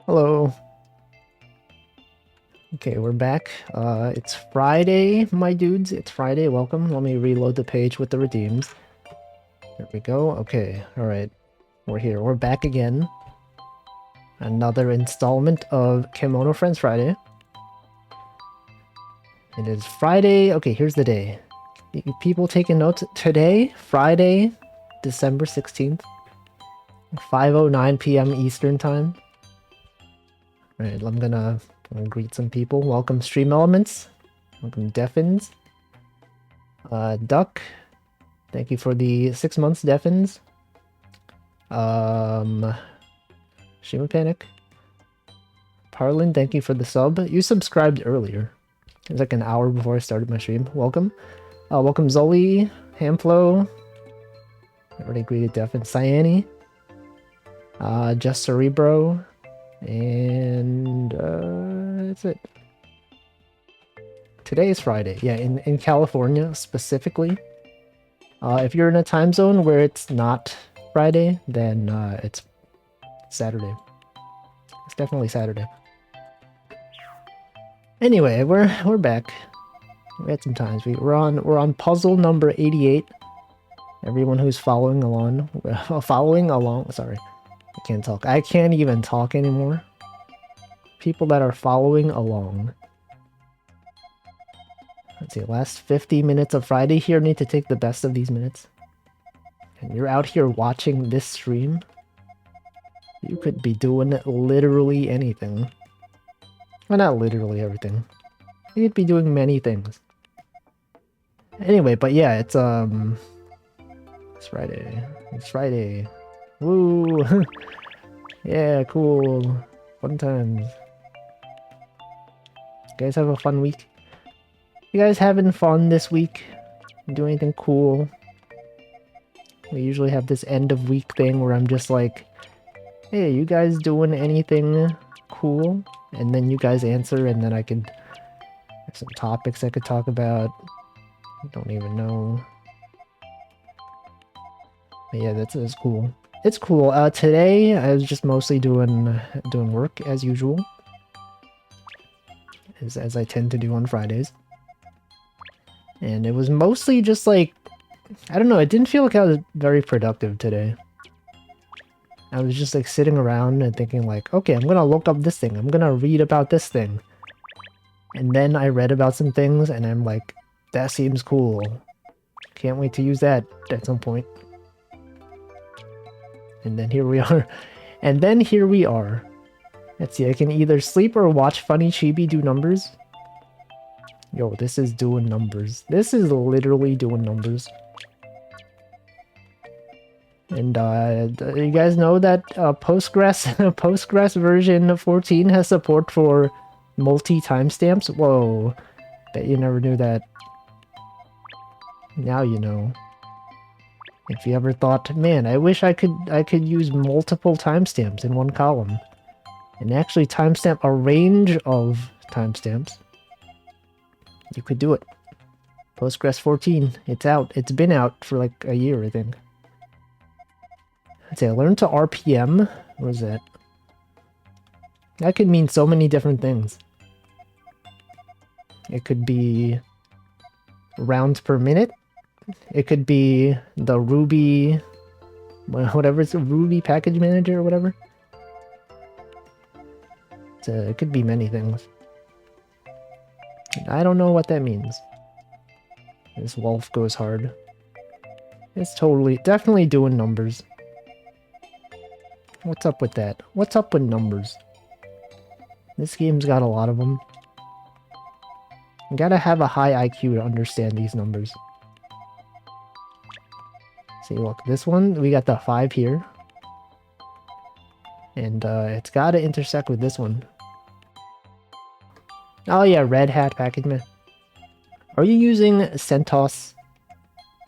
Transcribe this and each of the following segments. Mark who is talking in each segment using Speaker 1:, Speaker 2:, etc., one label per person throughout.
Speaker 1: Hello. Okay, we're back. It's Friday, my dudes. It's Friday. Welcome. Let me reload the page with the redeems. There we go. Okay, alright. We're here. We're back again. Another installment of Kemono Friends Friday. It is Friday. Okay, here's the day. People taking notes. Today, Friday, December 16th, 5:09 p.m. Eastern Time. Alright, I'm gonna greet some people. Welcome Stream Elements. Welcome Deffins. Duck. Thank you for the 6 months, Deffins. Shima Panic. Parlin, thank you for the sub. You subscribed earlier. It was like an hour before I started my stream. Welcome. Welcome Zoli, Hamflow. I already greeted Deffin. Cyane. Just Cerebro. And that's it. Today is Friday. Yeah, in California specifically. If you're in a time zone where it's not Friday, then it's Saturday. It's definitely Saturday. Anyway, we're back. We had some times. We're on puzzle number 88. Everyone who's following along, sorry. I can't talk. I can't even talk anymore. People that are following along. Let's see, last 50 minutes of Friday here. Need to take the best of these minutes. And you're out here watching this stream. You could be doing literally anything. Well, not literally everything. You could be doing many things. Anyway, but yeah, it's Friday. It's Friday. Woo! Yeah, cool. Fun times. You guys have a fun week? You guys having fun this week? Do anything cool? We usually have this end of week thing where I'm just like, hey, you guys doing anything cool? And then you guys answer, and then I could have some topics I could talk about. I don't even know. But yeah, that's cool. It's cool. Today I was just mostly doing work as usual, as I tend to do on Fridays. And it was mostly just like, I don't know, it didn't feel like I was very productive today. I was just like sitting around and thinking like, okay, I'm gonna look up this thing. I'm gonna read about this thing. And then I read about some things and I'm like, that seems cool. Can't wait to use that at some point. And then here we are. And then here we are. Let's see, I can either sleep or watch funny chibi do numbers. Yo, this is doing numbers. This is literally doing numbers. And you guys know that Postgres version 14 has support for multi-timestamps? Whoa, bet you never knew that. Now you know. If you ever thought, man, I wish I could use multiple timestamps in one column, and actually timestamp a range of timestamps, you could do it. Postgres 14, it's out. It's been out for like a year, I think. Let's say I learned to RPM. What is that? That could mean so many different things. It could be rounds per minute. It could be the Ruby, whatever it's a Ruby package manager or whatever. It could be many things. I don't know what that means. This wolf goes hard. It's definitely doing numbers. What's up with that? What's up with numbers? This game's got a lot of them. You gotta have a high IQ to understand these numbers. See, look, this one, we got the 5 here. And it's gotta intersect with this one. Oh yeah, Red Hat package man. Are you using CentOS?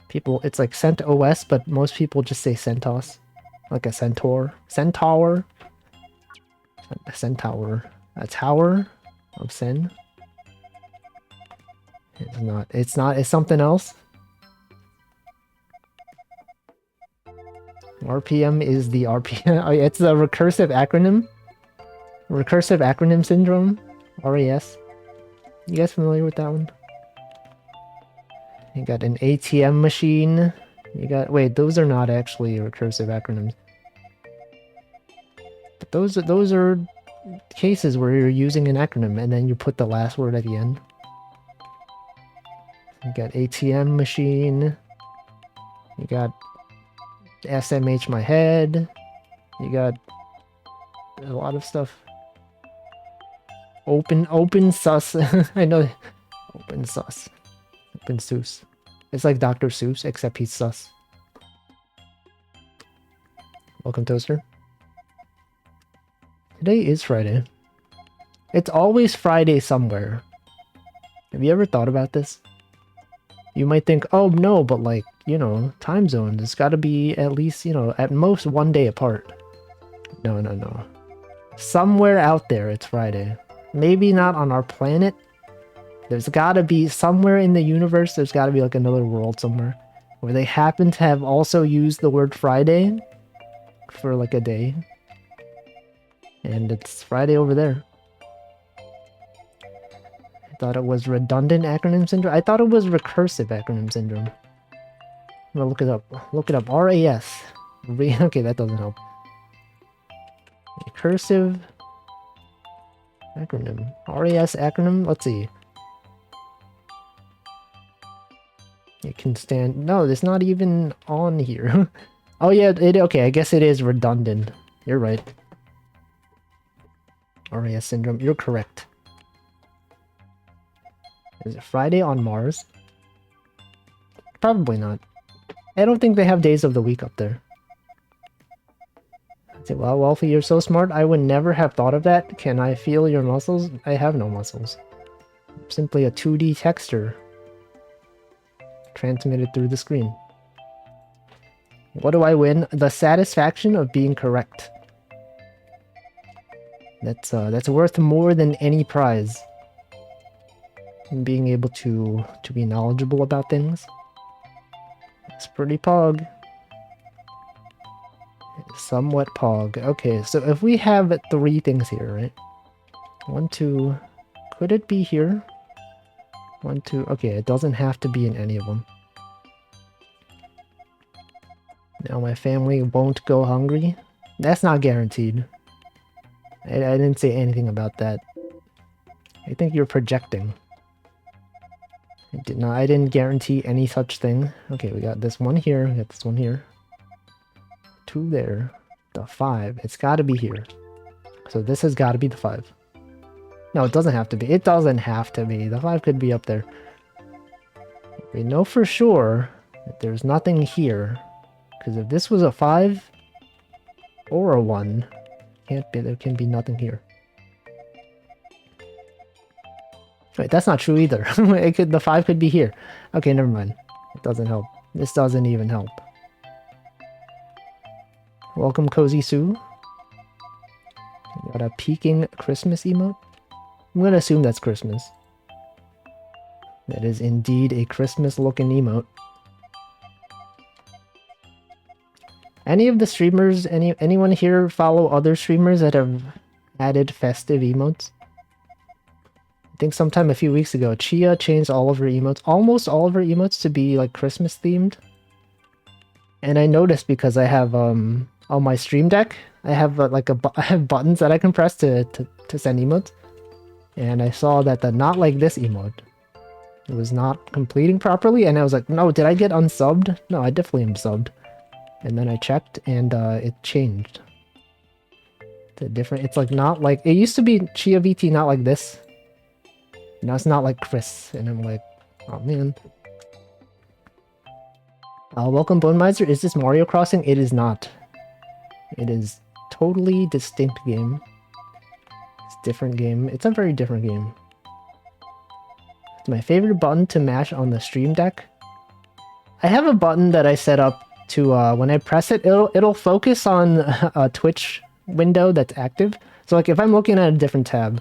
Speaker 1: People, it's like CentOS, but most people just say CentOS. Like a centaur. Centaur. A centaur. A tower of Sen. It's not. It's something else. RPM is the RPM. It's a recursive acronym. Recursive acronym syndrome, RAS. You guys familiar with that one? You got an ATM machine. You got, wait, those are not actually recursive acronyms. But those are cases where you're using an acronym and then you put the last word at the end. You got ATM machine. You got SMH my head. You got a lot of stuff. Open sus. I know. Open sus. Open Seuss. It's like Dr. Seuss, except he's sus. Welcome, Toaster. Today is Friday. It's always Friday somewhere. Have you ever thought about this? You might think, oh no, but like, you know, time zones. It's gotta be at least, you know, at most one day apart. No, no, no. Somewhere out there, it's Friday. Maybe not on our planet. There's gotta be somewhere in the universe, there's gotta be like another world somewhere where they happen to have also used the word Friday for like a day. And it's Friday over there. I thought it was redundant acronym syndrome. I thought it was recursive acronym syndrome. I'm gonna look it up. Look it up. RAS. Okay, that doesn't help. Recursive acronym. RAS acronym? Let's see. It can stand... No, it's not even on here. Oh yeah, okay, I guess it is redundant. You're right. RAS syndrome. You're correct. Is it Friday on Mars? Probably not. I don't think they have days of the week up there. I'd say, well, Wolfie, you're so smart. I would never have thought of that. Can I feel your muscles? I have no muscles. I'm simply a 2D texture transmitted through the screen. What do I win? The satisfaction of being correct. That's worth more than any prize. Being able to be knowledgeable about things. It's pretty pog. Somewhat pog. Okay, so if we have 3 things here, right? 1, 2... Could it be here? 1, 2... Okay, it doesn't have to be in any of them. Now my family won't go hungry? That's not guaranteed. I didn't say anything about that. I think you're projecting. I didn't guarantee any such thing. Okay, we got this one here, we got this one here. 2 there. The 5. It's gotta be here. So this has gotta be the 5. No, it doesn't have to be. It doesn't have to be. The 5 could be up there. We know for sure that there's nothing here. Because if this was a 5 or a 1, there can be nothing here. Wait, that's not true either. The 5 could be here. Okay, never mind. It doesn't help. This doesn't even help. Welcome, Cozy Sue. Got a peeking Christmas emote. I'm gonna assume that's Christmas. That is indeed a Christmas-looking emote. Any of the streamers, anyone here follow other streamers that have added festive emotes? I think sometime a few weeks ago, Chia changed all of her emotes, almost all of her emotes, to be like Christmas themed. And I noticed because I have on my stream deck, I have I have buttons that I can press to send emotes. And I saw that the not like this emote, it was not completing properly, and I was like, no, did I get unsubbed? No, I definitely am subbed. And then I checked, and it changed. It's like not like... It used to be Chia VT not like this. Now it's not like Chris. And I'm like, oh man. Welcome, Bone Miser. Is this Mario Crossing? It is not. It is totally distinct game. It's a different game. It's a very different game. It's my favorite button to mash on the stream deck. I have a button that I set up to when I press it, it'll focus on a Twitch window that's active. So like if I'm looking at a different tab,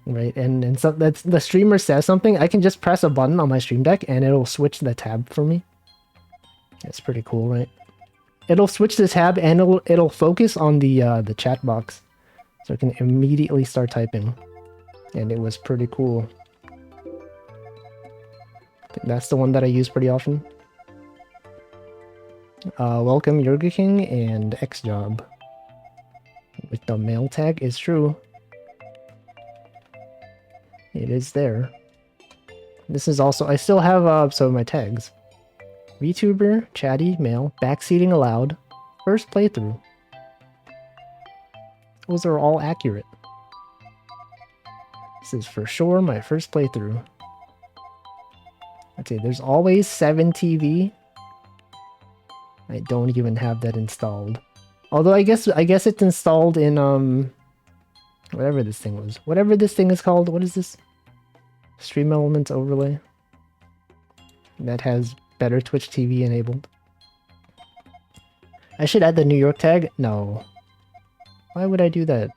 Speaker 1: right, and so that's the streamer says something, I can just press a button on my stream deck and it'll switch the tab for me. That's pretty cool, right? It'll switch the tab and it'll focus on the chat box. So I can immediately start typing. And it was pretty cool. I think that's the one that I use pretty often. Welcome Yurga King and Xjob. With the mail tag, it's true. It is there. This is also, I still have some of my tags. VTuber, chatty, mail, backseating allowed, first playthrough. Those are all accurate. This is for sure my first playthrough. Okay, there's always 7TV. I don't even have that installed. Although I guess it's installed in whatever this thing was. Whatever this thing is called. What is this? Stream Elements overlay. That has better Twitch TV enabled. I should add the New York tag? No. Why would I do that?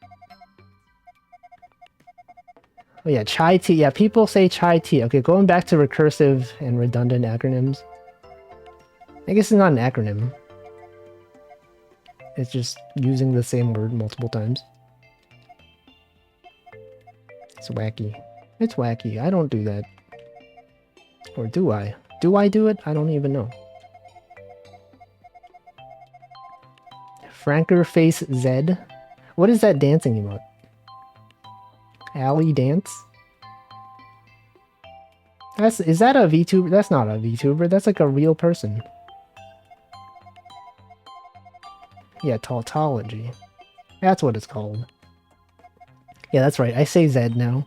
Speaker 1: Oh yeah, chai tea. Yeah, people say chai tea. Okay, going back to recursive and redundant acronyms. I guess it's not an acronym. It's just using the same word multiple times. It's wacky. It's wacky. I don't do that. Or do I? Do I do it? I don't even know. Franker Face Z. What is that dancing emote? Alley dance? Is that a VTuber? That's not a VTuber. That's like a real person. Yeah, tautology. That's what it's called. Yeah, that's right. I say Z now.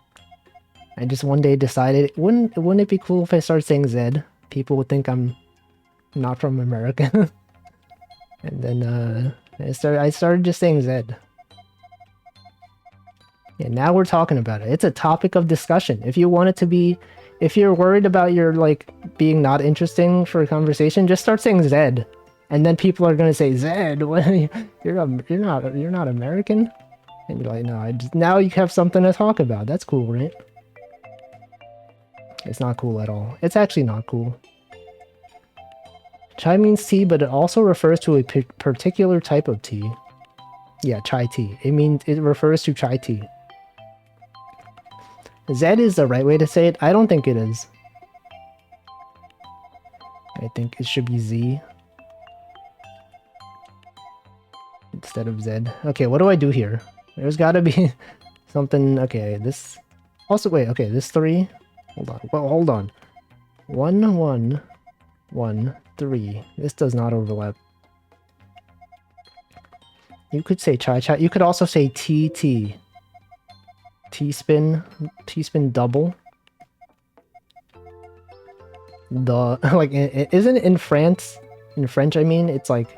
Speaker 1: I just one day decided, wouldn't it be cool if I started saying Z? People would think I'm not from America. And then I started just saying Z. Yeah, now we're talking about it. It's a topic of discussion. If you want it to be, if you're worried about your like being not interesting for a conversation, just start saying Z. And then people are gonna say, Zed, what, you're not American? And you're like, no, now you have something to talk about. That's cool, right? It's not cool at all. It's actually not cool. Chai means tea, but it also refers to a particular type of tea. Yeah, chai tea. It refers to chai tea. Zed is the right way to say it? I don't think it is. I think it should be Z. Instead of Z. Okay, what do I do here? There's gotta be something. Okay, this. Also, wait, okay, this 3. Hold on. Well, hold on. 1, 1, 1, 3. This does not overlap. You could say chai chai. You could also say TT. T-spin. T-spin double. The. Like, isn't it in France? In French, I mean, it's like.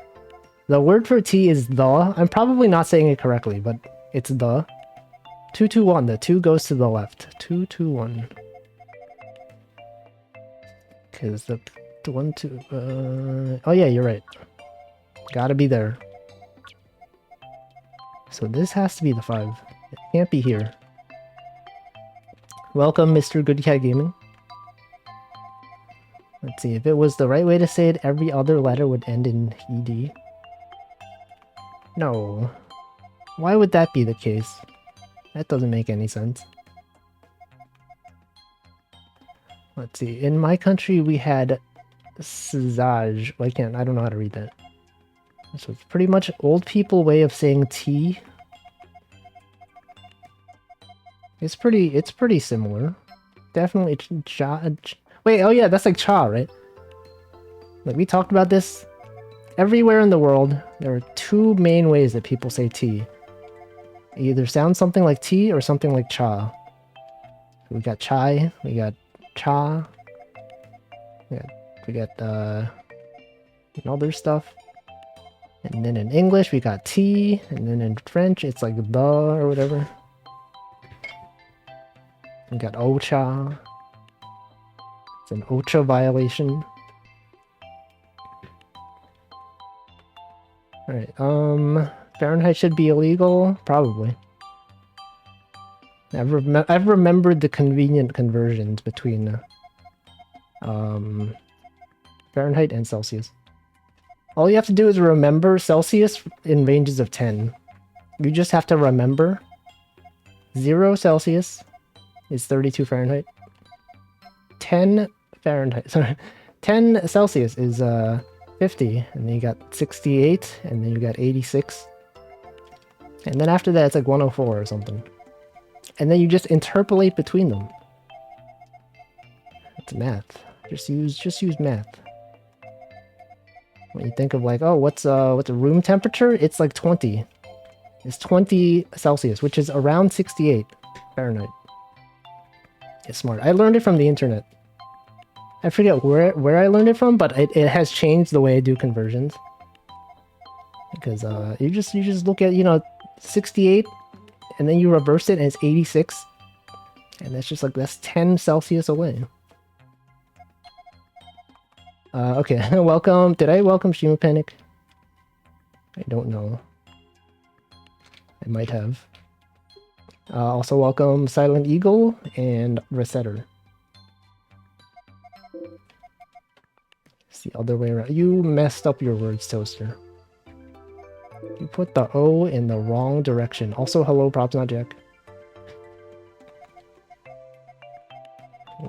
Speaker 1: The word for T is the. I'm probably not saying it correctly, but it's the. 2, 2, 1. The 2 goes to the left. 2, 2, 1. Because the 1, 2. Oh yeah, you're right. Gotta be there. So this has to be the 5. It can't be here. Welcome, Mr. Good Cat Gaming. Let's see. If it was the right way to say it, every other letter would end in ED. No. Why would that be the case? That doesn't make any sense. Let's see. In my country, we had Sazaj. Well, I don't know how to read that. So it's pretty much old people way of saying tea. It's pretty similar. Definitely cha. Wait, oh yeah, that's like cha, right? Like we talked about this. Everywhere in the world, there are 2 main ways that people say tea. It either sounds something like tea or something like cha. We got chai, we got cha, we got other stuff. And then in English, we got tea, and then in French, it's like the or whatever. We got ocha. It's an ocha violation. Alright, Fahrenheit should be illegal? Probably. I've remembered the convenient conversions between Fahrenheit and Celsius. All you have to do is remember Celsius in ranges of 10. You just have to remember 0 Celsius is 32 Fahrenheit. 10 Fahrenheit, sorry, 10 Celsius is 50, and then you got 68, and then you got 86. And then after that, it's like 104 or something. And then you just interpolate between them. It's math. Just use math. When you think of like, oh, what's the room temperature? It's like 20. It's 20 Celsius, which is around 68 Fahrenheit. It's smart. I learned it from the internet. I forget where I learned it from, but it has changed the way I do conversions. Because you just look at, 68, and then you reverse it and it's 86. And that's just like, that's 10 Celsius away. Okay, welcome. Did I welcome Shima Panic? I don't know. I might have. Also welcome Silent Eagle and Resetter. It's the other way around. You messed up your words, Toaster. You put the O in the wrong direction. Also, hello, Props Not Jack.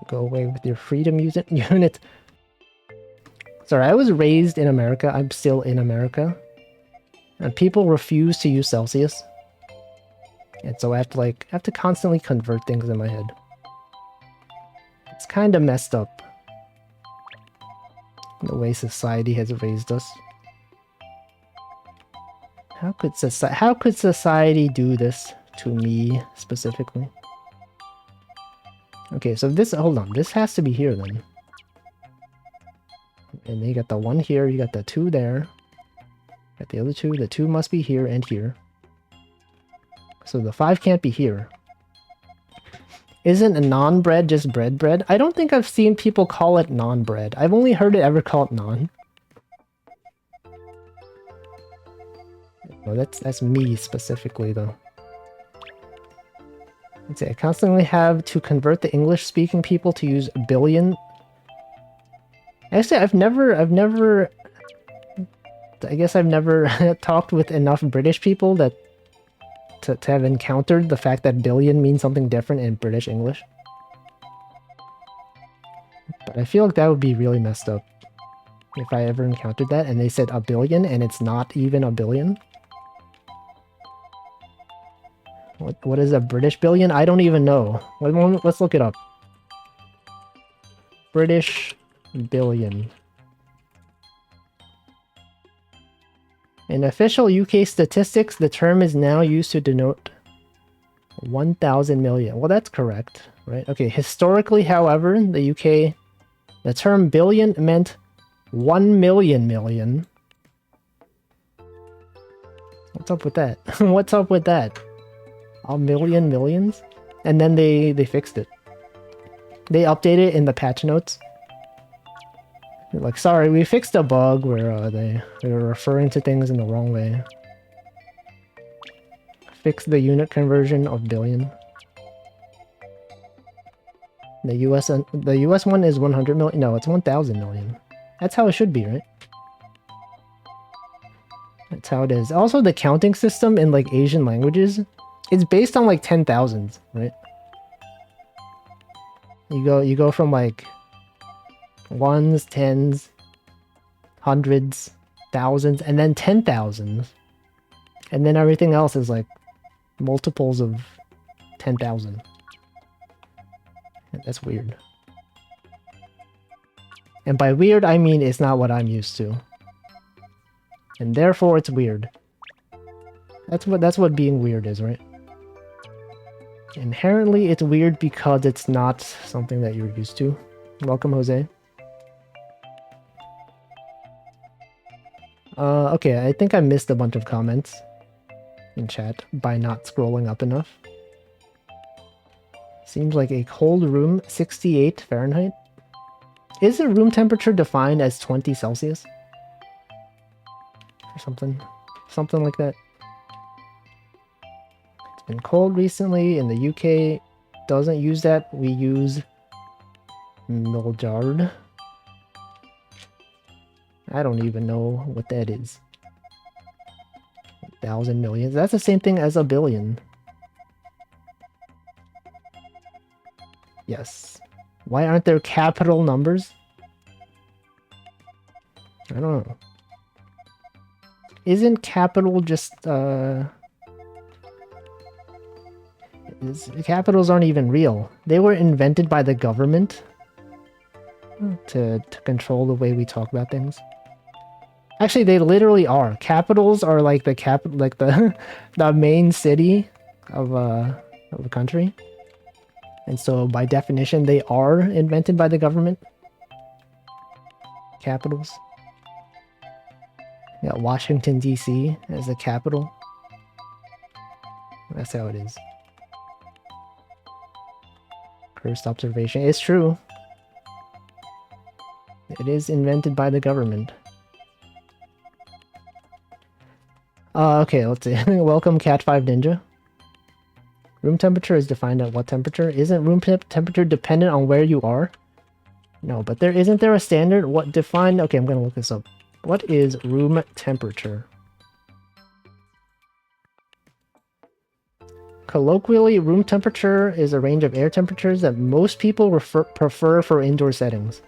Speaker 1: Go away with your freedom unit. Sorry, I was raised in America. I'm still in America. And people refuse to use Celsius. And so I have to constantly convert things in my head. It's kind of messed up. The way society has raised us. How could society do this to me specifically? Okay, so hold on, this has to be here then. And then you got the 1 here, you got the 2 there. Got the other 2, the 2 must be here and here. So the 5 can't be here. Isn't a non-bread just bread? I don't think I've seen people call it non-bread. I've only heard it ever called non. Oh, that's me specifically though. Let's see, I constantly have to convert the English-speaking people to use billion. Actually, I've never I guess I've never talked with enough British people that to have encountered the fact that billion means something different in British English. But I feel like that would be really messed up if I ever encountered that and they said a billion and it's not even a billion. What is a British billion? I don't even know. Let's look it up. British billion. In official UK statistics, the term is now used to denote 1,000 million. Well, that's correct, right? Okay, historically, however, in the UK, the term billion meant 1 million million. What's up with that? What's up with that? A million millions? And then they fixed it. They updated it in the patch notes. They're like, sorry, we fixed a bug where they were referring to things in the wrong way. Fix the unit conversion of billion. The US one is 100 million. No, it's 1,000 million. That's how it should be, right? That's how it is. Also, the counting system in like Asian languages, it's based on like 10,000s, right? You go from like ones, tens, hundreds, thousands, and then 10,000s. And then everything else is like multiples of 10,000. That's weird. And by weird, I mean it's not what I'm used to. And therefore it's weird. That's what being weird is, right? Inherently, it's weird because it's not something that you're used to. Welcome, Jose. Okay, I think I missed a bunch of comments in chat by not scrolling up enough. Seems like a cold room, 68 Fahrenheit. Isn't room temperature defined as 20 Celsius? Or something? Something like that. It's been cold recently. In the UK, doesn't use that. We use Miljard. I don't even know what that is. 1,000 millions. That's the same thing as a billion. Yes. Why aren't there capital numbers? I don't know. Isn't capital just, capitals aren't even real. They were invented by the government to control the way we talk about things. Actually, they literally are. Capitals are like the the main city of a country. And so by definition, they are invented by the government. Capitals. Yeah, Washington, D.C. as the capital. That's how it is. First observation. It's true. It is invented by the government. Okay, let's see. Welcome, Cat5 Ninja. Room temperature is defined at what temperature? Isn't room temperature dependent on where you are? No, but isn't there a standard? What defined? Okay, I'm gonna look this up. What is room temperature? Colloquially, room temperature is a range of air temperatures that most people prefer for indoor settings.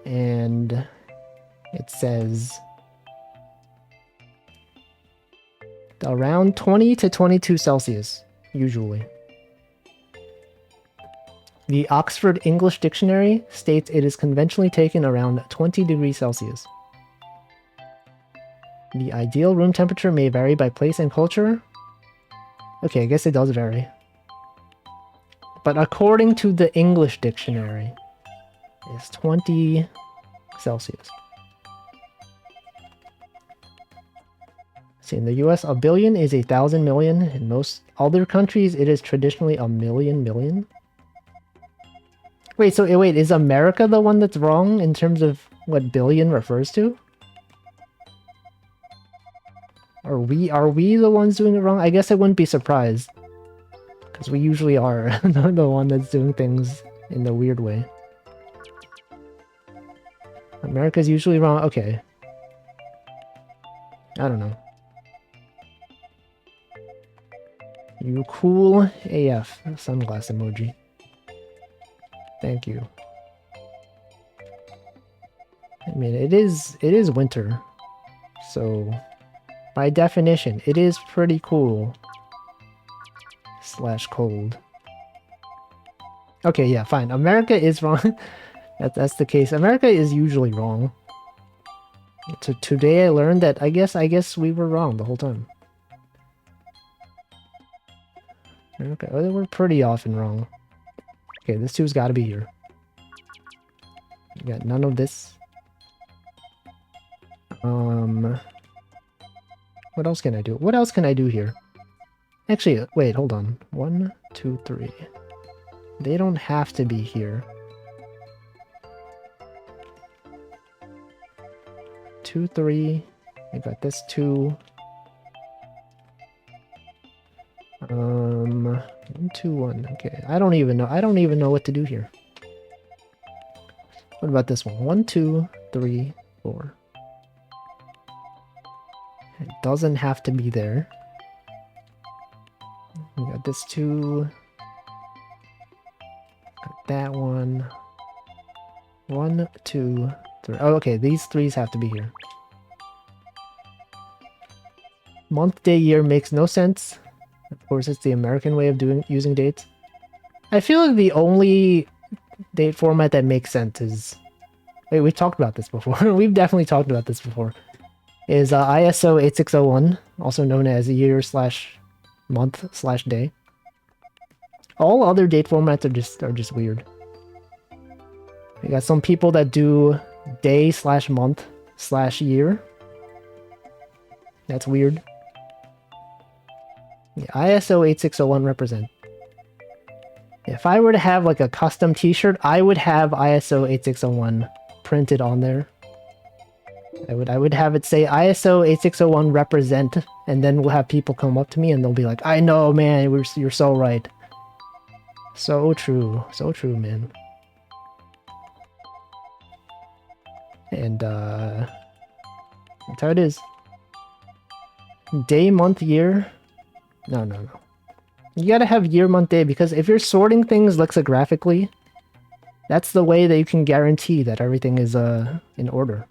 Speaker 1: And it says around 20 to 22 Celsius, usually. The Oxford English Dictionary states it is conventionally taken around 20 degrees Celsius. The ideal room temperature may vary by place and culture. Okay, I guess it does vary. But according to the English Dictionary, it's 20 Celsius. See, in the US, a billion is 1,000 million. In most other countries, it is traditionally a million. Wait, is America the one that's wrong in terms of what billion refers to? Are we the ones doing it wrong? I guess I wouldn't be surprised. Because we usually are the one that's doing things in the weird way. America's usually wrong. Okay. I don't know. You cool AF. Sunglass emoji. Thank you. I mean, it is winter. So, by definition, it is pretty cool. / cold. Okay, yeah, fine. America is wrong. That's the case. America is usually wrong. So today I learned that I guess we were wrong the whole time. Okay, well, we're pretty often wrong. Okay, this two's got to be here. We got none of this. What else can I do? What else can I do here? Actually, wait, hold on. 1, 2, 3. They don't have to be here. 2, 3. I got this 2. 1, 2, 1. Okay, I don't even know what to do here. What about this one? 1, 2, 3, 4. It doesn't have to be there. We got this 2. Got that one. 1, 2, 3. Oh, okay, these 3s have to be here. Month, day, year makes no sense. Of course, it's the American way of using dates. I feel like the only date format that makes sense is... Wait, we've talked about this before. We've definitely talked about this before. Is ISO 8601, also known as year / month / day. All other date formats are just weird. We got some people that do day / month / year. That's weird. Yeah, ISO 8601 represent. If I were to have like a custom t-shirt, I would have ISO 8601 printed on there. I would have it say ISO 8601 represent, and then we'll have people come up to me and they'll be like, I know, man, you're so right. So true, man. And that's how it is. Day, month, year. No. You gotta have year, month, day, because if you're sorting things lexicographically, that's the way that you can guarantee that everything is in order.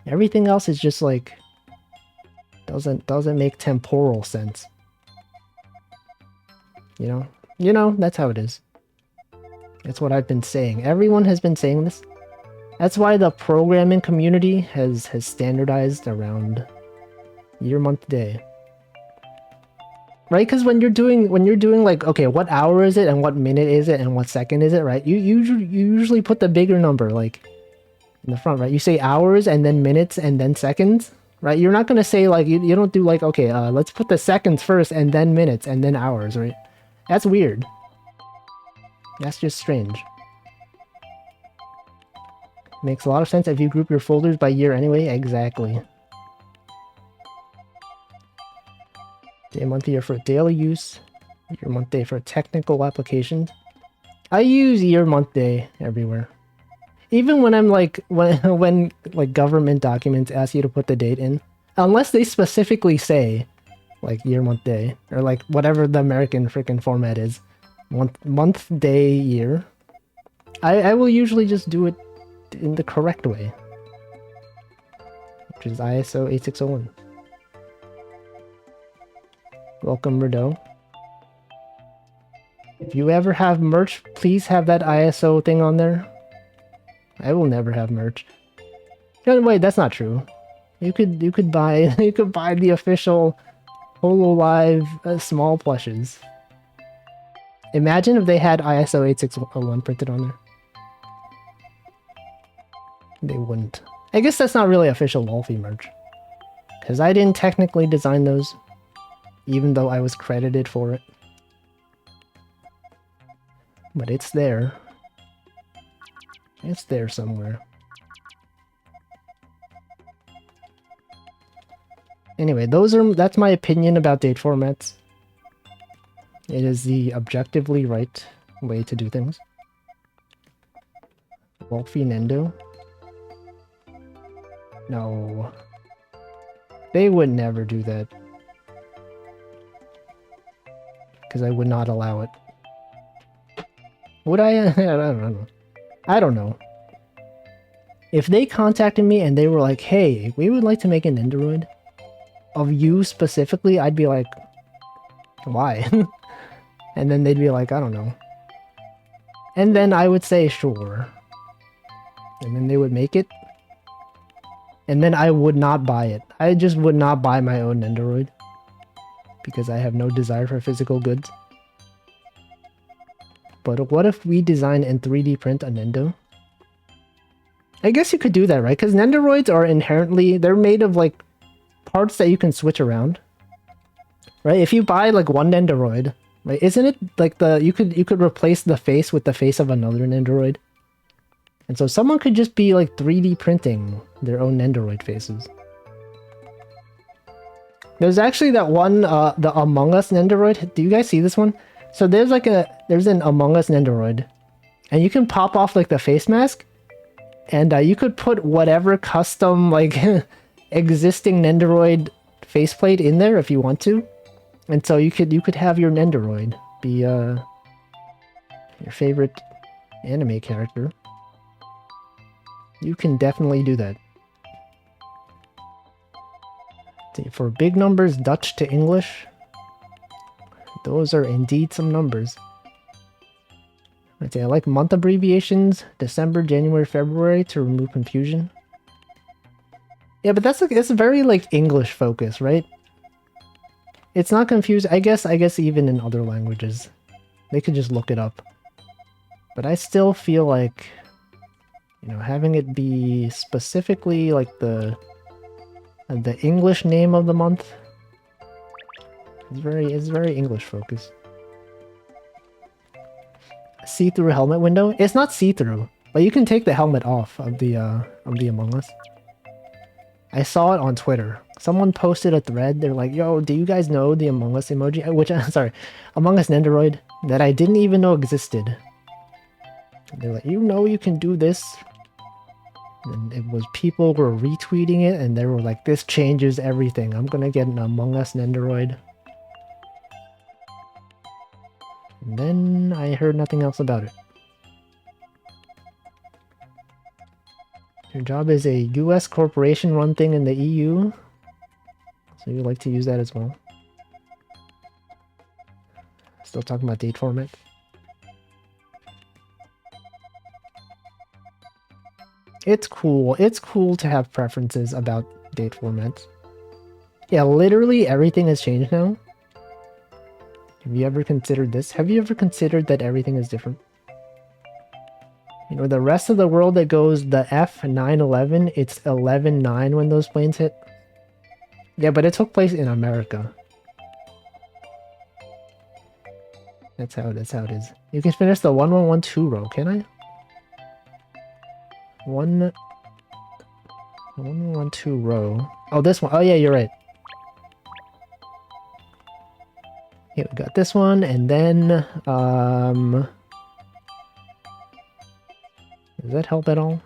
Speaker 1: Everything else is just like doesn't make temporal sense. You know? You know, that's how it is. That's what I've been saying. Everyone has been saying this. That's why the programming community has standardized around year, month, day. Right? Because when you're doing like, okay, what hour is it and what minute is it and what second is it, right? You usually put the bigger number like in the front, right? You say hours and then minutes and then seconds, right? You're not gonna say like you don't do like, okay, let's put the seconds first and then minutes and then hours, right? That's weird. That's just strange. Makes a lot of sense if you group your folders by year anyway. Exactly. Day, month, year for daily use. Year, month, day for technical applications. I use year, month, day everywhere. Even when I'm like, when like government documents ask you to put the date in, unless they specifically say like year, month, day, or like whatever the American freaking format is, month, day, year, I will usually just do it in the correct way, which is ISO 8601. Welcome, Rideau. If you ever have merch, please have that ISO thing on there. I will never have merch. No, wait, that's not true. You could buy the official HoloLive small plushes. Imagine if they had ISO 8601 printed on there. They wouldn't. I guess that's not really official Wolfie merch, because I didn't technically design those, even though I was credited for it. But it's there. It's there somewhere. Anyway, that's my opinion about date formats. It is the objectively right way to do things. Wolfie Nendo? No. They would never do that. Because I would not allow it. Would I? I don't know. I don't know. If they contacted me and they were like, hey, we would like to make an Nendoroid of you specifically, I'd be like, why? And then they'd be like, I don't know. And then I would say, sure. And then they would make it. And then I would not buy it. I just would not buy my own Nendoroid. Because I have no desire for physical goods. But what if we design and 3D print a Nendo? I guess you could do that, right? Because Nendoroids are inherently, they're made of like parts that you can switch around. Right? If you buy like one Nendoroid, right, isn't it like you could replace the face with the face of another Nendoroid? And so someone could just be like 3D printing their own Nendoroid faces. There's actually that one, the Among Us Nendoroid. Do you guys see this one? So there's an Among Us Nendoroid, and you can pop off like the face mask, and you could put whatever custom like existing Nendoroid faceplate in there if you want to, and so you could have your Nendoroid be your favorite anime character. You can definitely do that. For big numbers, Dutch to English. Those are indeed some numbers. I'd say I like month abbreviations, December, January, February, to remove confusion. Yeah, but it's very like English focus, right? It's not confused. I guess even in other languages, they could just look it up. But I still feel like, you know, having it be specifically like the English name of the month. It's very English focused. See-through helmet window? It's not see-through, but you can take the helmet off of the Among Us. I saw it on Twitter. Someone posted a thread. They're like, "Yo, do you guys know the Among Us emoji?" Which sorry, Among Us Nendoroid that I didn't even know existed. And they're like, "You know, you can do this." And it was people were retweeting it, and they were like, "This changes everything. I'm gonna get an Among Us Nendoroid." And then I heard nothing else about it. Your job is a US corporation run thing in the EU. So you like to use that as well. Still talking about date format. It's cool. It's cool to have preferences about date formats. Yeah, literally everything has changed now. Have you ever considered this? Have you ever considered that everything is different? You know, the rest of the world that goes the F911, it's 11-9 when those planes hit. Yeah, but it took place in America. That's how it is. You can finish the 1112 row, can I? 1112 row. Oh, this one. Oh, yeah, you're right. Yeah, we got this one, and then, does that help at all?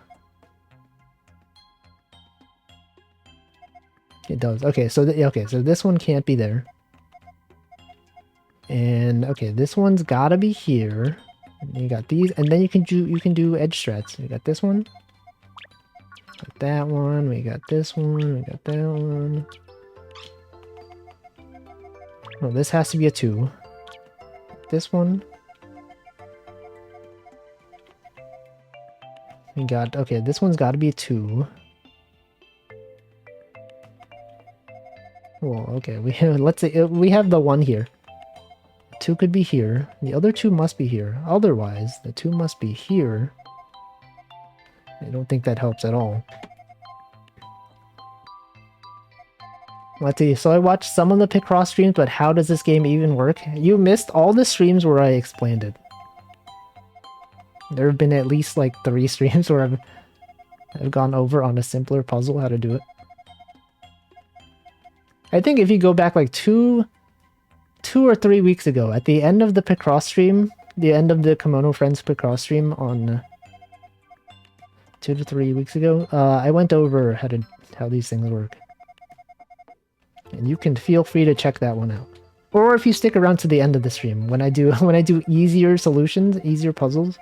Speaker 1: It does. Okay, so so this one can't be there. And okay, this one's gotta be here. And you got these, and then you can do edge strats. You got this one. Got that one. We got this one. We got that one. Oh, this has to be a 2. This one. We got, okay, this one's got to be a 2. Well, okay, we have, let's say we have the 1 here. 2 could be here. The other 2 must be here. Otherwise, the 2 must be here. I don't think that helps at all. Let's see, so I watched some of the Picross streams, but how does this game even work? You missed all the streams where I explained it. There have been at least like 3 streams where I've gone over on a simpler puzzle how to do it. I think if you go back like two or 3 weeks ago, at the end of the Picross stream, the end of the Kemono Friends Picross stream on 2 to 3 weeks ago, I went over how these things work. And you can feel free to check that one out. Or if you stick around to the end of the stream, when I do easier solutions, easier puzzles,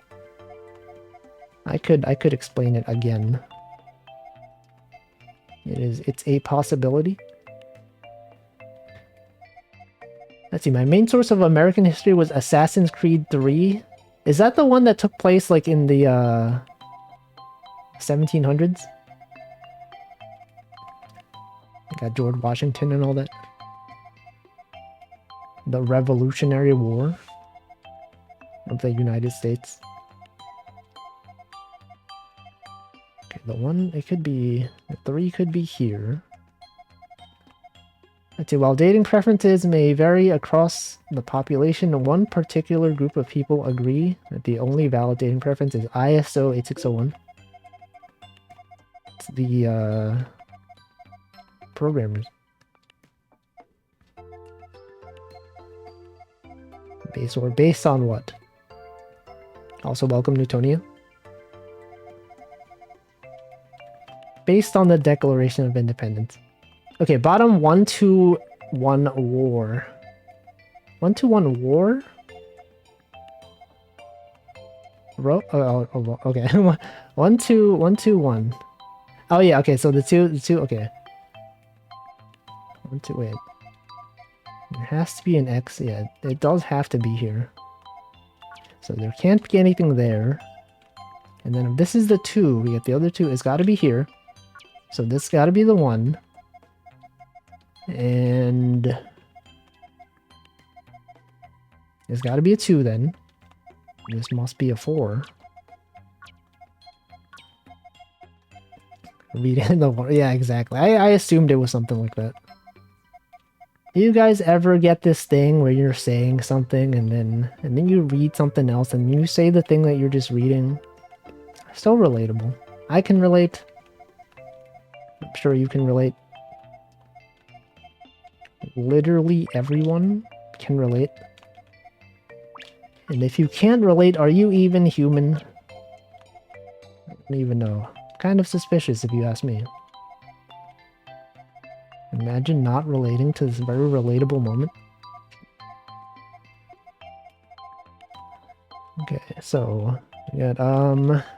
Speaker 1: I could explain it again. It's a possibility. Let's see, my main source of American history was Assassin's Creed 3. Is that the one that took place like in the 1700s? Got George Washington and all that. The Revolutionary War of the United States. Okay, the 1, it could be, the 3 could be here. Let's see, while dating preferences may vary across the population, one particular group of people agree that the only valid dating preference is ISO 8601. It's the, programmers. Based on what? Also, welcome Newtonia. Based on the Declaration of Independence. Okay, bottom 121 war. 121 war? Okay. 121. Oh yeah, okay, so the two, okay. 1, 2, wait. There has to be an X, yeah, it does have to be here. So there can't be anything there. And then if this is the 2, we get the other 2, it's gotta be here. So this gotta be the 1. And there's gotta be a 2 then. This must be a 4. Reading the 1, yeah, exactly. I assumed it was something like that. Do you guys ever get this thing where you're saying something and then you read something else and you say the thing that you're just reading? So relatable. I can relate. I'm sure you can relate. Literally everyone can relate. And if you can't relate, are you even human? I don't even know. Kind of suspicious if you ask me. Imagine not relating to this very relatable moment. Okay, so we got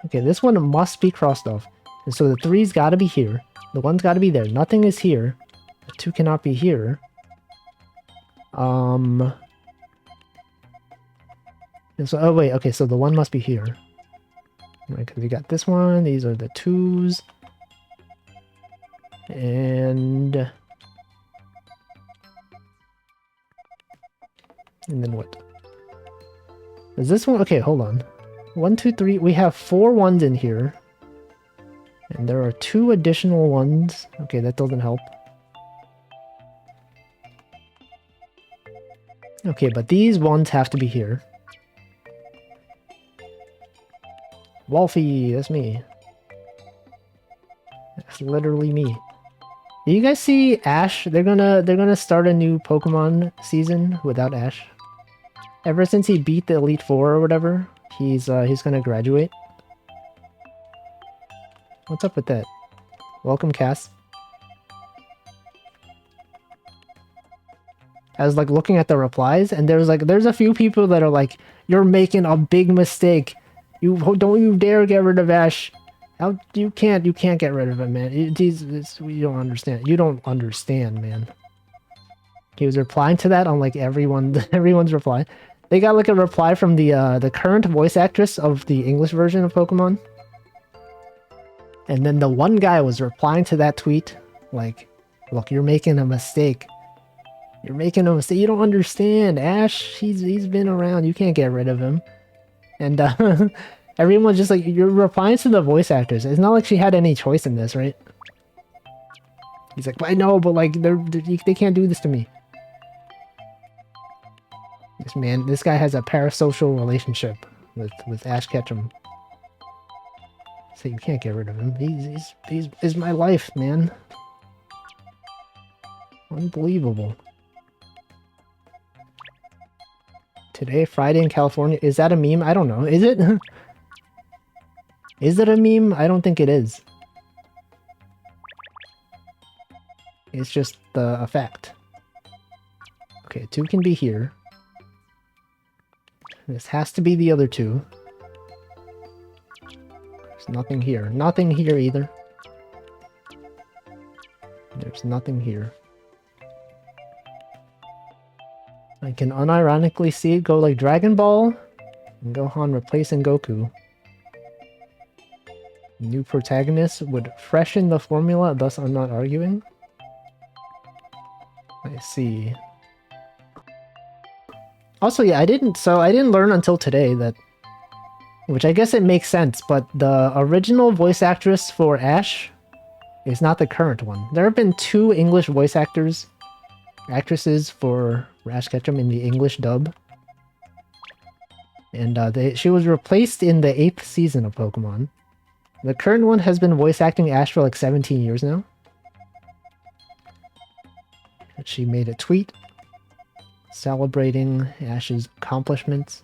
Speaker 1: okay, this one must be crossed off. And so the 3's gotta be here. The 1's gotta be there. Nothing is here. The 2 cannot be here. And so oh wait, okay, so the 1 must be here. Right, because we got this one, these are the 2's. And then what? Is this one? Okay, hold on. 1, 2, 3. We have 4 1s in here. And there are 2 additional 1s. Okay, that doesn't help. Okay, but these 1s have to be here. Wolfie, that's me. That's literally me. Do you guys see Ash? They're gonna start a new Pokemon season without Ash. Ever since he beat the Elite Four or whatever, he's gonna graduate. What's up with that? Welcome, Cass. I was like looking at the replies, and there's a few people that are like, "You're making a big mistake. Don't you dare get rid of Ash. How you can't get rid of him, man. You don't understand. You don't understand, man." He was replying to that on like everyone's reply. They got like a reply from the current voice actress of the English version of Pokemon. And then the one guy was replying to that tweet like, "Look, you're making a mistake. You're making a mistake. You don't understand. Ash, he's been around. You can't get rid of him." And everyone's just like, "You're replying to the voice actors. It's not like she had any choice in this, right?" He's like, "I know, but like they can't do this to me." This guy has a parasocial relationship with Ash Ketchum. So you can't get rid of him. He's my life, man. Unbelievable. Today, Friday in California. Is that a meme? I don't know. Is it? Is it a meme? I don't think it is. It's just a fact. Okay, 2 can be here. This has to be the other 2. There's nothing here. Nothing here either. There's nothing here. I can unironically see it go like Dragon Ball and Gohan replacing Goku. New protagonist would freshen the formula, thus I'm not arguing. I see. Also, yeah, I didn't learn until today that, which I guess it makes sense, but the original voice actress for Ash is not the current one. There have been 2 English voice actresses for Ash Ketchum in the English dub. And she was replaced in the 8th season of Pokemon. The current one has been voice acting Ash for like 17 years now. And she made a tweet celebrating Ash's accomplishments.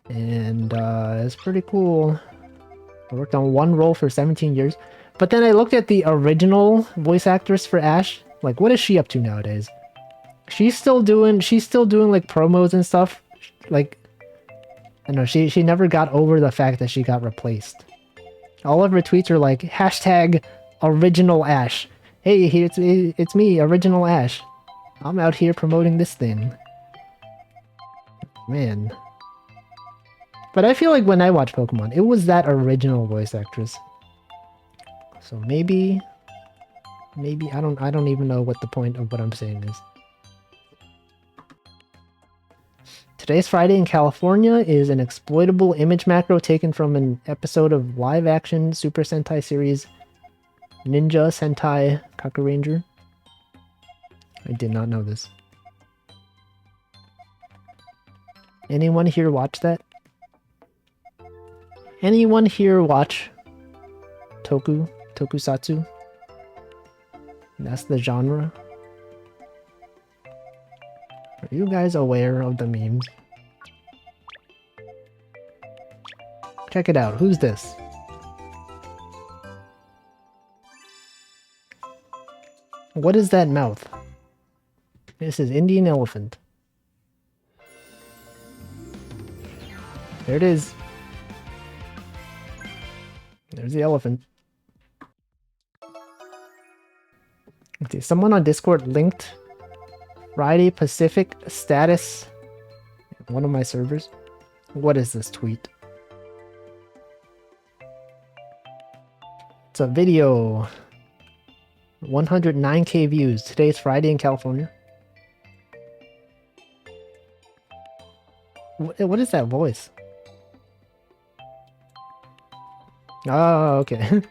Speaker 1: And it's pretty cool. I worked on one role for 17 years. But then I looked at the original voice actress for Ash. Like, what is she up to nowadays? She's still doing like promos and stuff. Like, I don't know, she never got over the fact that she got replaced. All of her tweets are like, hashtag original Ash. Hey, it's me, original Ash. I'm out here promoting this thing. Man. But I feel like when I watch Pokemon, it was that original voice actress. So maybe I don't even know what the point of what I'm saying is. Today's Friday in California is an exploitable image macro taken from an episode of live-action Super Sentai series Ninja Sentai Kakuranger. I did not know this. Anyone here watch that? Anyone here watch Tokusatsu? That's the genre. Are you guys aware of the memes? Check it out. Who's this? What is that mouth? This is Indian elephant. There it is. There's the elephant. Let's see, someone on Discord linked Friday Pacific status. One of my servers. What is this tweet? It's a video. 109k views. Today's Friday in California. What is that voice? Oh, okay.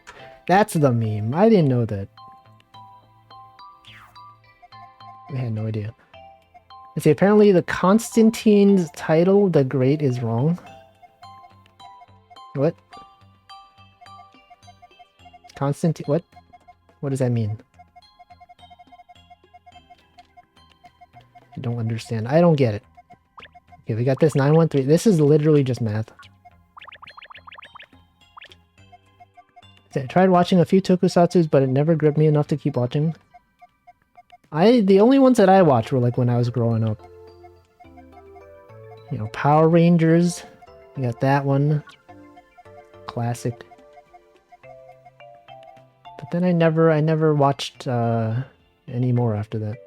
Speaker 1: That's the meme. I didn't know that. I had no idea. Let's see, apparently the Constantine's title, The Great, is wrong. What? Constantine, what? What does that mean? I don't understand. I don't get it. Okay, we got this 913. This is literally just math. I tried watching a few tokusatsus, but it never gripped me enough to keep watching. The only ones that I watched were like when I was growing up. You know, Power Rangers. You got that one. Classic. But then I never watched any more after that.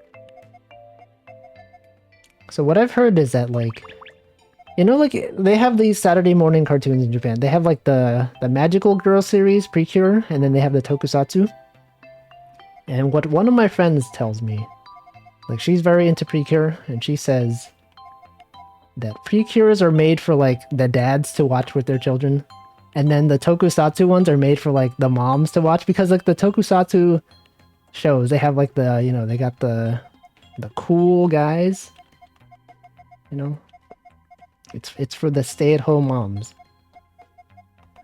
Speaker 1: So what I've heard is that, like, you know, like, they have these Saturday morning cartoons in Japan. They have, like, the Magical Girl series, Precure, and then they have the Tokusatsu. And what one of my friends tells me, like, she's very into Precure, and she says that Precures are made for, like, the dads to watch with their children. And then the Tokusatsu ones are made for, like, the moms to watch. Because, like, the Tokusatsu shows, they have, like, the, you know, they got the cool guys. You know? It's for the stay-at-home moms.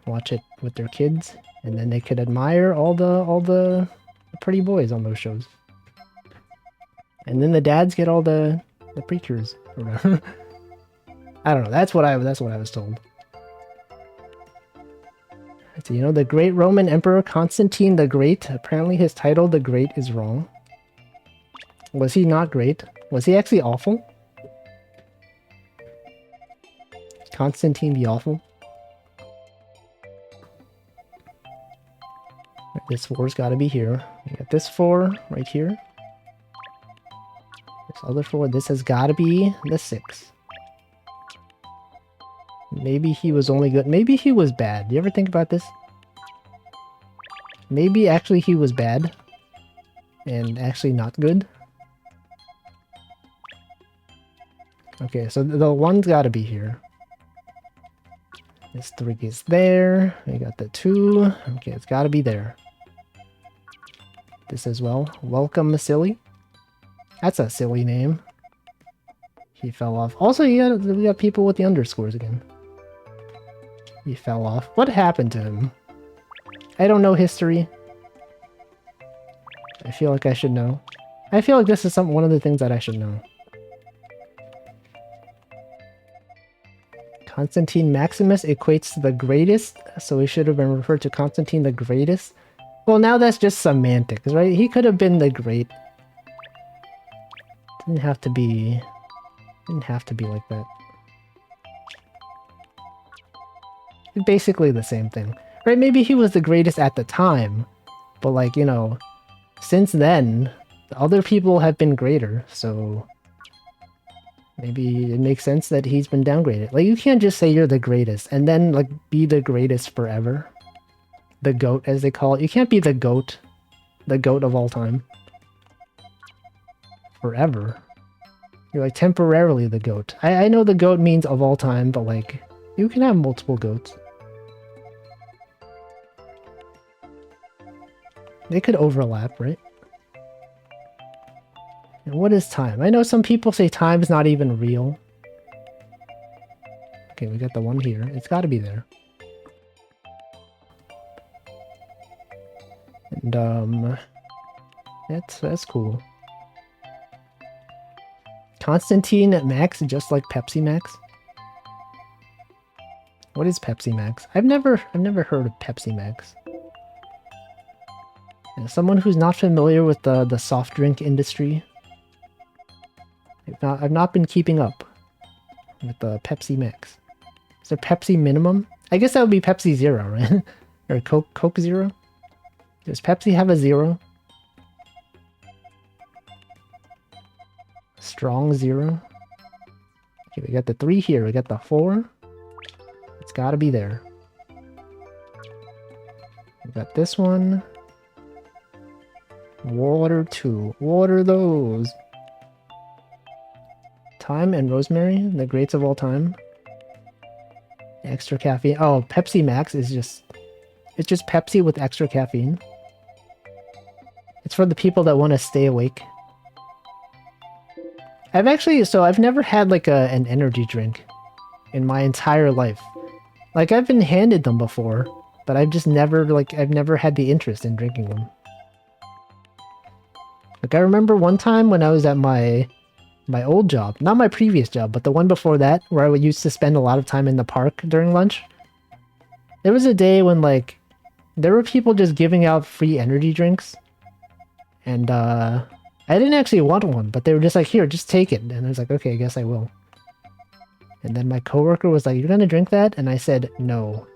Speaker 1: Watch it with their kids, and then they could admire all the pretty boys on those shows. And then the dads get all the precures. I don't know. That's what I was told. So, you know, the great Roman Emperor Constantine the Great. Apparently, his title, the Great, is wrong. Was he not great? Was he actually awful? Constantine the Awful. This 4's got to be here. We got this 4 right here. This other 4. This has got to be the 6. Maybe he was only good. Maybe he was bad. You ever think about this? Maybe actually he was bad. And actually not good. Okay, so the 1's got to be here. This 3 is there. We got the 2. Okay, it's got to be there. This as well. Welcome, Silly. That's a silly name. He fell off. Also, we got people with the underscores again. He fell off. What happened to him? I don't know history. I feel like I should know. I feel like this is one of the things that I should know. Constantine Maximus equates to the greatest, so he should have been referred to Constantine the Greatest. Well, now that's just semantics, right? He could have been the great. Didn't have to be like that. Basically the same thing, right? Maybe he was the greatest at the time, but, like, you know, since then, other people have been greater, so maybe it makes sense that he's been downgraded. Like, you can't just say you're the greatest and then, like, be the greatest forever. The GOAT, as they call it. You can't be the GOAT of all time. Forever. You're, like, temporarily the GOAT. I know the GOAT means of all time, but, like, you can have multiple GOATs. They could overlap, right? And what is time? I know some people say time's not even real. Okay, we got the 1 here. It's got to be there. And, that's cool. Constantine Max, just like Pepsi Max? What is Pepsi Max? I've never heard of Pepsi Max. As someone who's not familiar with the soft drink industry, I've not been keeping up with the Pepsi Max. Is there Pepsi minimum? I guess that would be Pepsi Zero, right? Or Coke Zero? Does Pepsi have a zero? Strong Zero? Okay, we got the 3 here. We got the 4. It's gotta be there. We got this one. Water 2. Water those. Thyme and rosemary, the greats of all time. Extra caffeine. Oh, Pepsi Max is just... It's just Pepsi with extra caffeine. It's for the people that want to stay awake. I've never had like an energy drink in my entire life. Like I've been handed them before, but I've just never I've never had the interest in drinking them. Like I remember one time when I was at my old job, not my previous job, but the one before that, where I used to spend a lot of time in the park during lunch. There was a day when like there were people just giving out free energy drinks, and I didn't actually want one, but they were just like, here, just take it. And I was like, okay, I guess I will. And then my coworker was like, you're gonna drink that? And I said, no.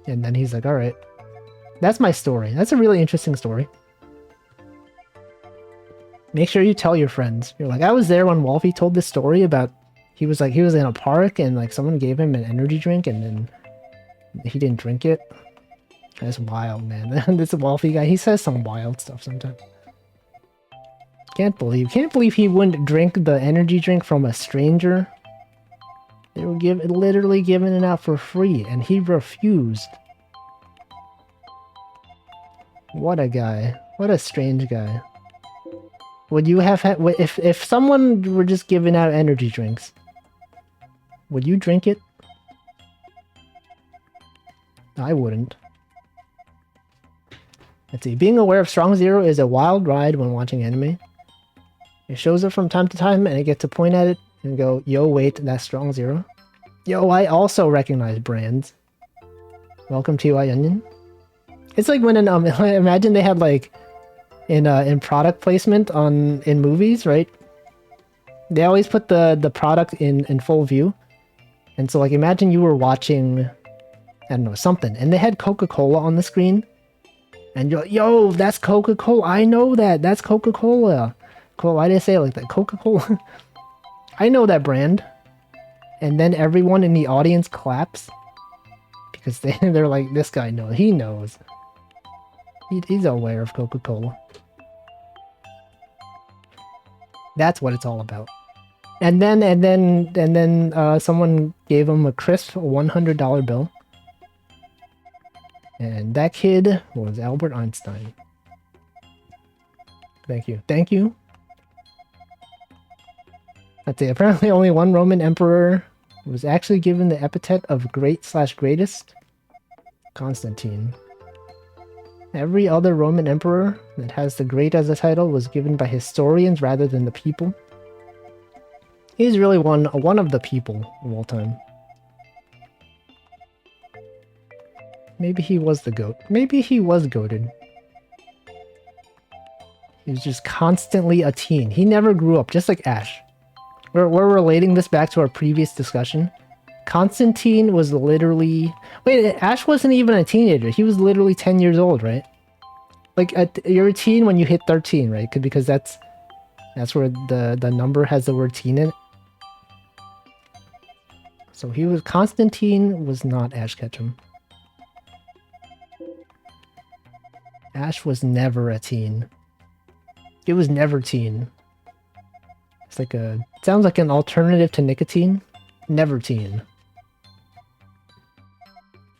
Speaker 1: And then he's like, all right. That's my story. That's a really interesting story. Make sure you tell your friends. You're like, I was there when Wolfie told this story about, he was in a park and like someone gave him an energy drink and then he didn't drink it. That's wild, man. This Wolfie guy, he says some wild stuff sometimes. Can't believe he wouldn't drink the energy drink from a stranger. They were literally giving it out for free, and he refused. What a guy. What a strange guy. Would you have had... If someone were just giving out energy drinks, would you drink it? I wouldn't. Let's see. Being aware of Strong Zero is a wild ride when watching anime. It shows up from time to time, and I get to point at it and go, yo, wait, that's Strong Zero. Yo, I also recognize brands. Welcome to Onion. It's like when imagine they had like in product placement in movies, right? They always put the product in full view. And so like imagine you were watching, I don't know, something, and they had Coca-Cola on the screen. And you're like, yo, that's Coca-Cola. I know that. That's Coca-Cola. Cool, why did I say it like that? Coca-Cola? I know that brand. And then everyone in the audience claps. Because they're like, this guy knows. He knows. He's aware of Coca-Cola. That's what it's all about. And then someone gave him a crisp $100 bill. And that kid was Albert Einstein. Thank you. Thank you. Let's see, apparently only one Roman emperor was actually given the epithet of great/greatest. Constantine. Every other Roman emperor that has the great as a title was given by historians rather than the people. He's really one of the people of all time. Maybe he was the goat. Maybe he was goated. He was just constantly a teen. He never grew up, just like Ash. We're relating this back to our previous discussion. Constantine was literally... Wait, Ash wasn't even a teenager. He was literally 10 years old, right? Like, you're a teen when you hit 13, right? Because that's where the number has the word teen in it. So Constantine was not Ash Ketchum. Ash was never a teen. It was never teen. It's like sounds like an alternative to nicotine. Never teen.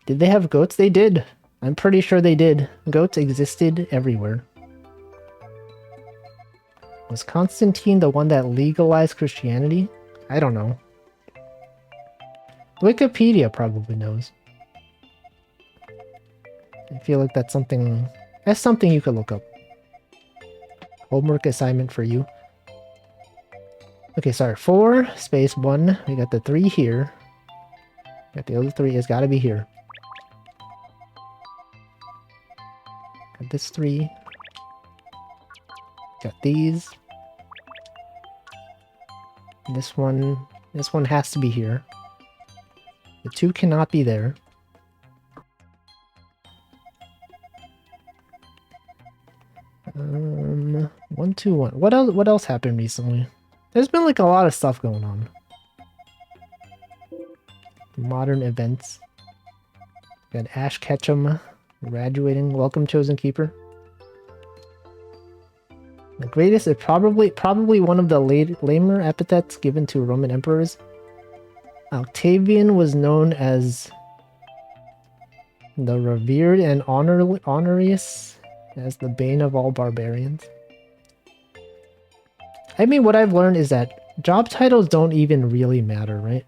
Speaker 1: Did they have goats? They did. I'm pretty sure they did. Goats existed everywhere. Was Constantine the one that legalized Christianity? I don't know. Wikipedia probably knows. I feel like that's something you could look up. Homework assignment for you. Okay, sorry. 4 space 1. We got the 3 here. Got the other 3. It's got to be here. Got this 3. Got these. This one has to be here. The 2 cannot be there. Um, 1, 2, 1. What else happened recently? There's been like a lot of stuff going on. Modern events. Got Ash Ketchum graduating. Welcome, Chosen Keeper. The greatest is probably one of the lamer epithets given to Roman emperors. Octavian was known as the revered and honorious, as the bane of all barbarians. I mean, what I've learned is that job titles don't even really matter, right?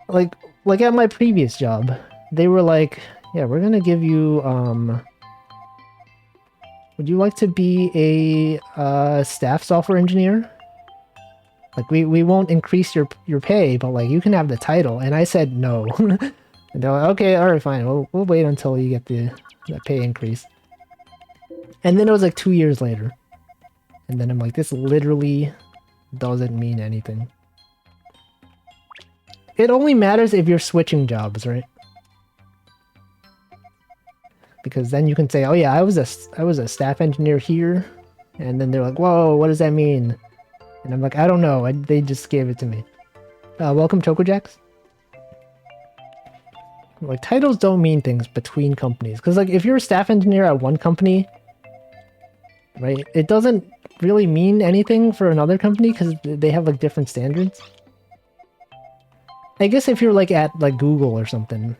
Speaker 1: Like at my previous job, they were like, yeah, we're gonna give you, would you like to be a staff software engineer? Like, we won't increase your pay, but like, you can have the title. And I said no. And they're like, okay, alright, fine. We'll wait until you get the pay increase. And then it was like 2 years later. And then I'm like, this literally doesn't mean anything. It only matters if you're switching jobs, right? Because then you can say, oh yeah, I was a staff engineer here. And then they're like, whoa, what does that mean? And I'm like, I don't know. They just gave it to me. Welcome, Chocojacks. Like, titles don't mean things between companies. Because, like, if you're a staff engineer at one company, right, it doesn't really mean anything for another company because they have, like, different standards. I guess if you're, like, at, like, Google or something,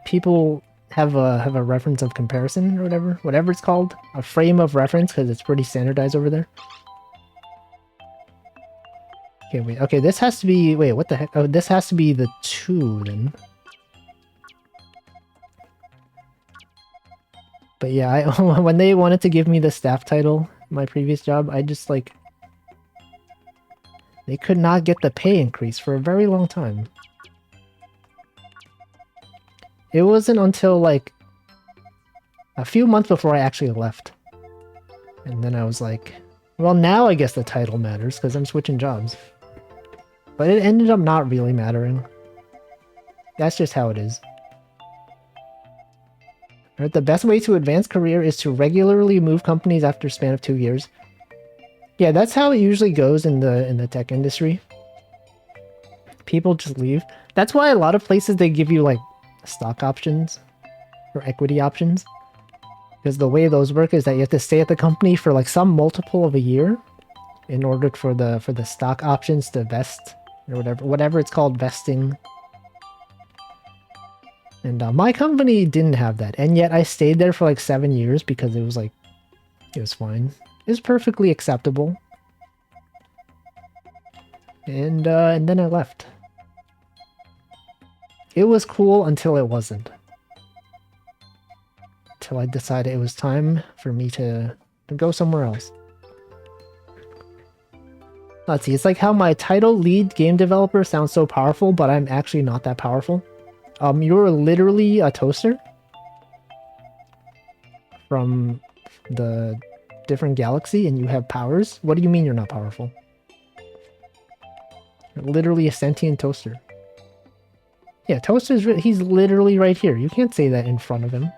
Speaker 1: people have a reference of comparison or whatever it's called. A frame of reference, because it's pretty standardized over there. Okay, wait. Okay, this has to be... Wait, what the heck? Oh, this has to be the 2, then. But yeah, when they wanted to give me the staff title, my previous job, I just, like... They could not get the pay increase for a very long time. It wasn't until, like, a few months before I actually left. And then I was like, well, now I guess the title matters, because I'm switching jobs. But it ended up not really mattering. That's just how it is. Right, the best way to advance career is to regularly move companies after a span of 2 years. Yeah, that's how it usually goes in the tech industry. People just leave. That's why a lot of places they give you like stock options or equity options. Because the way those work is that you have to stay at the company for like some multiple of a year in order for the stock options to vest or whatever it's called, vesting. And my company didn't have that, and yet I stayed there for like 7 years because it was like, it was fine. It was perfectly acceptable. And then I left. It was cool until it wasn't. Until I decided it was time for me to go somewhere else. Let's see, it's like how my title lead game developer sounds so powerful, but I'm actually not that powerful. You're literally a toaster from the different galaxy and you have powers? What do you mean you're not powerful? You're literally a sentient toaster. Yeah, Toaster's he's literally right here. You can't say that in front of him.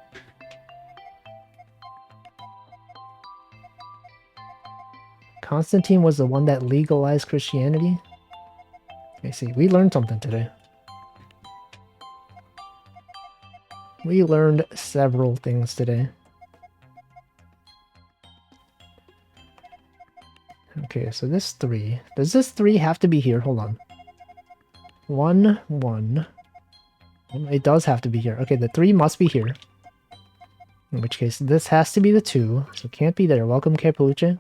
Speaker 1: Constantine was the one that legalized Christianity? I see, we learned something today. We learned several things today. Okay, so this 3. Does this 3 have to be here? Hold on. 1, 1. It does have to be here. Okay, the 3 must be here. In which case, this has to be the 2, so it can't be there. Welcome, Capeluche.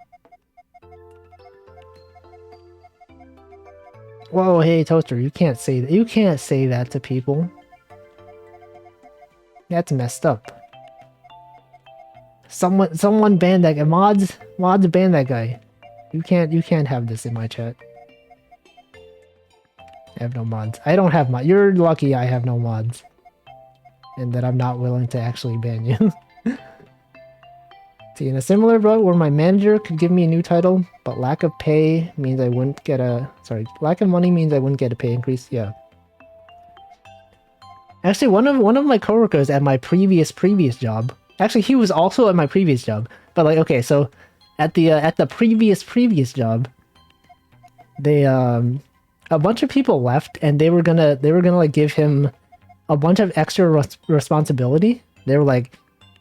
Speaker 1: Whoa, hey, Toaster, you can't say that. You can't say that to people. That's messed up. Someone ban that guy. Mods ban that guy. You can't have this in my chat. I have no mods. I don't have mods. You're lucky I have no mods. And that I'm not willing to actually ban you. See, in a similar boat where my manager could give me a new title, but lack of pay means I wouldn't get a... Sorry, lack of money means I wouldn't get a pay increase. Yeah. Actually, one of my coworkers at my previous job. Actually, he was also at my previous job. But like, okay, so at the previous job, they a bunch of people left, and they were gonna like give him a bunch of extra responsibility. They were like,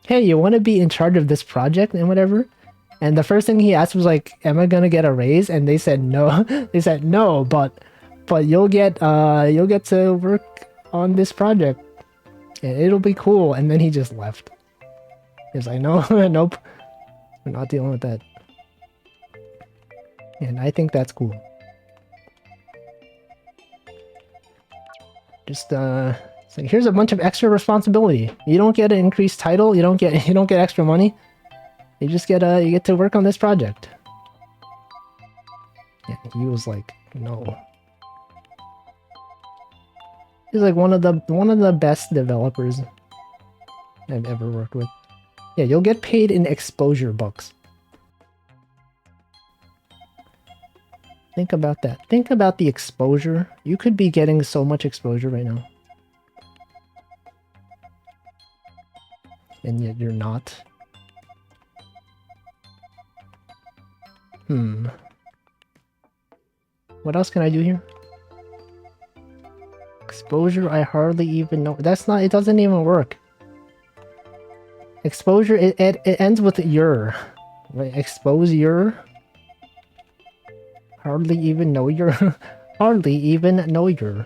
Speaker 1: "Hey, you want to be in charge of this project and whatever?" And the first thing he asked was like, "Am I gonna get a raise?" And they said no. They said no, but you'll get to work on this project, and it'll be cool. And then he just left. He was like, "No, nope, we're not dealing with that." And I think that's cool. Just it's like, here's a bunch of extra responsibility. You don't get an increased title. You don't get extra money. You just get you get to work on this project. Yeah, he was like, no. He's like one of the best developers I've ever worked with. Yeah, you'll get paid in exposure bucks. Think about that. Think about the exposure. You could be getting so much exposure right now. And yet you're not. What else can I do here? Exposure, I hardly even know. That's not, it doesn't even work. Exposure, it ends with your. Right? Expose your. Hardly even know your. Hardly even know your.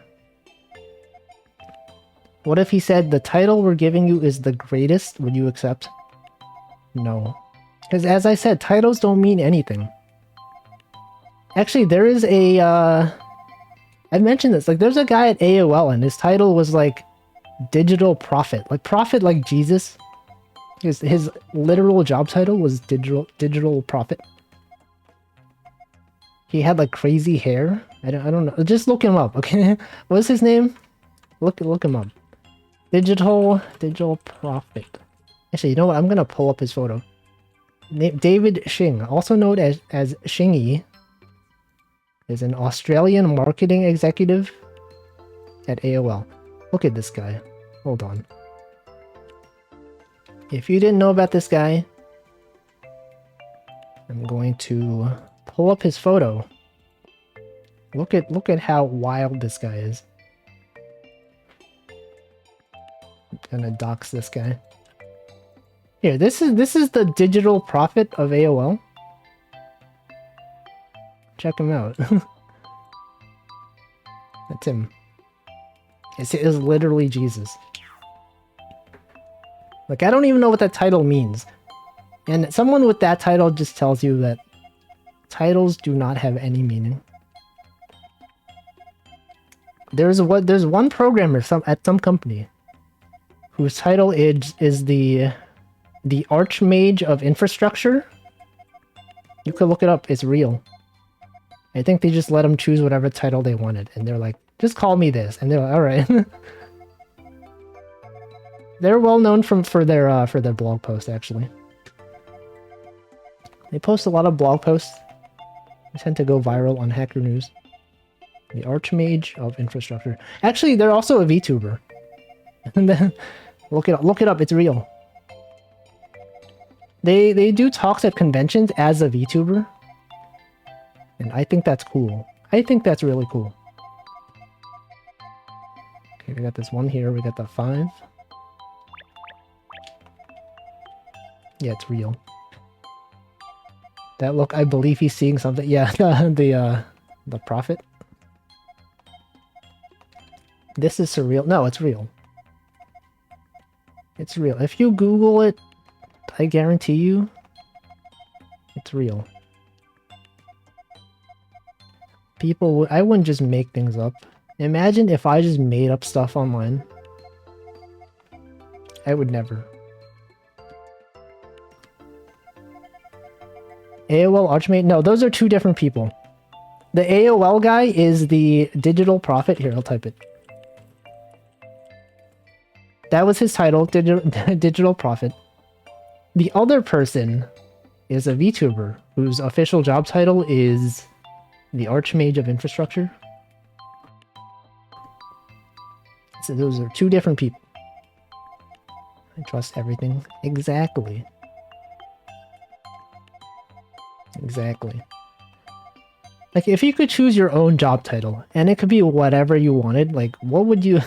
Speaker 1: What if he said the title we're giving you is the greatest? Would you accept? No. Because as I said, titles don't mean anything. Actually, there is a, I mentioned this, like, there's a guy at AOL, and his title was, like, Digital Prophet. Like, prophet like Jesus. His literal job title was Digital Prophet. He had, like, crazy hair. I don't know. Just look him up, okay? What's his name? Look him up. Digital Prophet. Actually, you know what? I'm gonna pull up his photo. David Shing, also known as Shingy, is an Australian marketing executive at AOL. Look at this guy. Hold on. If you didn't know about this guy, I'm going to pull up his photo. Look at how wild this guy is. I'm gonna dox this guy. Here, this is the Digital Prophet of AOL. Check him out. That's him. It is literally Jesus. Like, I don't even know what that title means. And someone with that title just tells you that titles do not have any meaning. There's one programmer at some company whose title is the Archmage of Infrastructure. You could look it up. It's real. I think they just let them choose whatever title they wanted, and they're like, just call me this, and they're like, all right. They're well known for their blog posts, actually. They post a lot of blog posts. They tend to go viral on Hacker News. The Archmage of Infrastructure. Actually, they're also a VTuber. And then look it up. It's real. They do talks at conventions as a VTuber. And I think that's cool. I think that's really cool. Okay, we got this one here. We got the 5. Yeah, it's real. That look, I believe he's seeing something. Yeah, the prophet. This is surreal. No, it's real. It's real. If you Google it, I guarantee you, it's real. People, I wouldn't just make things up. Imagine if I just made up stuff online. I would never. AOL Archmage? No, those are two different people. The AOL guy is the Digital Prophet. Here, I'll type it. That was his title, Digital Prophet. The other person is a VTuber whose official job title is the Archmage of Infrastructure. So those are two different people. I trust everything. Exactly. Exactly. Like, if you could choose your own job title, and it could be whatever you wanted, like, what would you...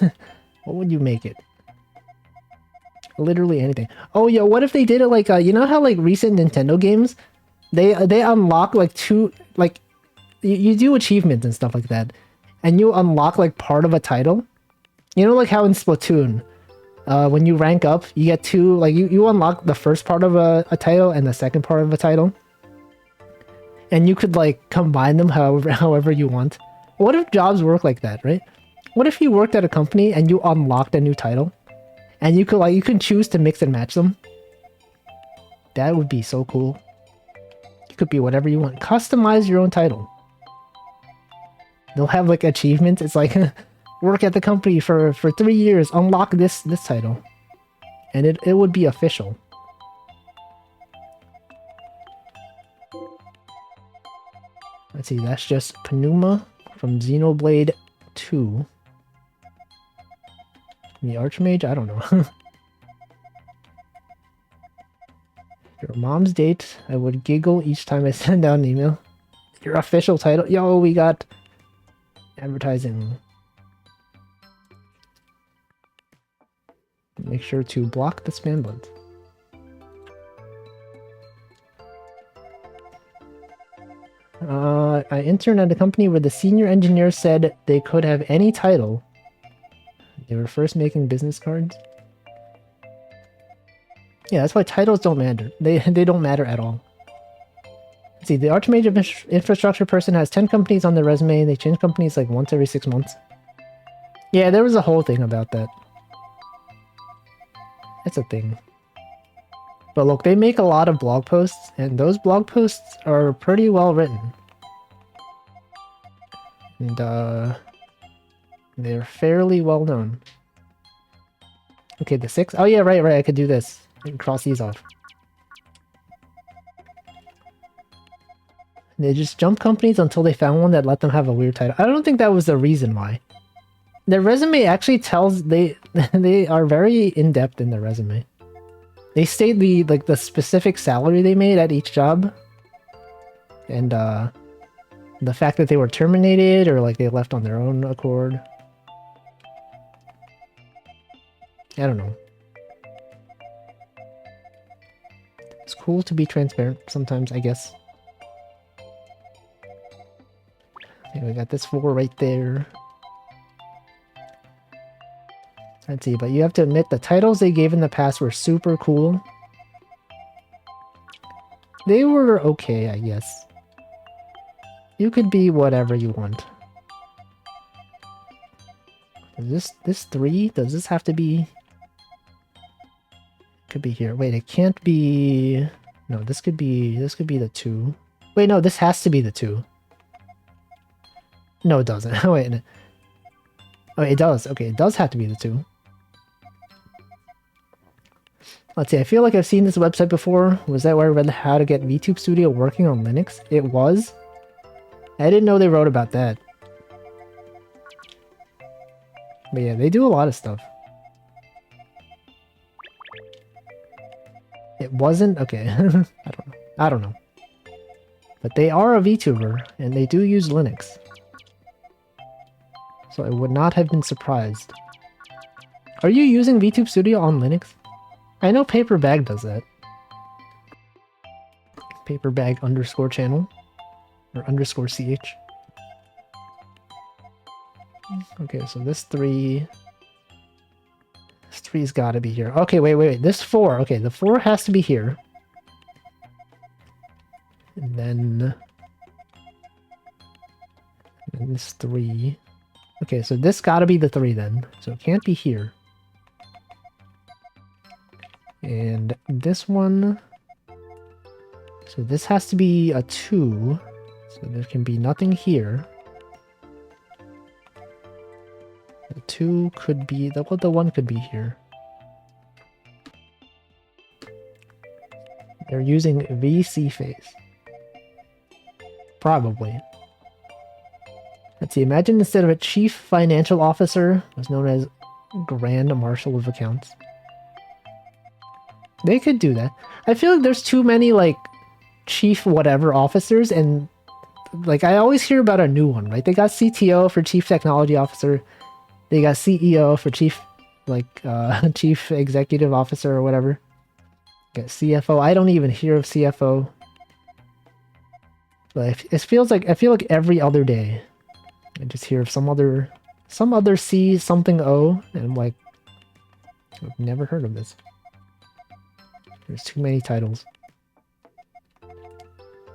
Speaker 1: what would you make it? Literally anything. Oh, yeah, what if they did it like, you know how, like, recent Nintendo games? They unlock, like, like, you do achievements and stuff like that, and you unlock, like, part of a title? You know, like how in Splatoon, when you rank up, you get two, like, you unlock the first part of a title and the second part of a title? And you could, like, combine them however you want. What if jobs work like that, right? What if you worked at a company and you unlocked a new title? And you could, like, you can choose to mix and match them? That would be so cool. It could be whatever you want. Customize your own title. They'll have, like, achievements. It's like, work at the company for 3 years, unlock this title. And it would be official. Let's see, that's just Pneuma from Xenoblade 2. The Archmage? I don't know. Your mom's date. I would giggle each time I send out an email. Your official title. Yo, we got advertising. Make sure to block the spam buttons. I interned at a company where the senior engineer said they could have any title. They were first making business cards. Yeah, that's why titles don't matter. They don't matter at all. Let's see, the Archmage infrastructure person has 10 companies on their resume. They change companies like once every 6 months. Yeah, there was a whole thing about that. That's a thing. But look, they make a lot of blog posts, and those blog posts are pretty well written. And, they're fairly well known. Okay, the 6? Oh yeah, right, I could do this. I can cross these off. They just jump companies until they found one that let them have a weird title. I don't think that was the reason why. Their resume actually tells they are very in-depth in their resume. They state the specific salary they made at each job. And the fact that they were terminated or like they left on their own accord. I don't know. It's cool to be transparent sometimes, I guess. Okay, we got this 4 right there. Let's see, but you have to admit the titles they gave in the past were super cool. They were okay, I guess. You could be whatever you want. Is this 3? Does this have to be... Could be here. Wait, it can't be... No, this could be the 2. Wait, no, this has to be the 2. No, it doesn't. Wait. Oh, it does. Okay, it does have to be the 2. Let's see, I feel like I've seen this website before. Was that where I read how to get VTube Studio working on Linux? It was? I didn't know they wrote about that. But yeah, they do a lot of stuff. It wasn't? Okay. I don't know. But they are a VTuber, and they do use Linux. So I would not have been surprised. Are you using VTube Studio on Linux? I know Paperbag does that. Paperbag _ channel. Or _ch. Okay, so this 3... This 3's gotta be here. Okay, wait. This 4. Okay, the 4 has to be here. And then this 3. Okay, so this gotta be the 3 then. So it can't be here. And this one... So this has to be a 2. So there can be nothing here. The 2 could be... The 1 could be here. They're using VC phase. Probably. Let's see, imagine instead of a chief financial officer, was known as Grand Marshal of Accounts. They could do that. I feel like there's too many, like, chief whatever officers, and, like, I always hear about a new one, right? They got CTO for Chief Technology Officer. They got CEO for Chief, like, Chief Executive Officer or whatever. Got CFO. I don't even hear of CFO. But it feels like, I feel like every other day, I just hear of some other C something O, and I'm like, I've never heard of this. There's too many titles.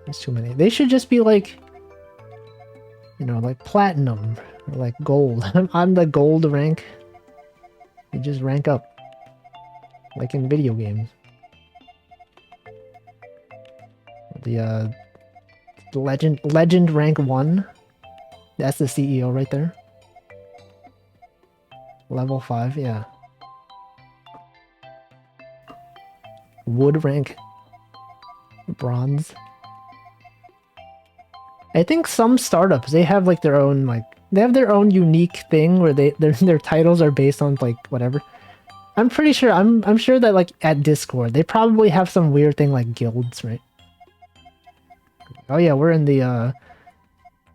Speaker 1: There's too many. They should just be like, you know, like platinum or like gold. I'm the gold rank. You just rank up, like in video games. The legend rank 1. That's the CEO right there. Level 5, yeah. Wood rank bronze. I think some startups, they have like their own, like, they have their own unique thing where their titles are based on like whatever. I'm pretty sure, I'm sure that like at Discord, they probably have some weird thing like guilds, right? Oh yeah, we're in the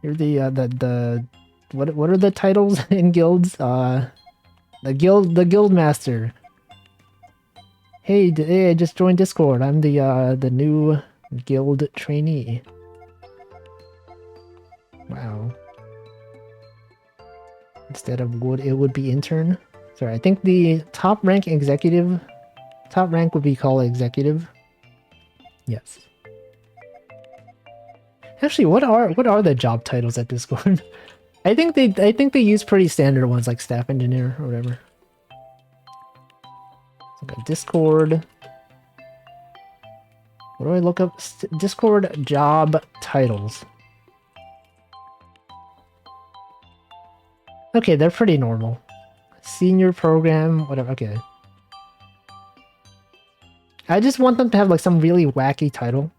Speaker 1: you're the what are the titles in guilds? The guild master. Hey, I just joined Discord. I'm the new guild trainee. Wow. Instead of wood, it would be intern. Sorry, I think the top rank would be called executive. Yes. Actually, what are the job titles at Discord? I think they use pretty standard ones like staff engineer or whatever. Okay, Discord. What do I look up? Discord job titles. Okay, they're pretty normal. Senior program, whatever, okay. I just want them to have like some really wacky title.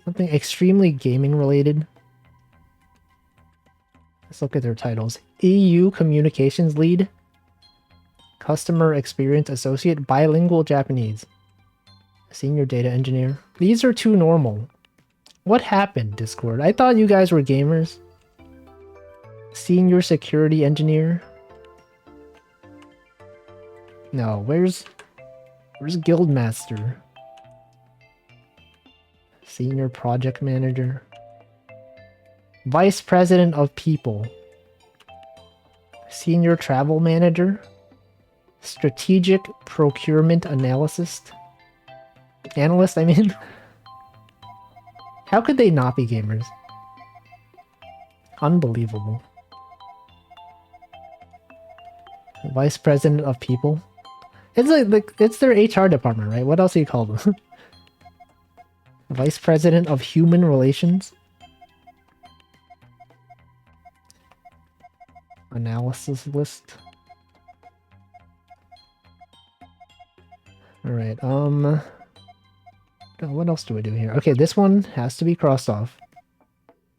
Speaker 1: Something extremely gaming related. Let's look at their titles. EU Communications Lead. Customer Experience Associate. Bilingual Japanese. Senior Data Engineer. These are too normal. What happened, Discord? I thought you guys were gamers. Senior Security Engineer. No, where's Guildmaster? Senior Project Manager. Vice President of People. Senior Travel Manager. Strategic Procurement Analyst, I mean. How could they not be gamers? Unbelievable. Vice President of People. It's like it's their HR department, right? What else do you call them? Vice President of Human Relations. Analysis list. Alright, what else do we do here? Okay, this one has to be crossed off.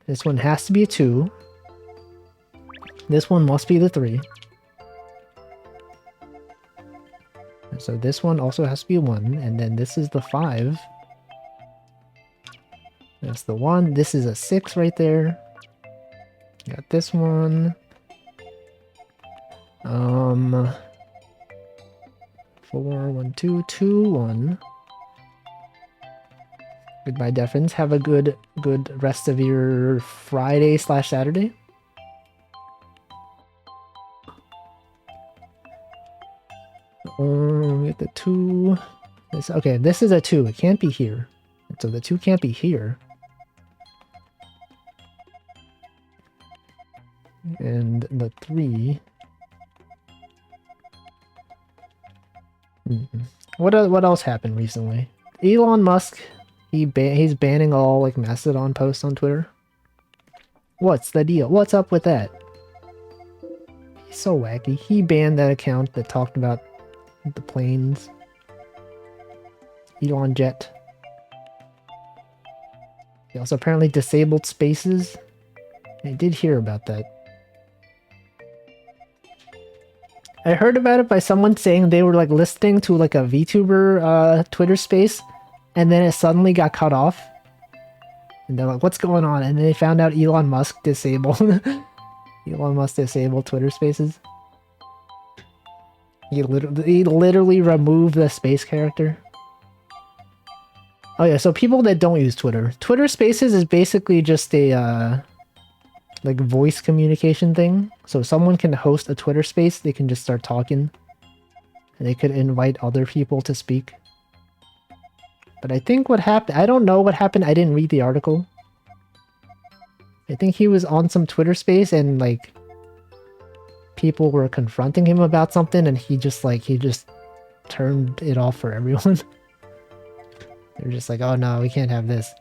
Speaker 1: This one has to be a 2. This one must be the 3. So this one also has to be 1, and then this is the 5. That's the 1. This is a 6 right there. Got this one. 4, 1, 2, 2, 1. Goodbye, Defins. Have a good rest of your Friday/Saturday. Get the 2. Okay, this is a 2. It can't be here. So the 2 can't be here. And the 3. What else happened recently? Elon Musk, he's banning all like Mastodon posts on Twitter. What's the deal? What's up with that? He's so wacky. He banned that account that talked about the planes. Elon Jet. He also apparently disabled Spaces. I did hear about that. I heard about it by someone saying they were like listening to like a VTuber Twitter space, and then it suddenly got cut off. And they're like, what's going on? And then they found out Elon Musk disabled Elon Musk disabled Twitter spaces. He literally removed the space character. Oh yeah, so people that don't use Twitter. Twitter Spaces is basically just a like voice communication thing. So someone can host a Twitter space, they can just start talking. And they could invite other people to speak. But I think what happened, I don't know what happened, I didn't read the article. I think he was on some Twitter space and like people were confronting him about something and he just turned it off for everyone. They're just like, oh no, we can't have this.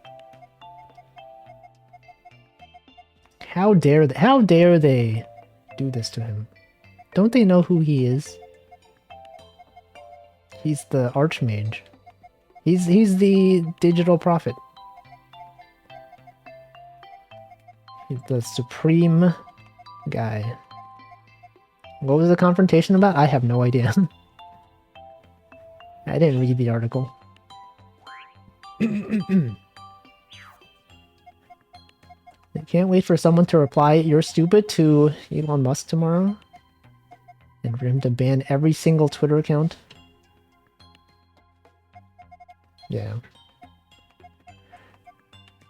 Speaker 1: How dare they do this to him? Don't they know who he is? He's the Archmage. He's the digital prophet. He's the supreme guy. What was the confrontation about? I have no idea. I didn't read the article. I can't wait for someone to reply, "You're stupid," to Elon Musk tomorrow. And for him to ban every single Twitter account. Yeah.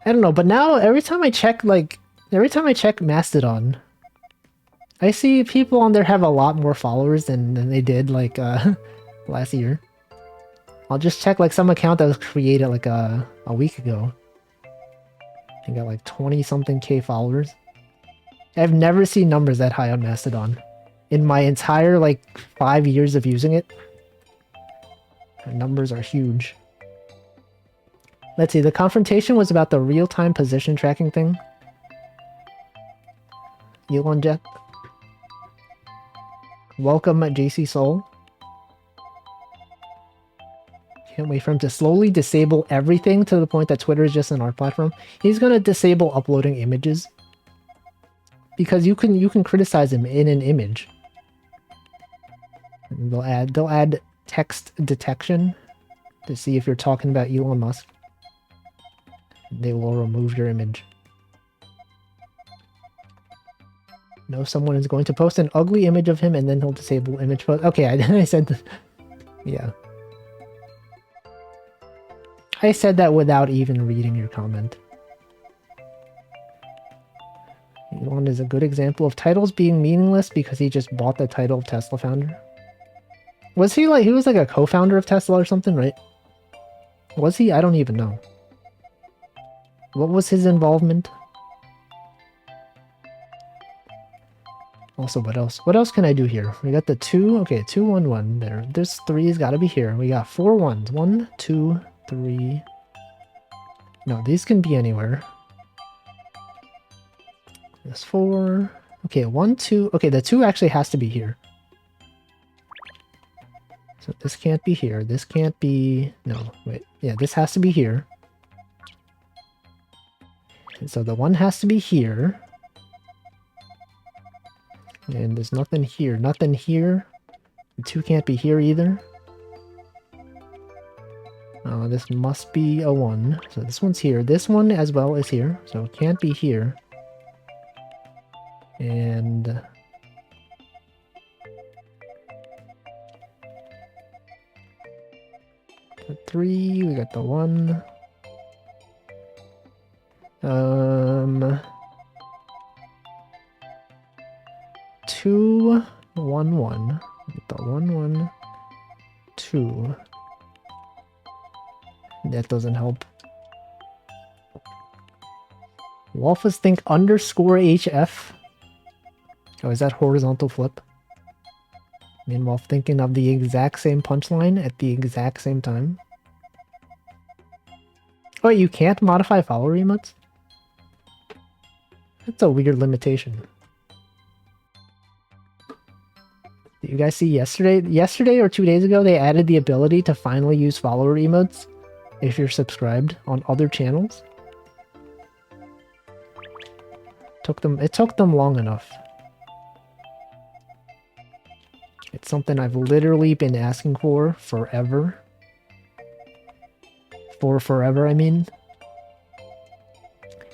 Speaker 1: I don't know, but now every time I check Mastodon, I see people on there have a lot more followers than they did like last year. I'll just check like some account that was created like a week ago. I got like 20 something K followers. I've never seen numbers that high on Mastodon. In my entire like 5 years of using it. The numbers are huge. Let's see, the confrontation was about the real-time position tracking thing. Elon Jet. Welcome, JC Soul. Can't wait for him to slowly disable everything to the point that Twitter is just an art platform. He's gonna disable uploading images. Because you can criticize him in an image. And they'll add text detection to see if you're talking about Elon Musk. They will remove your image. No, someone is going to post an ugly image of him and then he'll disable image post. Okay, I said yeah. I said that without even reading your comment. Elon is a good example of titles being meaningless because he just bought the title of Tesla founder. Was he like, he was like a co-founder of Tesla or something, right? Was he? I don't even know. What was his involvement? Also, what else? What else can I do here? We got the 2. Okay, 2, 1, 1. There. This 3's got to be here. We got 4 1s. 1, 2, 3. No, these can be anywhere. This 4. Okay, 1, 2. Okay, the 2 actually has to be here. So this can't be here. This can't be... No, wait. Yeah, this has to be here. And so the 1 has to be here. And there's nothing here. Nothing here. The 2 can't be here either. This must be a 1. So this one's here. This one as well is here. So it can't be here. And... the 3, we got the 1. 2, 1, 1. The 1, 1, 2. That doesn't help. Wolfus think underscore HF. Oh, is that horizontal flip? Meanwhile, thinking of the exact same punchline at the exact same time. Oh, wait, you can't modify follower emotes? That's a weird limitation. Did you guys see yesterday or 2 days ago, they added the ability to finally use follower emotes if you're subscribed on other channels? It took them long enough. It's something I've literally been asking for forever. For forever, I mean.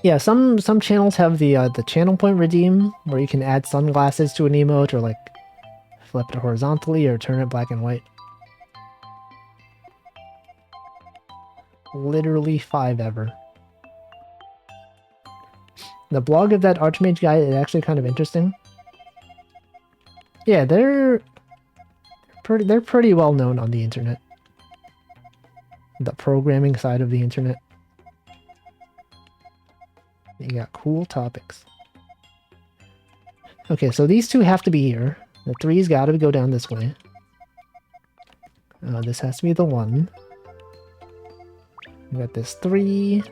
Speaker 1: Yeah, some channels have the channel point redeem, where you can add sunglasses to an emote, or like flip it horizontally, or turn it black and white. Literally 5 ever. The blog of that Archmage guy is actually kind of interesting. Yeah, they're pretty well known on the internet. The programming side of the internet. You got cool topics. Okay, so these two have to be here. The 3's gotta go down this way. This has to be the 1. We got this 3.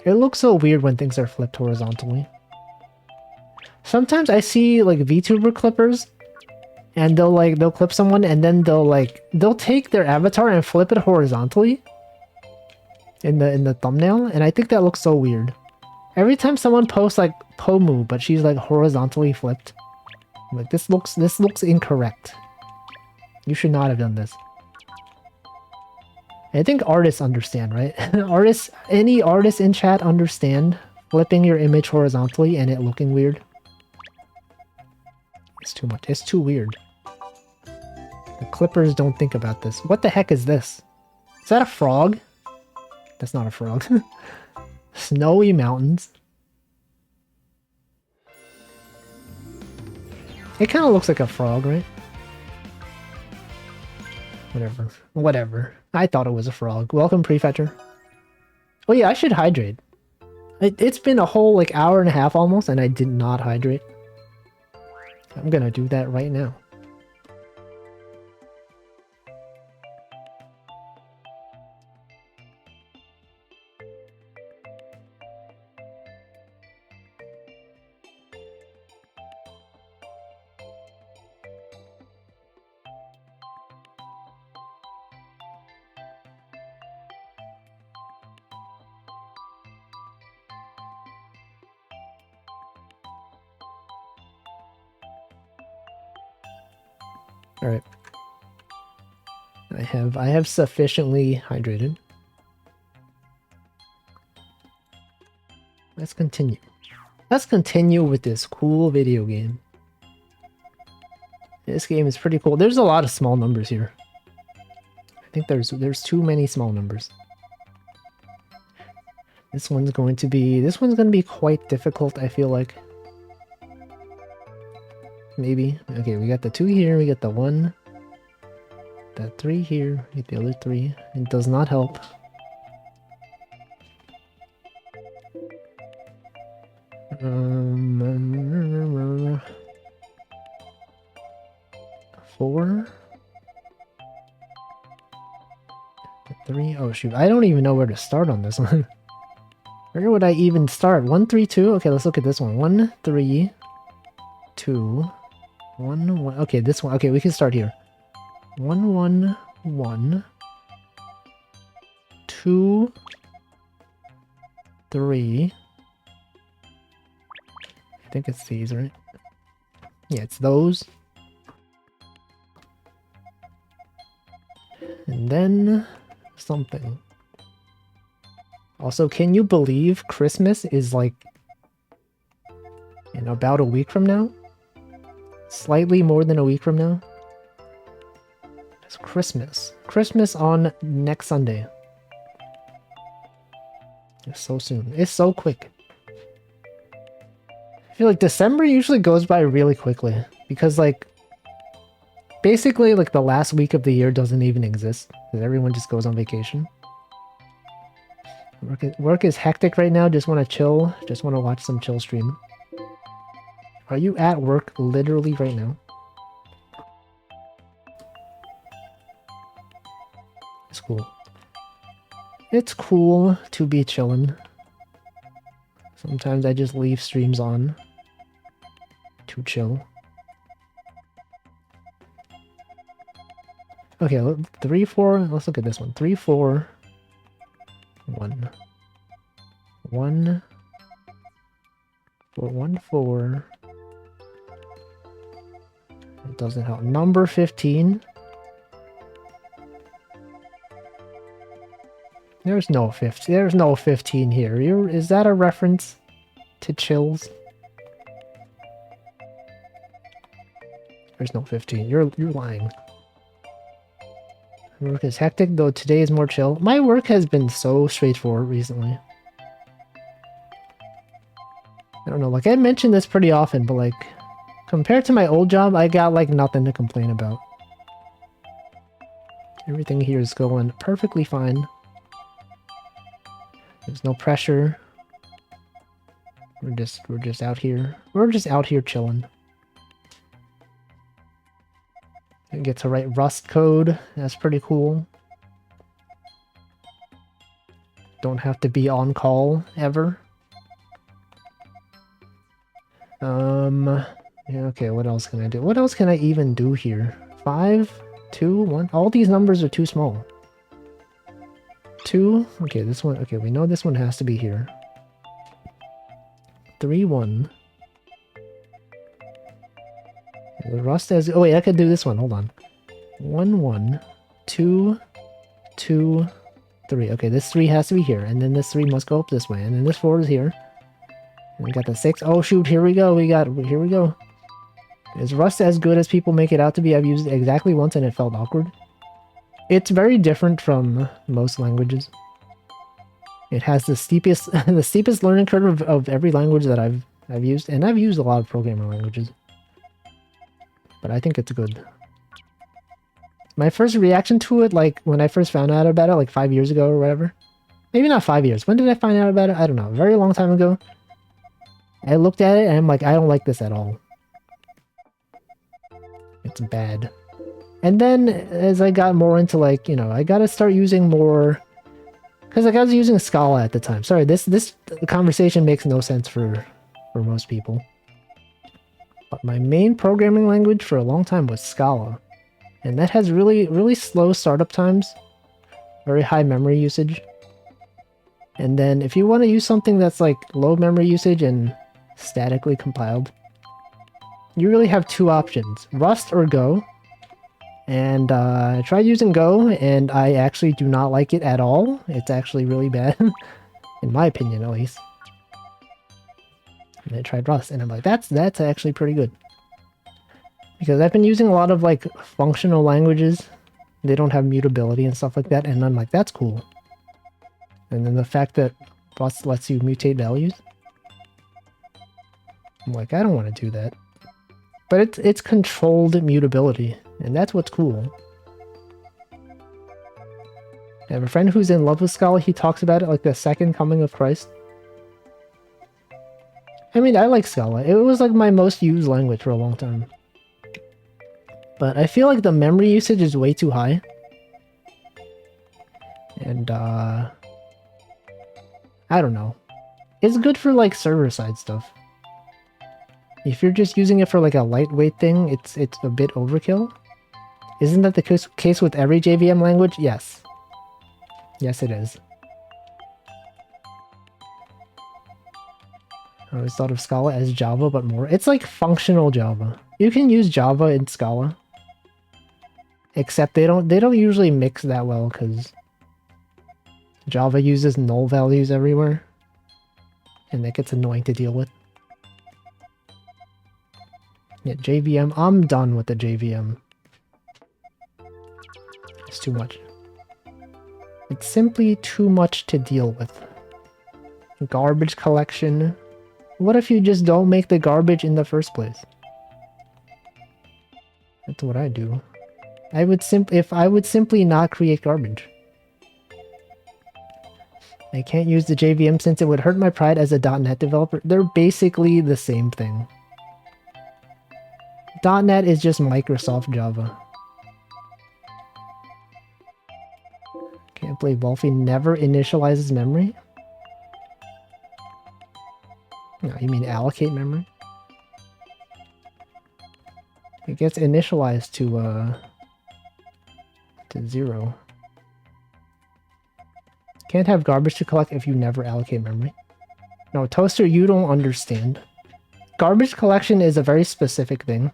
Speaker 1: It looks so weird when things are flipped horizontally. Sometimes I see like VTuber clippers, and they'll clip someone, and then they'll take their avatar and flip it horizontally in the thumbnail, and I think that looks so weird. Every time someone posts like Pomu, but she's like horizontally flipped, I'm like, this looks incorrect. You should not have done this. I think artists understand, right? Any artists in chat understand flipping your image horizontally and it looking weird. It's too much. It's too weird. The clippers don't think about this. What the heck is this? Is that a frog? That's not a frog. Snowy mountains. It kind of looks like a frog, right? Whatever. Whatever. I thought it was a frog. Welcome, Prefetcher. Oh yeah, I should hydrate. It's been a whole like hour and a half almost, and I did not hydrate. I'm gonna do that right now. All right. I have sufficiently hydrated. Let's continue. Let's continue with this cool video game. This game is pretty cool. There's a lot of small numbers here. I think there's too many small numbers. This one's going to be quite difficult, I feel like. Maybe. Okay, we got the 2 here, we got the 1. The 3 here, we get the other 3. It does not help. Four. 3. Oh shoot, I don't even know where to start on this one. Where would I even start? 1, 3, 2. Okay, let's look at this one. 1, 3, 2. 1, 1. Okay, this one. Okay, we can start here. 1, 1, 1. 2, 3. I think it's these, right? Yeah, it's those. And then something. Also, can you believe Christmas is like in about a week from now? Slightly more than a week from now. It's Christmas. Christmas on next Sunday. It's so soon. It's so quick. I feel like December usually goes by really quickly. Because like, basically like the last week of the year doesn't even exist. Because everyone just goes on vacation. Work is hectic right now. Just want to chill. Just want to watch some chill stream. Are you at work literally right now? It's cool. It's cool to be chillin'. Sometimes I just leave streams on to chill. Okay, 3, 4. Let's look at this one. 3, 4, 1. 1, 4, 1, 4. doesn't help. Number 15. There's no 15. There's no 15 here. Is that a reference to chills? There's no 15. You're lying. Work is hectic, though today is more chill. My work has been so straightforward recently. I don't know, like I mention this pretty often, but like compared to my old job, I got like nothing to complain about. Everything here is going perfectly fine. There's no pressure. We're just out here. We're just out here chilling. I get to write Rust code. That's pretty cool. Don't have to be on call ever. Yeah, okay, what else can I do? What else can I even do here? 5, 2, 1. All these numbers are too small. 2. Okay, this one. Okay, we know this one has to be here. 3, 1. The Rust as. Oh wait, I could do this one. Hold on. 1, 1, 2, 2, 3. Okay, this 3 has to be here, and then this 3 must go up this way, and then this 4 is here. And we got the 6. Oh shoot, here we go. Here we go. Is Rust as good as people make it out to be? I've used it exactly once and it felt awkward. It's very different from most languages. It has the steepest the steepest learning curve of every language that I've used, and I've used a lot of programming languages. But I think it's good. My first reaction to it, like when I first found out about it, like 5 years ago or whatever. Maybe not 5 years. When did I find out about it? I don't know. A very long time ago. I looked at it and I'm like, I don't like this at all. It's bad. And then as I got more into like, you know, I gotta start using more... Because like I was using Scala at the time. Sorry, this conversation makes no sense for most people. But my main programming language for a long time was Scala. And that has really, really slow startup times. Very high memory usage. And then if you want to use something that's like low memory usage and statically compiled, you really have two options. Rust or Go. And I tried using Go, and I actually do not like it at all. It's actually really bad. In my opinion, at least. And I tried Rust, and I'm like, that's actually pretty good. Because I've been using a lot of, like, functional languages. They don't have mutability and stuff like that, and I'm like, that's cool. And then the fact that Rust lets you mutate values. I'm like, I don't want to do that. But it's controlled mutability, and that's what's cool. I have a friend who's in love with Scala. He talks about it like the second coming of Christ. I mean, I like Scala. It was like my most used language for a long time. But I feel like the memory usage is way too high. And, I don't know. It's good for, like, server-side stuff. If you're just using it for, like, a lightweight thing, it's a bit overkill. Isn't that the case with every JVM language? Yes. Yes, it is. I always thought of Scala as Java, but more. It's like functional Java. You can use Java in Scala. Except they don't usually mix that well, because Java uses null values everywhere. And that gets annoying to deal with. Yeah, JVM. I'm done with the JVM. It's too much. It's simply too much to deal with. Garbage collection. What if you just don't make the garbage in the first place? That's what I do. I would simply not create garbage. I can't use the JVM since it would hurt my pride as a .NET developer. They're basically the same thing. .NET is just Microsoft Java. Can't believe Wolfie never initializes memory? No, you mean allocate memory? It gets initialized to 0. Can't have garbage to collect if you never allocate memory. No, Toaster, you don't understand. Garbage collection is a very specific thing.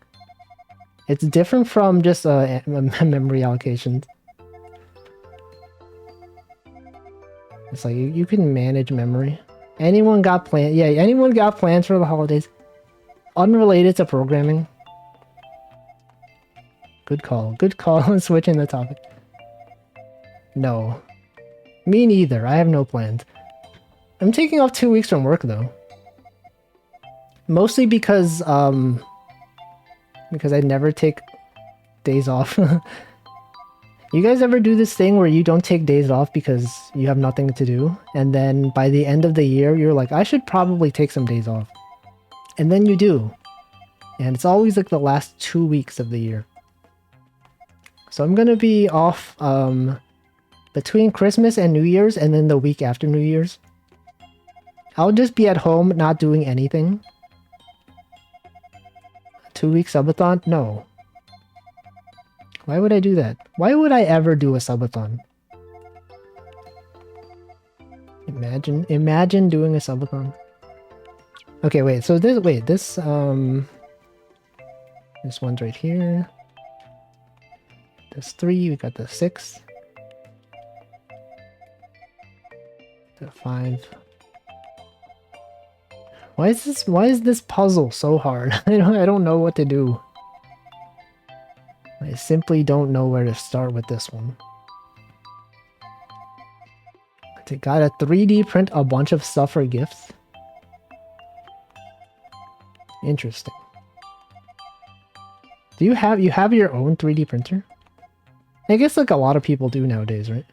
Speaker 1: It's different from just memory allocations. It's like you can manage memory. Anyone got plans? Yeah, anyone got plans for the holidays? Unrelated to programming. Good call. Good call on switching the topic. No. Me neither. I have no plans. I'm taking off 2 weeks from work though. Mostly because I never take days off. You guys ever do this thing where you don't take days off because you have nothing to do? And then by the end of the year, you're like, I should probably take some days off. And then you do. And it's always like the last 2 weeks of the year. So I'm gonna be off between Christmas and New Year's and then the week after New Year's. I'll just be at home not doing anything. 2 week subathon? No. Why would I do that? Why would I ever do a subathon? Imagine doing a subathon. Okay, wait, so this one's right here. This 3, we got the 6. The 5. Why is this puzzle so hard? I don't know what to do. I simply don't know where to start with this one. I gotta 3D print a bunch of stuff for gifts. Interesting. Do you have your own 3D printer? I guess like a lot of people do nowadays, right?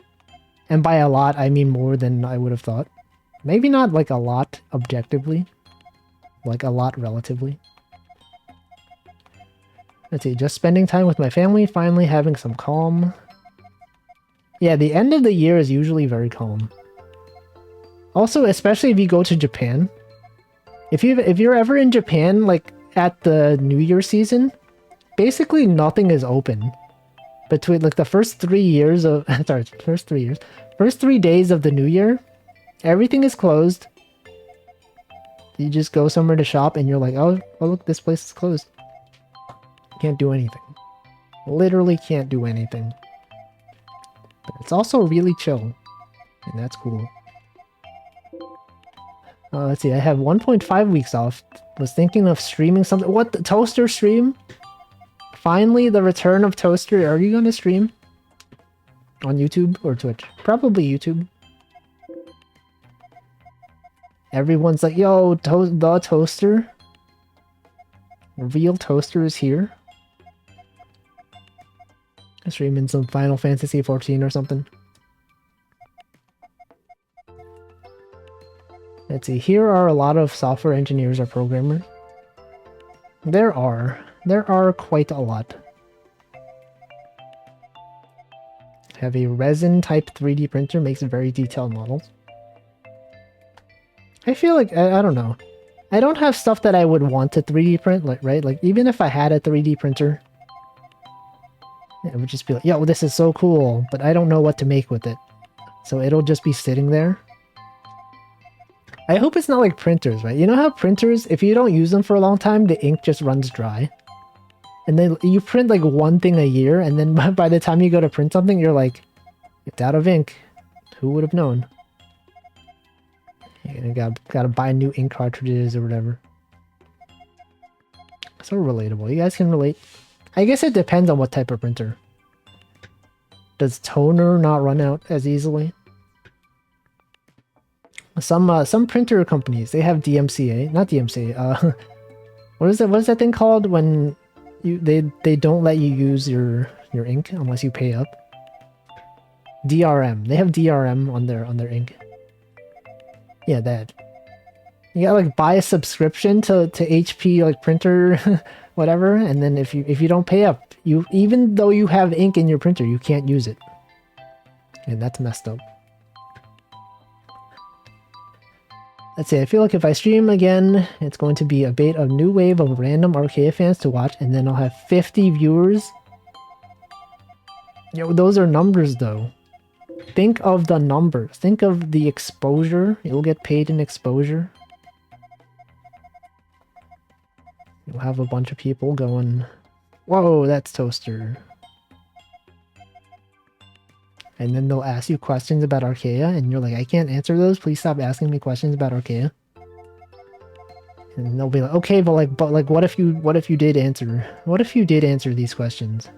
Speaker 1: And by a lot, I mean more than I would have thought. Maybe not like a lot objectively. Like a lot relatively. Let's see, just spending time with my family, finally having some calm. Yeah, the end of the year is usually very calm. Also, especially if you go to Japan. If you're ever in Japan, like at the New Year season, basically nothing is open. Between like the first 3 years of first 3 days of the New Year, everything is closed. You just go somewhere to shop and you're like, oh look, this place is closed. Can't do anything. Literally can't do anything. But it's also really chill. And that's cool. Let's see, I have 1.5 weeks off. Was thinking of streaming something. What, the Toaster stream? Finally, the return of Toaster. Are you gonna stream? On YouTube or Twitch? Probably YouTube. Everyone's like, yo, the Toaster? Real Toaster is here? Streaming some Final Fantasy 14 or something. Let's see, here are a lot of software engineers or programmers. There are quite a lot. Have a resin type 3D printer, makes very detailed models. I feel like, I don't know. I don't have stuff that I would want to 3D print, like, right? Like, even if I had a 3D printer, it would just be like, yo, this is so cool, but I don't know what to make with it. So it'll just be sitting there. I hope it's not like printers, right? You know how printers, if you don't use them for a long time, the ink just runs dry? And then you print like one thing a year, and then by the time you go to print something, you're like, it's out of ink. Who would have known? You gotta buy new ink cartridges or whatever. So relatable. You guys can relate. I guess it depends on what type of printer. Does toner not run out as easily? Some printer companies, they have DMCA, not DMCA. What is that thing called when they don't let you use your ink unless you pay up? DRM. They have DRM on their ink. Yeah, that. You gotta like buy a subscription to HP like printer whatever, and then if you don't pay up, even though you have ink in your printer, you can't use it. And that's messed up. Let's see, I feel like if I stream again, it's going to be a new wave of random arcade fans to watch, and then I'll have 50 viewers. Yo, those are numbers though. Think of the numbers. Think of the exposure. You'll get paid in exposure. You'll have a bunch of people going, Whoa, that's Toaster. And then they'll ask you questions about Archaea, and you're like, I can't answer those. Please stop asking me questions about Archaea. And they'll be like, okay, but like, what if you did answer? What if you did answer these questions?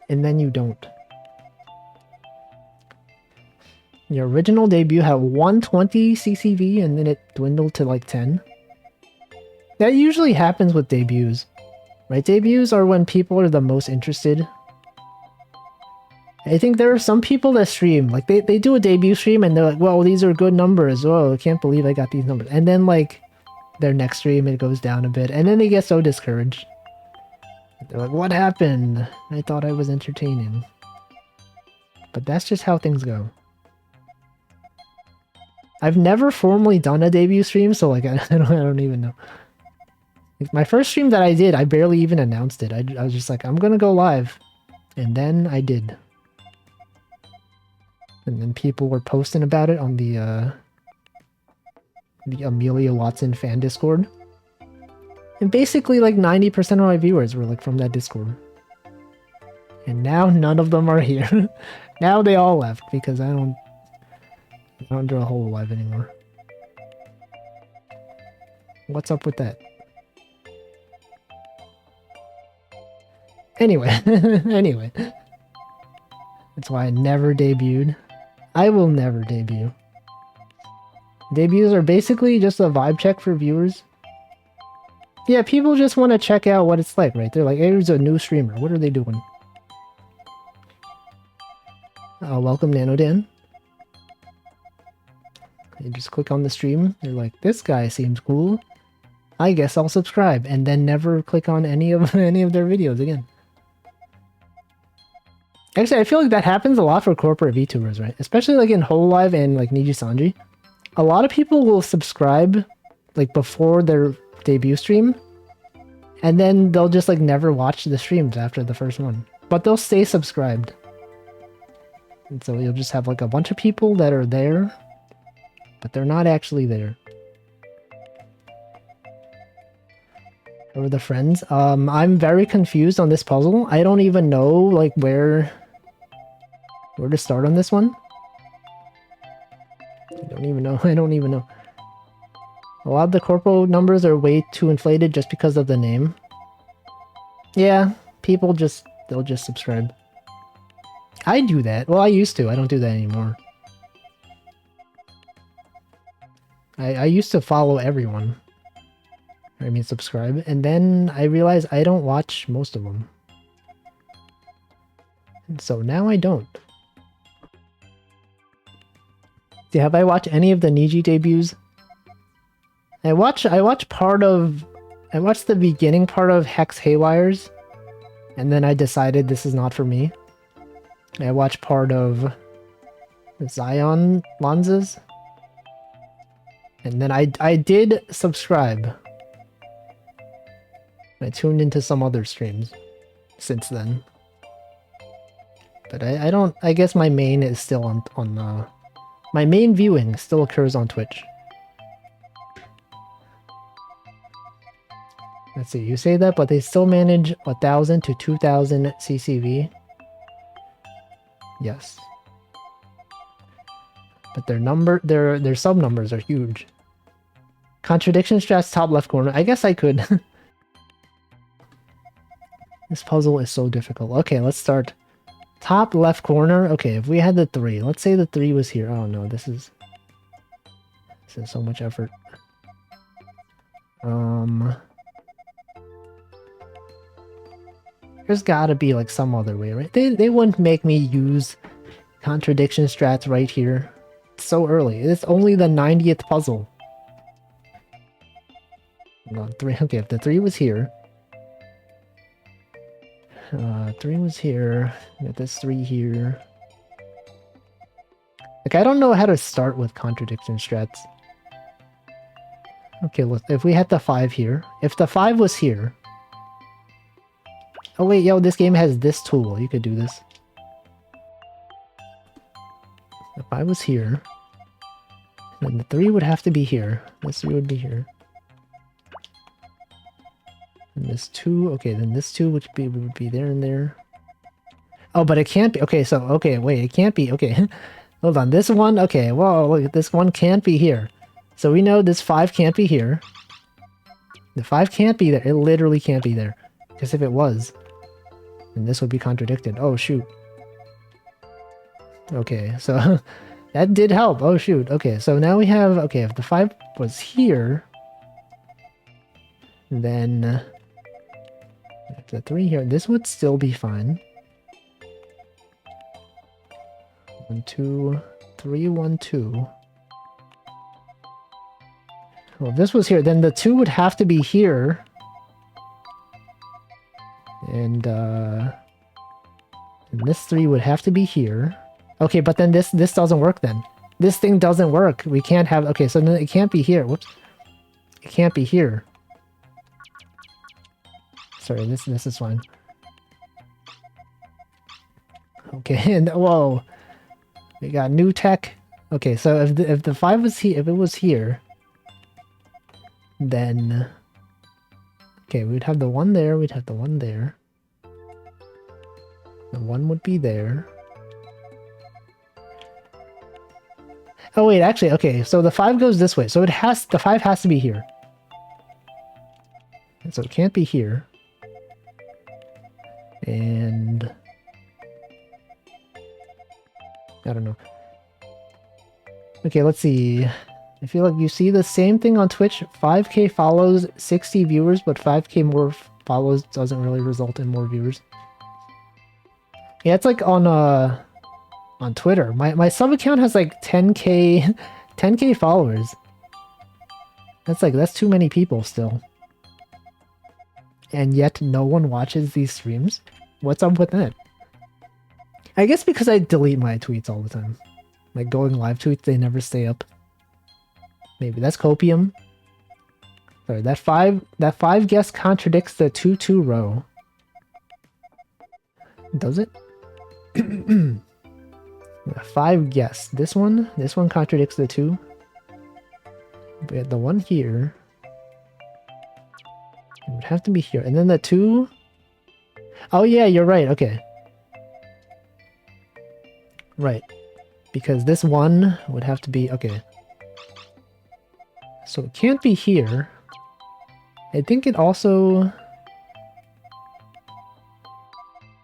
Speaker 1: And then you don't. Your original debut had 120 CCV, and then it dwindled to like 10. That usually happens with debuts, right? Debuts are when people are the most interested. I think there are some people that stream, like they do a debut stream and they're like, well, these are good numbers. Oh, I can't believe I got these numbers. And then like their next stream, it goes down a bit. And then they get so discouraged. They're like, what happened? I thought I was entertaining. But that's just how things go. I've never formally done a debut stream, so like I don't even know. My first stream that I did, I barely even announced it. I was just like, I'm gonna go live. And then I did. And then people were posting about it on the Amelia Watson fan Discord. And basically like 90% of my viewers were like from that Discord. And now none of them are here. Now they all left because I don't do a whole live anymore. What's up with that? Anyway, anyway. That's why I never debuted. I will never debut. Debuts are basically just a vibe check for viewers. Yeah, people just want to check out what it's like, right? They're like, hey, there's a new streamer. What are they doing? Welcome, Nanodan. You just click on the stream. You're like, this guy seems cool. I guess I'll subscribe, and then never click on any of their videos again. Actually, I feel like that happens a lot for corporate VTubers, right? Especially like in Hololive and like Niji Sanji. A lot of people will subscribe like before their debut stream, and then they'll just like never watch the streams after the first one. But they'll stay subscribed. And so you'll just have like a bunch of people that are there, but they're not actually there. How are the friends? I'm very confused on this puzzle. I don't even know like where to start on this one. I don't even know. I don't even know. A lot of the corpo numbers are way too inflated just because of the name. Yeah, people they'll just subscribe. I do that. Well, I used to. I don't do that anymore. I used to follow everyone. I mean, subscribe. And then I realized I don't watch most of them. And so now I don't. Have I watched any of the Niji debuts? I watched the beginning part of Hex Haywires, and then I decided this is not for me. I watched part of Zion Lanza's, and then I did subscribe. I tuned into some other streams since then. But I guess my main is still on my main viewing still occurs on Twitch. Let's see, you say that, but they still manage 1,000 to 2,000 CCV. Yes. But their sub numbers are huge. Contradiction strats top left corner. I guess I could. This puzzle is so difficult. Okay, let's start. Top left corner. Okay, if we had the 3. Let's say the 3 was here. Oh no, this is so much effort. There's gotta be like some other way, right? They wouldn't make me use contradiction strats right here. It's so early. It's only the 90th puzzle. No, 3. Okay, if the 3 was here. 3 was here. Got this 3 here. Like, I don't know how to start with contradiction strats. Okay, look, if we had the 5 here. If the 5 was here. Oh wait, yo, this game has this tool. You could do this. If I was here, then the 3 would have to be here. This 3 would be here. And this 2, okay, then this 2 would be there and there. Oh, but it can't be. Okay, so, okay, wait, it can't be. Okay, hold on. This one, okay, whoa, look, this one can't be here. So we know this 5 can't be here. The 5 can't be there. It literally can't be there. Because if it was, then this would be contradicted. Oh, shoot. Okay, so that did help. Oh, shoot. Okay, so now we have, okay, if the 5 was here, then the 3 here, this would still be fine. 1, 2, 3, 1, 2. Well, if this was here, then the 2 would have to be here. And this 3 would have to be here. Okay, but then this doesn't work then. This thing doesn't work. We can't have... Okay, so then it can't be here. Whoops. It can't be here. Sorry, this is fine. Okay, and whoa. We got new tech. Okay, so if the 5 was here, if it was here, then okay, we'd have the 1 there, we'd have the 1 there. The 1 would be there. Oh wait, actually, okay, so the 5 goes this way, so the 5 has to be here. And so it can't be here. And I don't know. Okay, let's see. I feel like you see the same thing on Twitch. 5k follows, 60 viewers, but 5k more follows doesn't really result in more viewers. Yeah, it's like on Twitter. My sub account has like 10k followers. That's too many people still. And yet no one watches these streams. What's up with that? I guess because I delete my tweets all the time. Like going live tweets, they never stay up. Maybe that's copium. Sorry, that 5 guess contradicts the 2-2 row. Does it? 5 guess. This one contradicts the 2. We had the 1 here. It would have to be here. And then the 2. Oh yeah, you're right. Okay. Right. Because this 1 would have to be... Okay. So it can't be here. I think it also...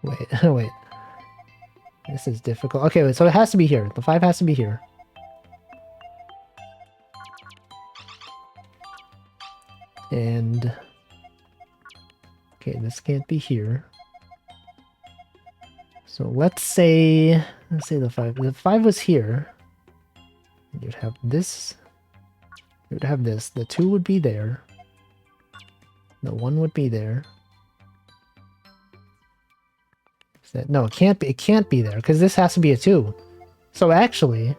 Speaker 1: Wait, wait. This is difficult. Okay, wait, so it has to be here. The 5 has to be here. And... Okay, this can't be here. So let's say the 5. The 5 was here. You'd have this. You would have this. The 2 would be there. The 1 would be there. No, it can't be. It can't be there because this has to be a 2. So actually,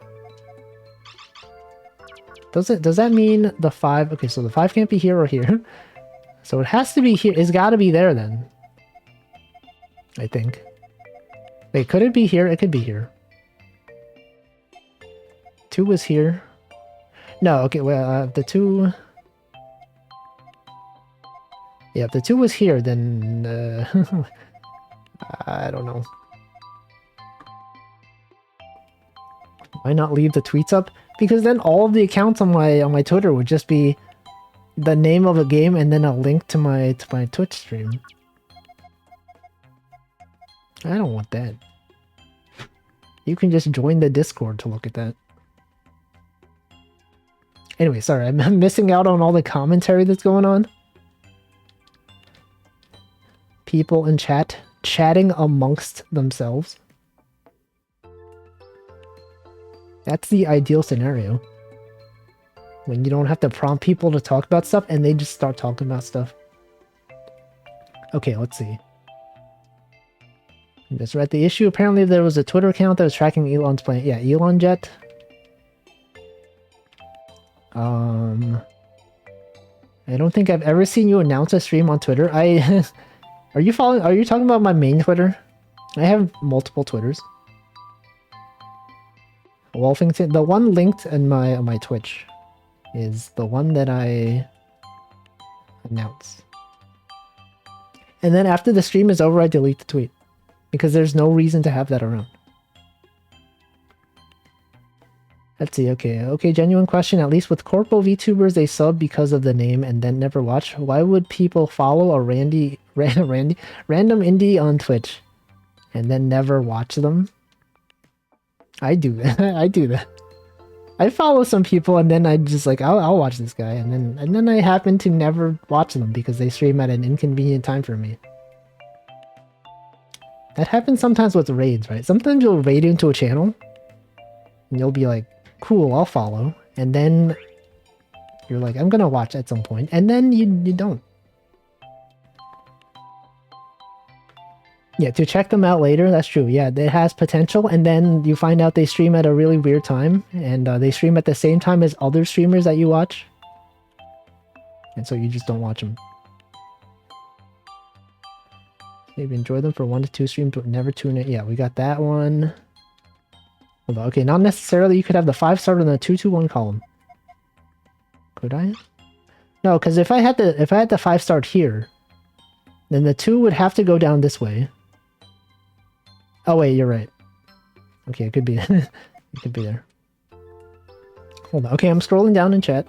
Speaker 1: does that mean the 5? Okay, so the 5 can't be here or here. So it has to be here. It's got to be there then. I think. Wait, could it be here? It could be here. 2 was here. No, okay, well, the 2... Yeah, if the 2 was here, then... I don't know. Why not leave the tweets up? Because then all of the accounts on my Twitter would just be the name of a game and then a link to my Twitch stream. I don't want that. You can just join the Discord to look at that. Anyway, sorry, I'm missing out on all the commentary that's going on. People in chat chatting amongst themselves. That's the ideal scenario. When you don't have to prompt people to talk about stuff and they just start talking about stuff. Okay, let's see. That's right. The issue, apparently there was a Twitter account that was tracking Elon's plane. Yeah, Elon Jet. I don't think I've ever seen you announce a stream on Twitter. Are you talking about my main Twitter? I have multiple Twitters. Wolfington, the one linked in my Twitch is the one that I announce. And then after the stream is over, I delete the tweet. Because there's no reason to have that around. Let's see, okay, genuine question. At least with corpo VTubers, they sub because of the name and then never watch. Why would people follow a random indie on Twitch and then never watch them? I do that. I do that. I follow some people and then I just like, I'll watch this guy, and then I happen to never watch them because they stream at an inconvenient time for me. That happens sometimes with raids, right? Sometimes you'll raid into a channel and you'll be like, cool, I'll follow. And then you're like, I'm gonna watch at some point, and then you don't. Yeah, to check them out later, that's true. Yeah, it has potential, and then you find out they stream at a really weird time, and they stream at the same time as other streamers that you watch. And so you just don't watch them. Maybe enjoy them for 1 to 2 streams, but never tune in. Yeah, we got that one. Hold on. Okay, not necessarily. You could have the 5-star in the 2-2-1 column. Could I? No, because if I had the 5-star here, then the 2 would have to go down this way. Oh wait, you're right. Okay, it could be. It could be there. Hold on. Okay, I'm scrolling down in chat.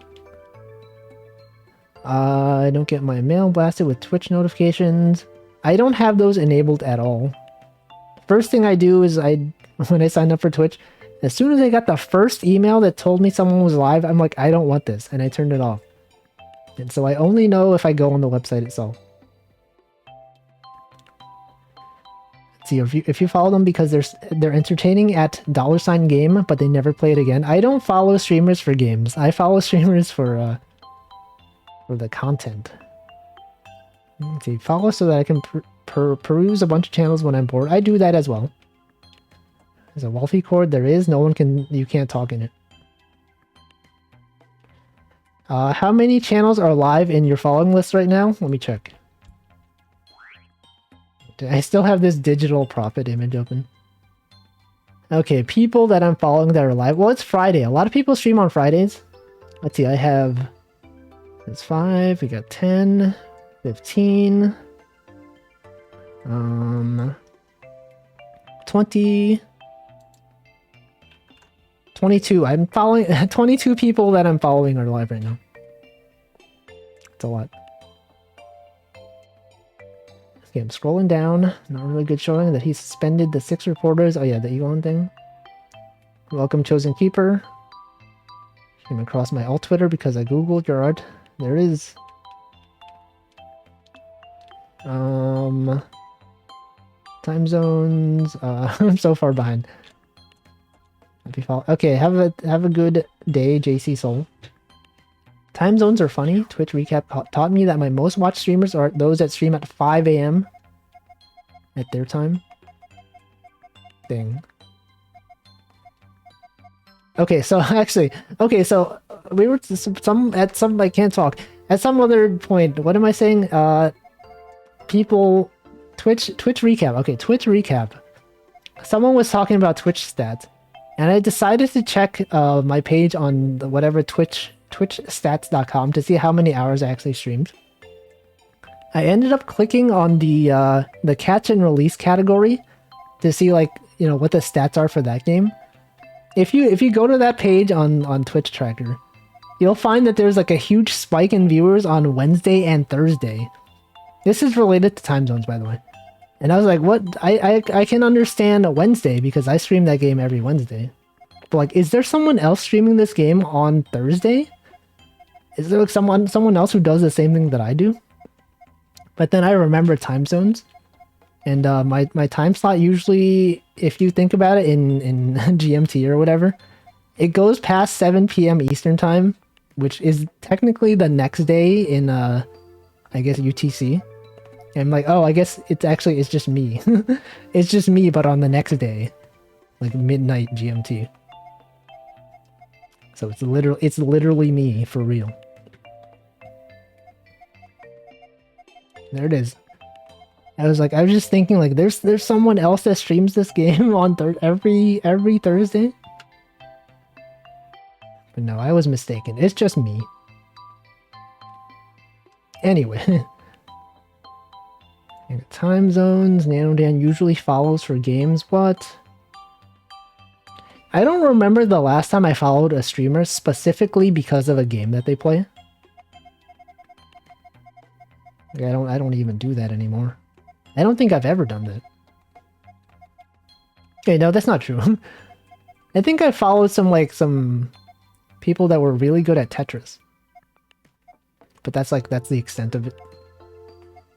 Speaker 1: I don't get my mail blasted with Twitch notifications. I don't have those enabled at all. First thing I do is when I sign up for Twitch, as soon as I got the first email that told me someone was live, I'm like, I don't want this, and I turned it off. And so I only know if I go on the website itself. See, if you follow them because they're entertaining at $game, but they never play it again. I don't follow streamers for games. I follow streamers for the content. Let's see, follow so that I can peruse a bunch of channels when I'm bored. I do that as well. There's a Wolfie chord. There is. You can't talk in it. How many channels are live in your following list right now? Let me check. I still have this digital profit image open. Okay, people that I'm following that are live. Well, it's Friday. A lot of people stream on Fridays. Let's see, I have... That's 5. We got 10, 15, 20, 22. I'm following 22 people that I'm following are live right now. It's a lot. Okay, I'm scrolling down. Not really good showing that he suspended the 6 reporters. Oh yeah, the Elon thing. Welcome, Chosen Keeper. Came across my alt Twitter because I googled your art. There it is. Time zones. I'm so far behind. Okay, have a good day, JC Soul. Time zones are funny. Twitch recap taught me that my most watched streamers are those that stream at 5 a.m. at their time. Thing. Okay, so actually, so we were at some I can't talk. At some other point, what am I saying? People, Twitch recap. Okay, Twitch recap. Someone was talking about Twitch stats, and I decided to check my page on whatever twitchstats.com to see how many hours I actually streamed. I ended up clicking on the catch and release category to see, like, you know, what the stats are for that game. If you go to that page on Twitch Tracker, you'll find that there's like a huge spike in viewers on Wednesday and Thursday. This is related to time zones, by the way. And I was like, what? I can understand a Wednesday because I stream that game every Wednesday. But like, is there someone else streaming this game on Thursday? Is there like someone else who does the same thing that I do? But then I remember time zones. And my time slot usually, if you think about it in GMT or whatever, it goes past 7 p.m. Eastern time, which is technically the next day in, I guess, UTC. And I'm like, oh, I guess it's just me. It's just me, but on the next day, like midnight GMT. So it's literally me for real. There it is. I was just thinking, like, there's someone else that streams this game on every Thursday. But no, I was mistaken. It's just me. Anyway. Time zones, Nanodan usually follows for games. What? I don't remember the last time I followed a streamer specifically because of a game that they play. Like, I don't even do that anymore. I don't think I've ever done that. Okay, no, that's not true. I think I followed some people that were really good at Tetris. But that's the extent of it.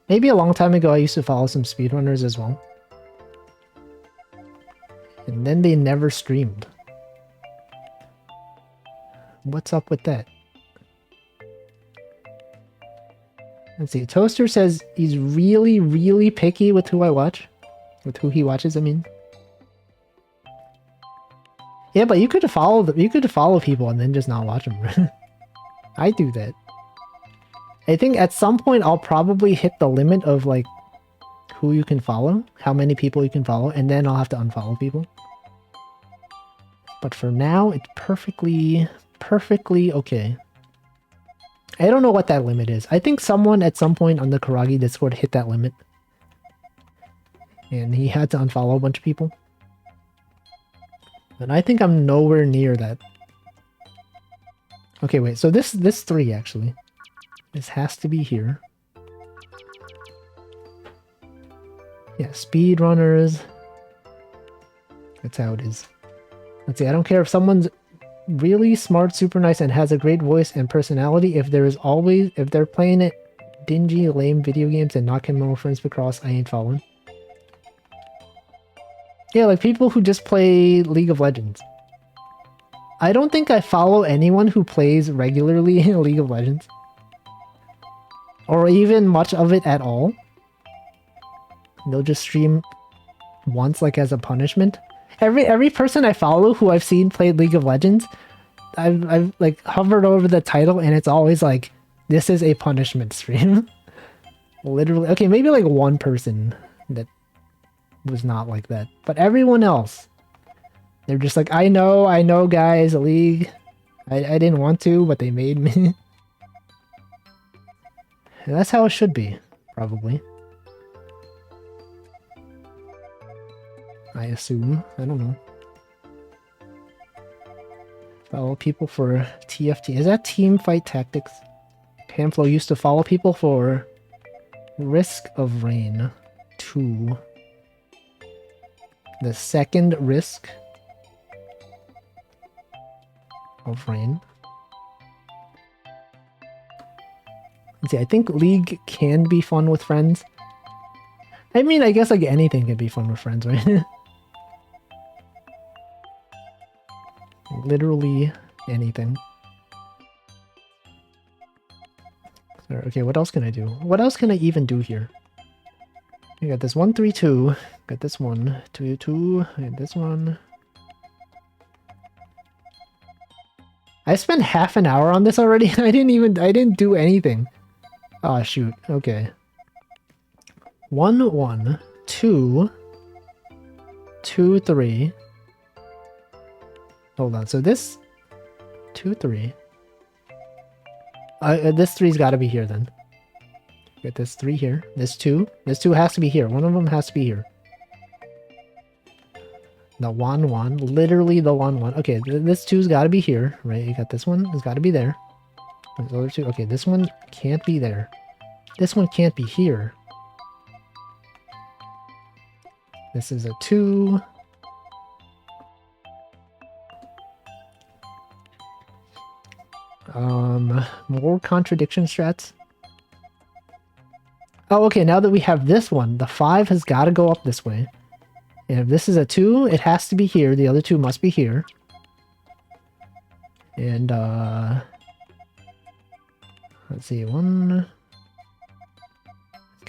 Speaker 1: Maybe a long time ago I used to follow some speedrunners as well. And then they never streamed. What's up with that? Let's see. Toaster says he's really, really picky with who I watch. With who he watches, I mean. Yeah, but you could follow people and then just not watch them. I do that. I think at some point I'll probably hit the limit of like who you can follow, how many people you can follow, and then I'll have to unfollow people. But for now, it's perfectly okay. I don't know what that limit is. I think someone at some point on the Karagi Discord hit that limit. And he had to unfollow a bunch of people. And I think I'm nowhere near that. Okay, wait, so this 3 actually. This has to be here. Yeah, speedrunners. That's how it is. Let's see, I don't care if someone's really smart, super nice, and has a great voice and personality. If they're playing it dingy, lame video games and not kemono friends picross, I ain't following. Yeah, like people who just play League of Legends. I don't think I follow anyone who plays regularly in League of Legends. Or even much of it at all. They'll just stream once, like as a punishment. Every person I follow who I've seen play League of Legends, I've like hovered over the title and it's always like, this is a punishment stream. Literally. Okay, maybe like one person that was not like that. But everyone else, they're just like, I know guys, League. I didn't want to, but they made me. And that's how it should be, probably. I assume. I don't know. Follow people for TFT. Is that team fight tactics? Pamflo used to follow people for Risk of Rain 2. The second Risk of Rain. Let's see, I think League can be fun with friends. I mean, I guess like anything can be fun with friends, right? Literally anything. Okay, what else can I do? What else can I even do here? I got this 1, 3, 2. Got this 1, 2, 2. And this one. I spent half an hour on this already. I didn't do anything. Oh shoot. Okay. 1, 1, 2, 2, 3. Hold on. So this 2, 3. This 3's got to be here then. Get this 3 here. This 2. This 2 has to be here. One of them has to be here. The 1, 1. Literally the 1, 1. Okay, this 2's got to be here, right? You got this one. It's got to be there. This other 2. Okay, this one can't be there. This one can't be here. This is a 2. More contradiction strats. Oh, okay, now that we have this one, the 5 has got to go up this way. And if this is a 2, it has to be here. The other 2 must be here. And, let's see, 1.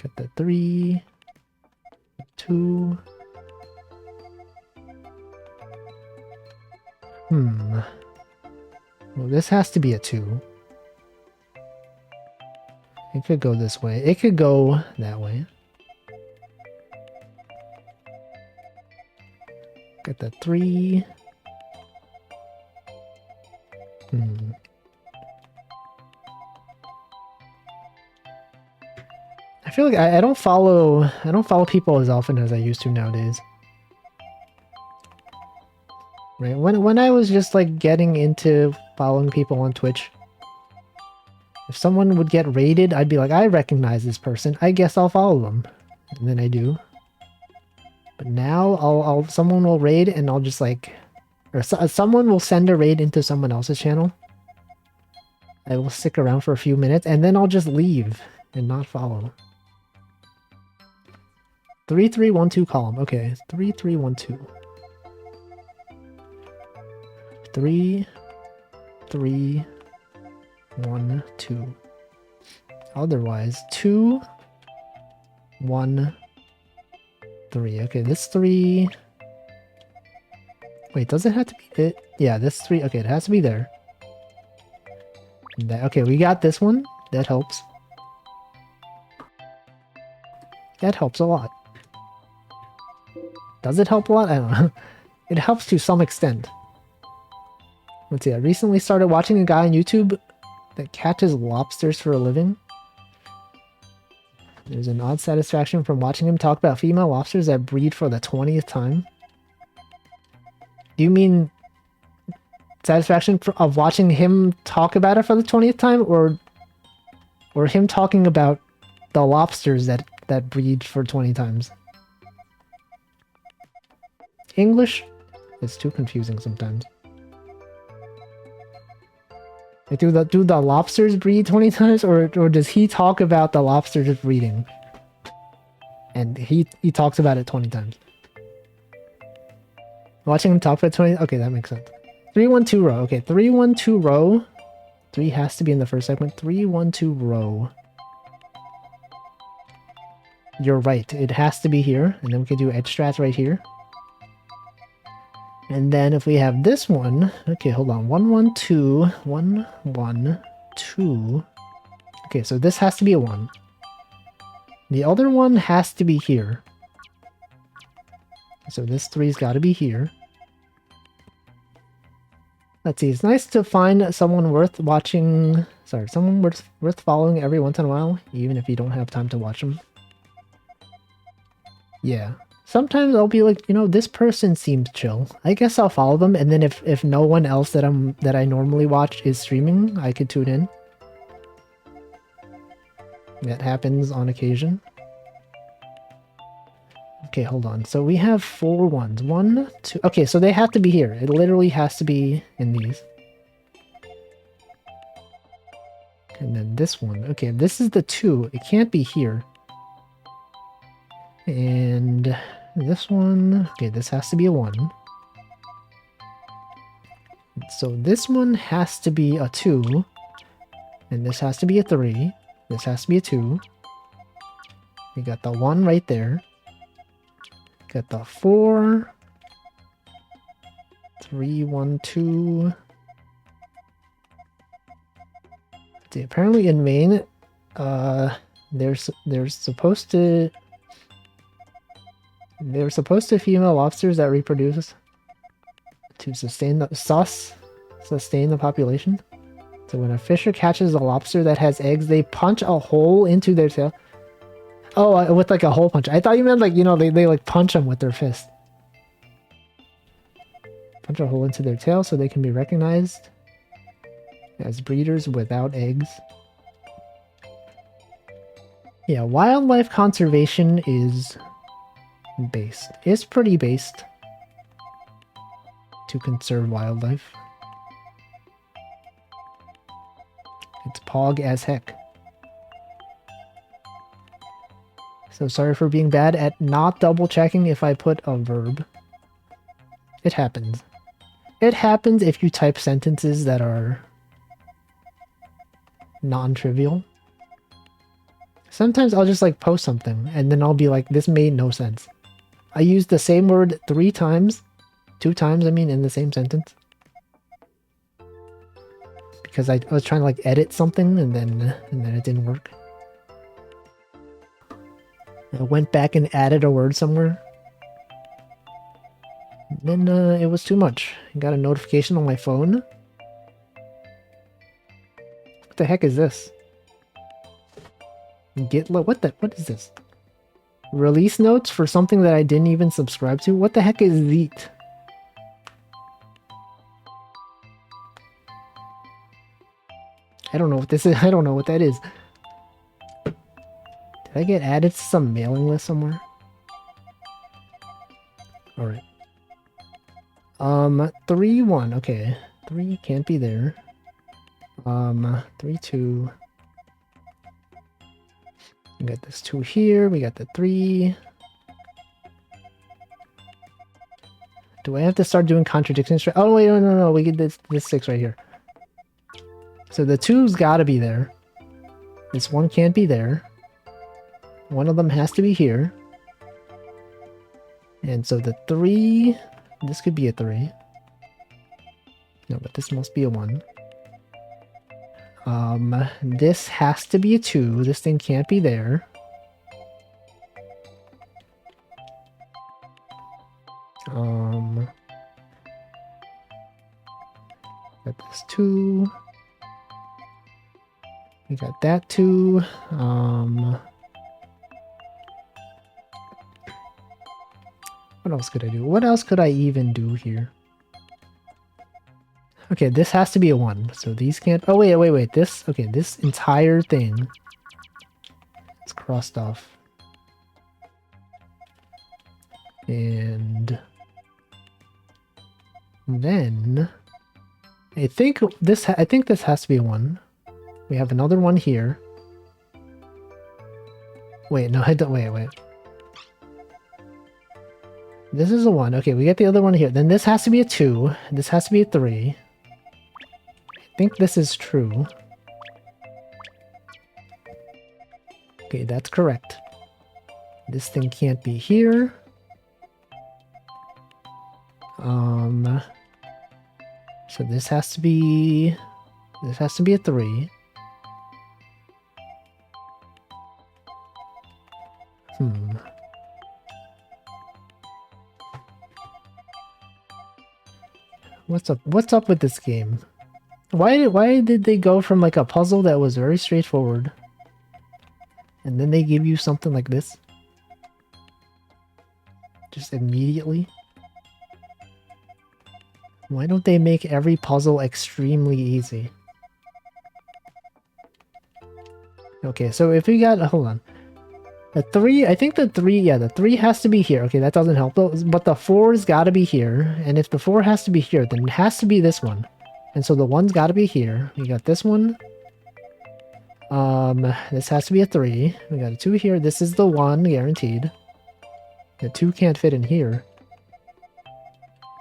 Speaker 1: Get the 3. 2. Well, this has to be a 2. It could go this way. It could go that way. Get the 3. I feel like I don't follow people as often as I used to nowadays. Right? When I was just like getting into following people on Twitch, if someone would get raided, I'd be like, I recognize this person. I guess I'll follow them. And then I do. But now someone will raid and I'll just like, or someone will send a raid into someone else's channel. I will stick around for a few minutes and then I'll just leave and not follow. 3312 column. Okay, 3312. 3312. Otherwise, 213. Okay, this 3. Wait, does it have to be it? Yeah, this 3. Okay, it has to be there. Okay, we got this one. That helps. That helps a lot. Does it help a lot? I don't know. It helps to some extent. Let's see, I recently started watching a guy on YouTube that catches lobsters for a living. There's an odd satisfaction from watching him talk about female lobsters that breed for the 20th time. Do you mean satisfaction of watching him talk about it for the 20th time, or him talking about the lobsters that breed for 20 times? English is too confusing sometimes. Like, do the lobsters breed 20 times, or does he talk about the lobsters breeding? And he talks about it 20 times. Watching him talk for 20... Okay, that makes sense. 312 row. Okay, 312 row. 3 has to be in the first segment. 312 row. You're right. It has to be here. And then we can do edge strats right here. And then if we have this one... Okay, hold on. 112. 112. Okay, so this has to be a 1. The other one has to be here. So this 3's got to be here. Let's see, it's nice to find someone worth watching... Sorry, someone worth following every once in a while, even if you don't have time to watch them. Yeah. Sometimes I'll be like, you know, this person seems chill. I guess I'll follow them, and then if no one else that I normally watch is streaming, I could tune in. That happens on occasion. Okay, hold on. So we have 4 ones. 1, 2... Okay, so they have to be here. It literally has to be in these. And then this one. Okay, this is the 2. It can't be here. And this one... Okay, this has to be a 1. So this one has to be a 2. And this has to be a 3. This has to be a 2. We got the 1 right there. Got the 4. 3, 1, 2. See, apparently in Maine, there's supposed to female lobsters that reproduce to sustain the population. So when a fisher catches a lobster that has eggs, they punch a hole into their tail. Oh, with like a hole punch. I thought you meant like, you know, they like punch them with their fist. Punch a hole into their tail so they can be recognized as breeders without eggs. Yeah, wildlife conservation is based. It's pretty based to conserve wildlife. It's pog as heck. So sorry for being bad at not double checking if I put a verb. It happens. It happens if you type sentences that are non-trivial. Sometimes I'll just like post something and then I'll be like, this made no sense. I used the same word 3 times. 2 times, I mean, in the same sentence. Because I was trying to like edit something and then it didn't work. I went back and added a word somewhere. Then it was too much. I got a notification on my phone. What the heck is this? What is this? Release notes for something that I didn't even subscribe to? What the heck is Zeet? I don't know what this is. I don't know what that is. Did I get added to some mailing list somewhere? Alright. 3, 1. Okay. 3 can't be there. 3, 2. We got this 2 here. We got the 3. Do I have to start doing contradictions? Oh, wait, no. We get this 6 right here. So the 2's gotta be there. This 1 can't be there. One of them has to be here. And so the 3... This could be a 3. No, but this must be a 1. This has to be a 2. This thing can't be there. Got this 2. We got that 2. What else could I do? What else could I even do here? Okay, this has to be a 1. So these can't... Oh, wait. This... Okay, this entire thing is crossed off. And... then... I think this has to be a 1. We have another 1 here. Wait, no, I don't... Wait. This is a 1. Okay, we get the other one here. Then this has to be a 2. This has to be a 3. I think this is true. Okay, that's correct. This thing can't be here. So this has to be... This has to be a 3. What's up with this game? Why did they go from like a puzzle that was very straightforward and then they give you something like this? Just immediately? Why don't they make every puzzle extremely easy? Okay, so if we got... Hold on. The 3, I think the 3, yeah, the 3 has to be here. Okay, that doesn't help though. But the 4's gotta be here. And if the 4 has to be here, then it has to be this one. And so the 1's gotta be here. We got this one. This has to be a 3. We got a 2 here. This is the 1, guaranteed. The 2 can't fit in here.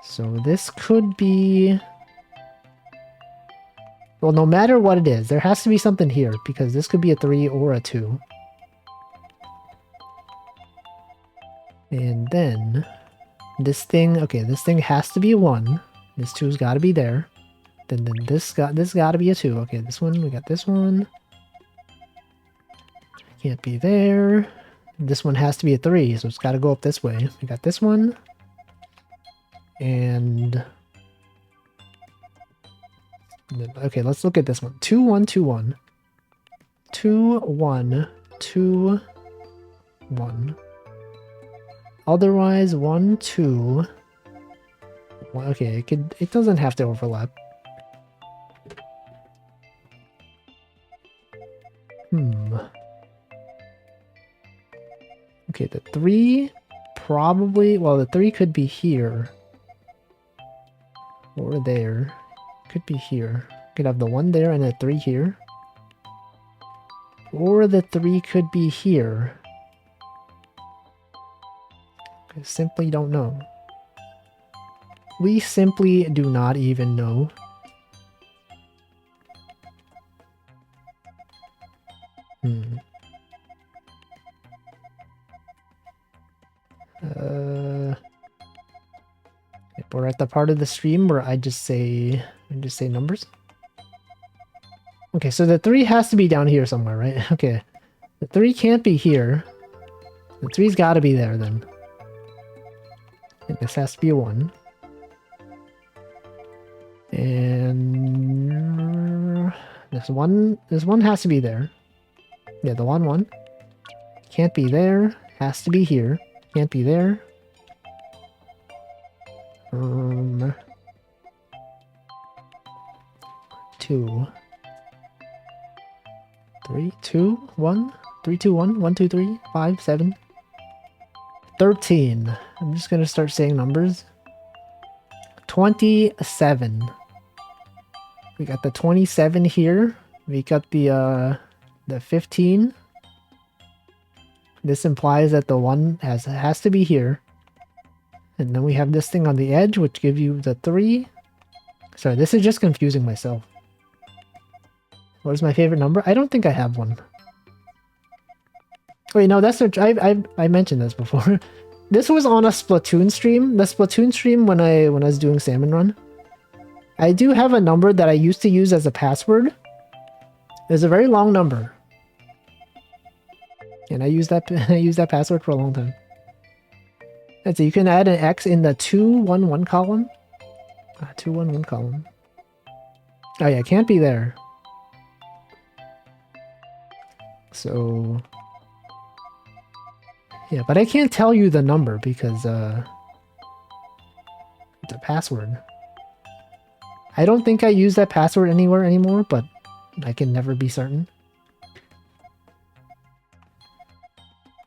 Speaker 1: So this could be... Well, no matter what it is, there has to be something here. Because this could be a 3 or a 2. And then this thing, okay, this thing has to be a 1. This 2's got to be there. Then this got to be a 2. Okay, this one, we got this one. Can't be there. This one has to be a 3, so it's got to go up this way. We got this one. And okay, let's look at this one. 2 1 2 1. 2 1 2 1. Otherwise, 1, 2. Well, okay, it doesn't have to overlap. Okay, the 3 probably... Well, the 3 could be here. Or there. Could be here. Could have the 1 there and a 3 here. Or the 3 could be here. I simply don't know. We simply do not even know. We're at the part of the stream where I just say numbers. Okay, so the 3 has to be down here somewhere, right? Okay. The 3 can't be here. The 3's got to be there then. And this has to be a 1. And this one has to be there. Yeah, the 1 1. can't be there. Has to be here. Can't be there. 2, 3, 2, 1, 3, 2, 1, 1, 2, 3, 5, 7, 13. I'm just gonna start saying numbers. 27. We got the 27 here. We got the 15. This implies that the 1 has to be here. And then we have this thing on the edge, which gives you the 3. Sorry, this is just confusing myself. What is my favorite number? I don't think I have one. Wait, no, that's I mentioned this before. This was on a Splatoon stream. The Splatoon stream when I was doing Salmon Run. I do have a number that I used to use as a password. It's a very long number. And I used that password for a long time. Let's see, you can add an X in the 211 column. 211 column. Oh yeah, can't be there. So yeah, but I can't tell you the number because it's a password. I don't think I use that password anywhere anymore, but I can never be certain.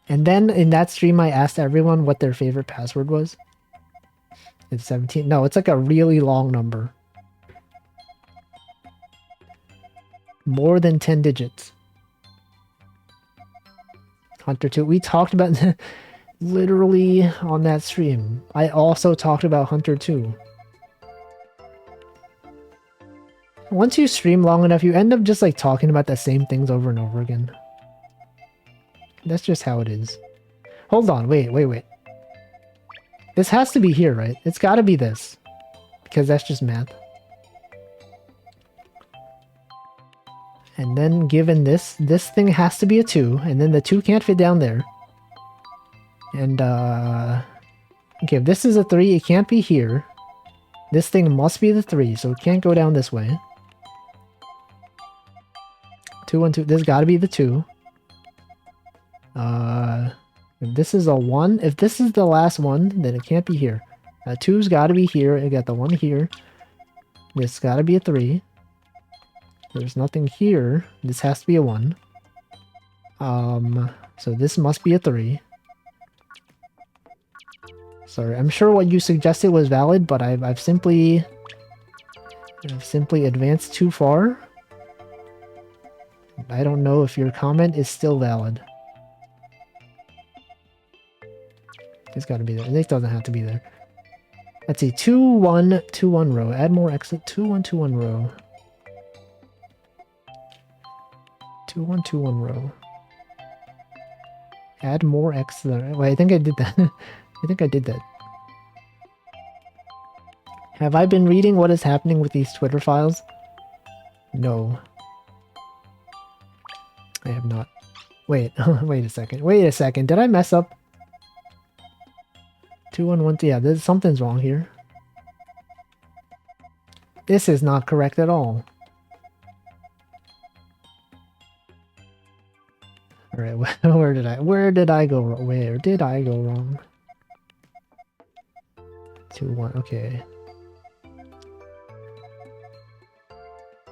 Speaker 1: And then in that stream, I asked everyone what their favorite password was. It's 17. No, it's like a really long number. More than 10 digits. Hunter 2. We talked about literally on that stream. I also talked about Hunter 2. Once you stream long enough, you end up just like talking about the same things over and over again. That's just how it is. Hold on, wait. This has to be here, right? It's gotta be this. Because that's just math. And then given this thing has to be a 2, and then the 2 can't fit down there. And, okay, if this is a 3, it can't be here. This thing must be the 3, so it can't go down this way. 2, 1, 2, this gotta be the 2. If this is a 1, if this is the last one, then it can't be here. 2's gotta be here, I got the 1 here. This gotta be a 3. There's nothing here. This has to be a 1. So this must be a 3. Sorry, I'm sure what you suggested was valid, but I've simply advanced too far. I don't know if your comment is still valid. It's gotta be there. It doesn't have to be there. Let's see, 2, 1, 2, 1 row. Add more exit. 2, 1, 2, 1 row. 2, 1, 2, 1 row. Add more X there. Wait, I think I did that. I think I did that. Have I been reading what is happening with these Twitter files? No. I have not. Wait, wait a second. Wait a second. Did I mess up? 2, 1, 1, yeah, something's wrong here. This is not correct at all. Alright, where did I go wrong? Where did I go wrong? 2, 1, okay.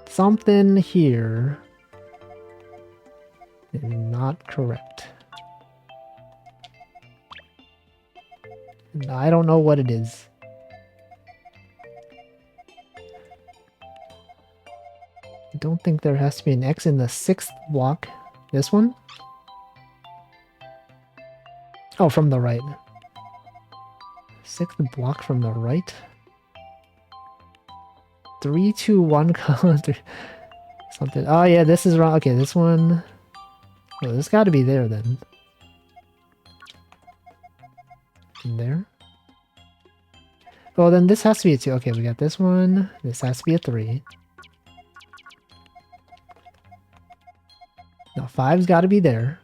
Speaker 1: Something here is not correct. I don't know what it is. I don't think there has to be an X in the 6th block. This one? Oh, from the right. 6th block from the right? 3, 2, 1, something. Oh yeah, this is wrong. Okay, this one. Oh, this got to be there then. In there. Well, then this has to be a 2. Okay, we got this one. This has to be a 3. Now 5's got to be there.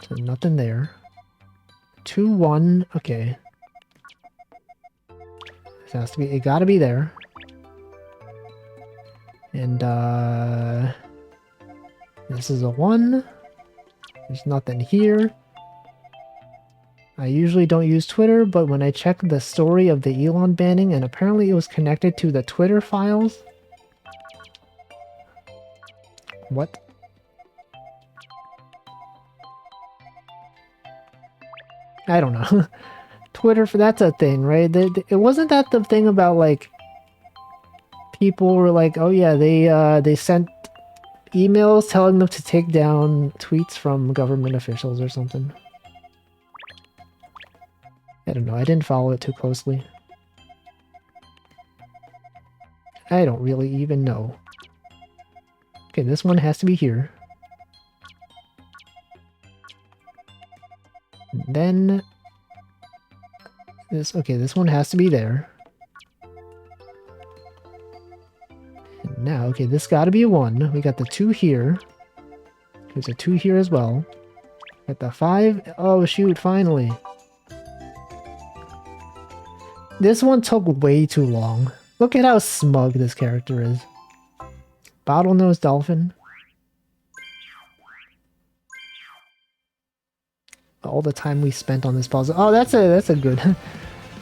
Speaker 1: So nothing there. 2, 1. Okay. This has to be. It got to be there. And this is a 1. There's nothing here. I usually don't use Twitter, but when I checked the story of the Elon banning, and apparently it was connected to the Twitter files. What? I don't know. Twitter, that's a thing, right? It wasn't that the thing about, like, people were like, oh yeah, they sent emails telling them to take down tweets from government officials or something. I don't know, I didn't follow it too closely. I don't really even know. Okay, this one has to be here. And then... this one has to be there. And now, okay, this gotta be a 1. We got the 2 here. There's a 2 here as well. Got the 5. Oh shoot, finally. This one took way too long. Look at how smug this character is. Bottlenose dolphin. All the time we spent on this puzzle. Oh, that's a good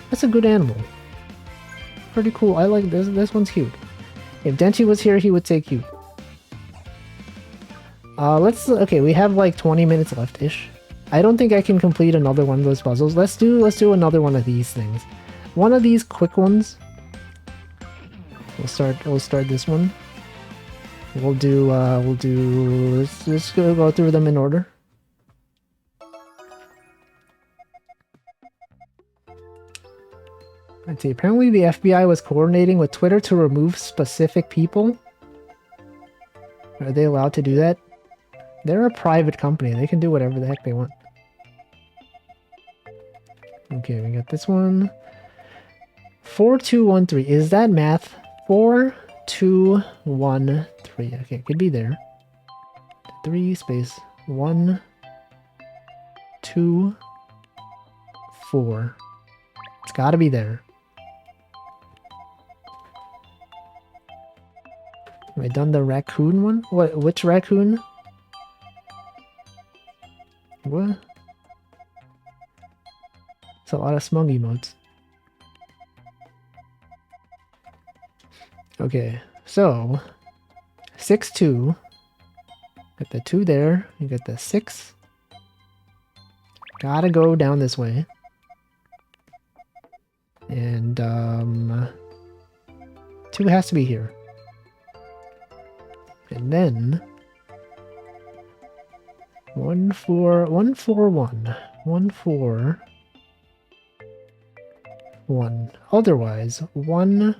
Speaker 1: that's a good animal. Pretty cool. I like this. This one's cute. If Denchi was here, he would say cute. Okay, we have like 20 minutes left-ish. I don't think I can complete another one of those puzzles. Let's do another one of these things. One of these quick ones. We'll start this one. Let's just go through them in order. Let's see, apparently the FBI was coordinating with Twitter to remove specific people. Are they allowed to do that? They're a private company. They can do whatever the heck they want. Okay, we got this one. 4213. Is that math? 4213. Okay, it could be there. 3 space 1 2 4. It's gotta be there. Have I done the raccoon one? What? Which raccoon? What? It's a lot of smug emotes. Okay, so 6 2. Got the 2 there. You got the 6. Gotta go down this way. And 2 has to be here. And then 1 4 1 4 1 1 4 1. Otherwise, 1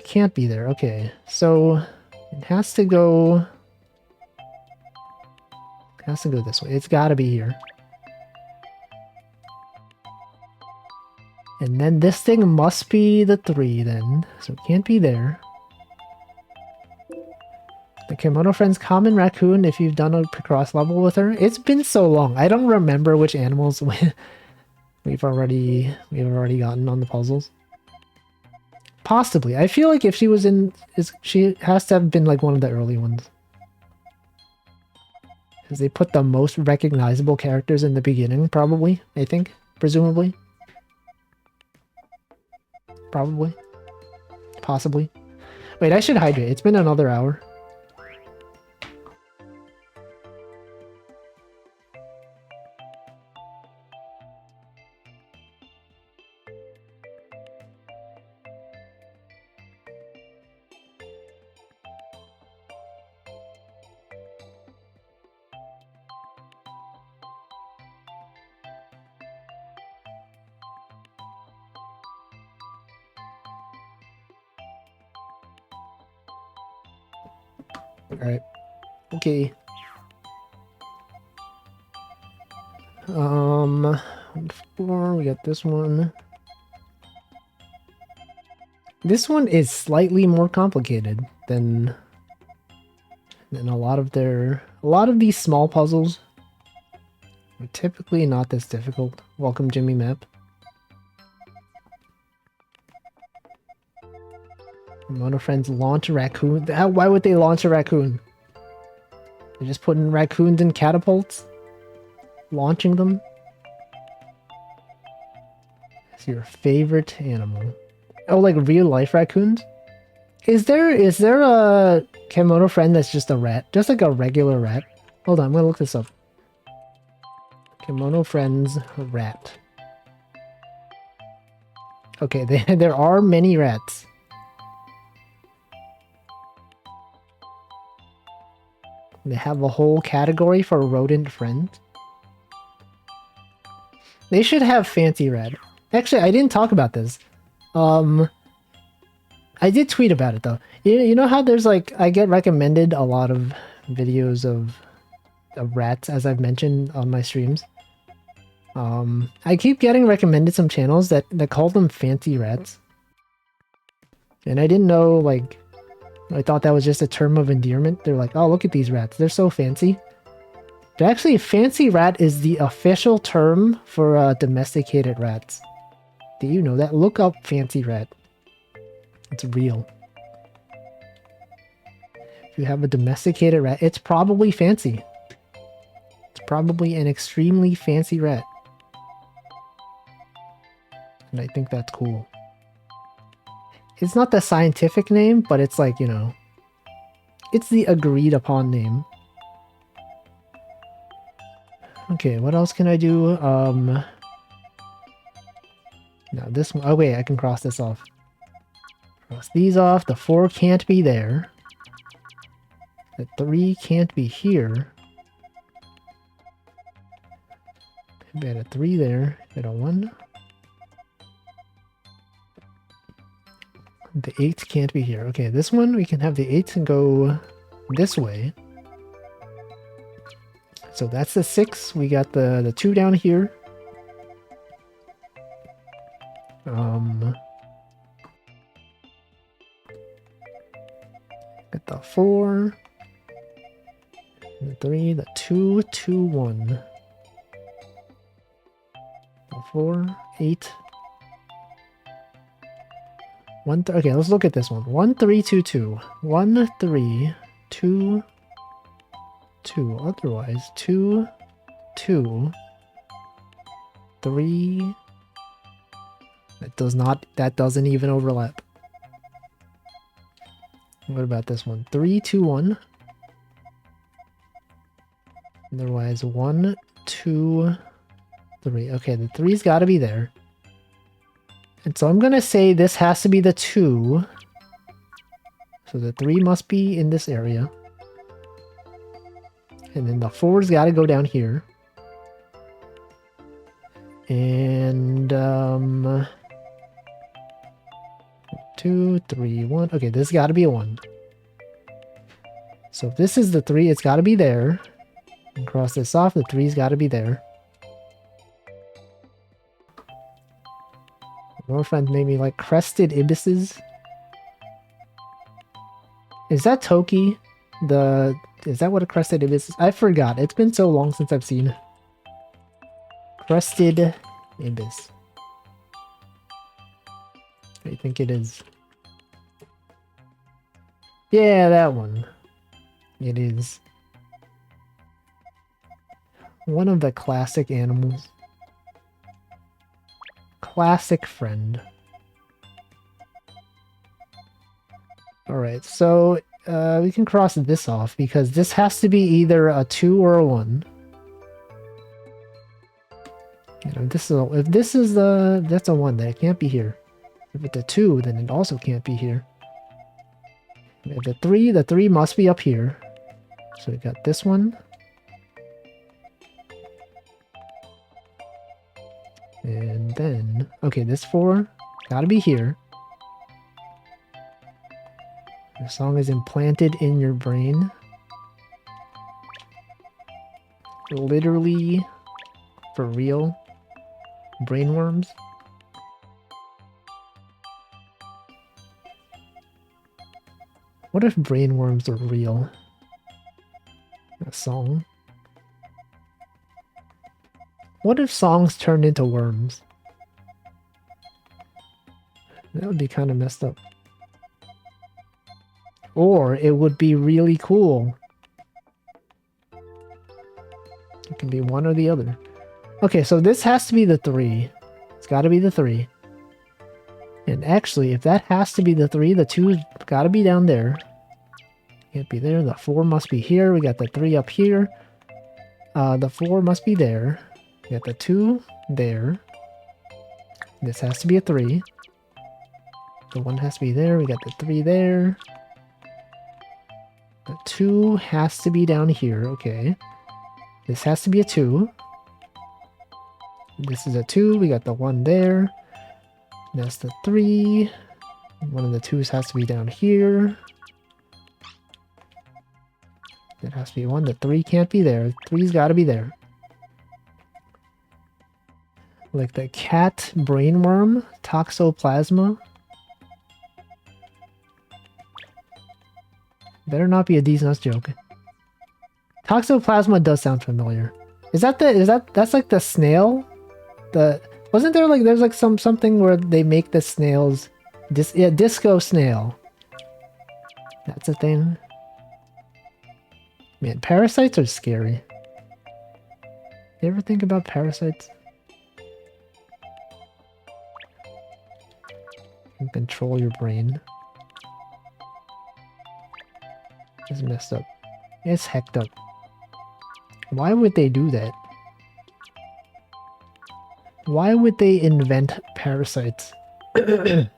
Speaker 1: can't be there. Okay, so it has to go this way. It's got to be here. And then this thing must be the 3 then, so it can't be there. The Kemono Friend's common raccoon if you've done a picross level with her. It's been so long. I don't remember which animals we've already gotten on the puzzles. Possibly. I feel like if she was in... she has to have been like one of the early ones. Because they put the most recognizable characters in the beginning, probably, I think. Presumably. Probably. Possibly. Wait, I should hydrate. It's been another hour. Alright. Okay. 4, we got this one. This one is slightly more complicated than a lot of these small puzzles are typically not this difficult. Welcome, Jimmy Map. Mono Friends launch a raccoon. Why would they launch a raccoon? They're just putting raccoons in catapults, launching them. It's your favorite animal. Oh, like real life raccoons? Is there a kemono friend that's just a rat? Just like a regular rat? Hold on, I'm gonna look this up. Kemono friends rat. Okay, there are many rats. They have a whole category for rodent friends. They should have fancy red. Actually, I didn't talk about this. I did tweet about it though. You know how there's like, I get recommended a lot of videos of rats, as I've mentioned on my streams. I keep getting recommended some channels that call them fancy rats. And I didn't know, like, I thought that was just a term of endearment. They're like, oh, look at these rats. They're so fancy. But actually, fancy rat is the official term for domesticated rats. Do you know that? Look up fancy rat. It's real. If you have a domesticated rat, it's probably fancy. It's probably an extremely fancy rat. And I think that's cool. It's not the scientific name, but it's like, you know, it's the agreed upon name. Okay, what else can I do? No, this one, oh wait, I can cross this off. Cross these off, the 4 can't be there. The 3 can't be here. Maybe I had a 3 there, I had a 1. The 8 can't be here. Okay, this one, we can have the 8 and go this way. So that's the 6. We got the 2 down here. Got the 4. The 3, the 2, 2, 1. The 4, 8. 1, okay, let's look at this one. 1, 3, 2, 2. 1, 3, 2, 2. Otherwise, 2, 2, 3. That doesn't even overlap. What about this one? 3, 2, 1. Otherwise, 1, 2, 3. Okay, the 3's got to be there. And so I'm going to say this has to be the 2. So the 3 must be in this area. And then the 4's got to go down here. And 2, 3, 1. Okay, this got to be a 1. So if this is the 3, it's got to be there. And cross this off, the 3's got to be there. More friends made me like crested ibises. Is that Toki? Is that what a crested ibis is? I forgot. It's been so long since I've seen crested ibis. What do you think it is? Yeah, that one. It is. One of the classic animals. Classic friend. Alright, so we can cross this off because this has to be either a 2 or a 1. You know, if this is that's a 1, then it can't be here. If it's a 2, then it also can't be here. If the 3 must be up here. So we got this one. And then, okay, this 4 gotta be here. The song is implanted in your brain. Literally, for real. Brainworms. What if brainworms are real? A song? What if songs turned into worms? That would be kind of messed up. Or it would be really cool. It can be one or the other. Okay, so this has to be the 3. It's got to be the 3. And actually, if that has to be the 3, the 2's got to be down there. Can't be there. The 4 must be here. We got the 3 up here. The 4 must be there. We got the 2 there. This has to be a 3. The 1 has to be there. We got the 3 there. The 2 has to be down here. Okay. This has to be a 2. This is a 2. We got the 1 there. That's the 3. One of the 2's has to be down here. That has to be 1. The 3 can't be there. 3's got to be there. Like the cat brainworm, toxoplasma. Better not be a D's Nuts joke. Toxoplasma does sound familiar. That's like the snail? Wasn't there like, there's like something where they make the snails, disco snail. That's a thing. Man, parasites are scary. You ever think about parasites? You can control your brain. It's messed up. It's hecked up. Why would they do that? Why would they invent parasites? The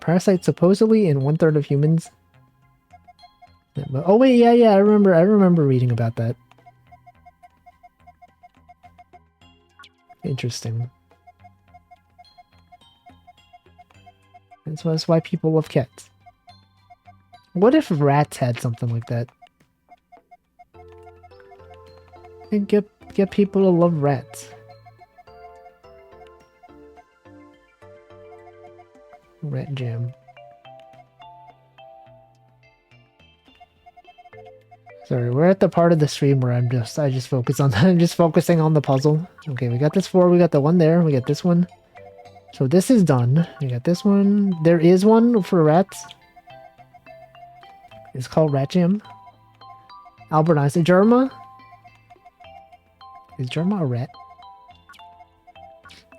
Speaker 1: parasite supposedly in 1/3 of humans. Oh wait, yeah, I remember reading about that. Interesting. That's why people love cats. What if rats had something like that? And get people to love rats. Rat jam. Sorry, we're at the part of the stream where I just focus on I'm just focusing on the puzzle. Okay, we got this 4, we got the 1 there, we got this one. So this is done. We got this one. There is one for rats. It's called Rat Jam. Albert Einstein. Germa? Is Germa a rat?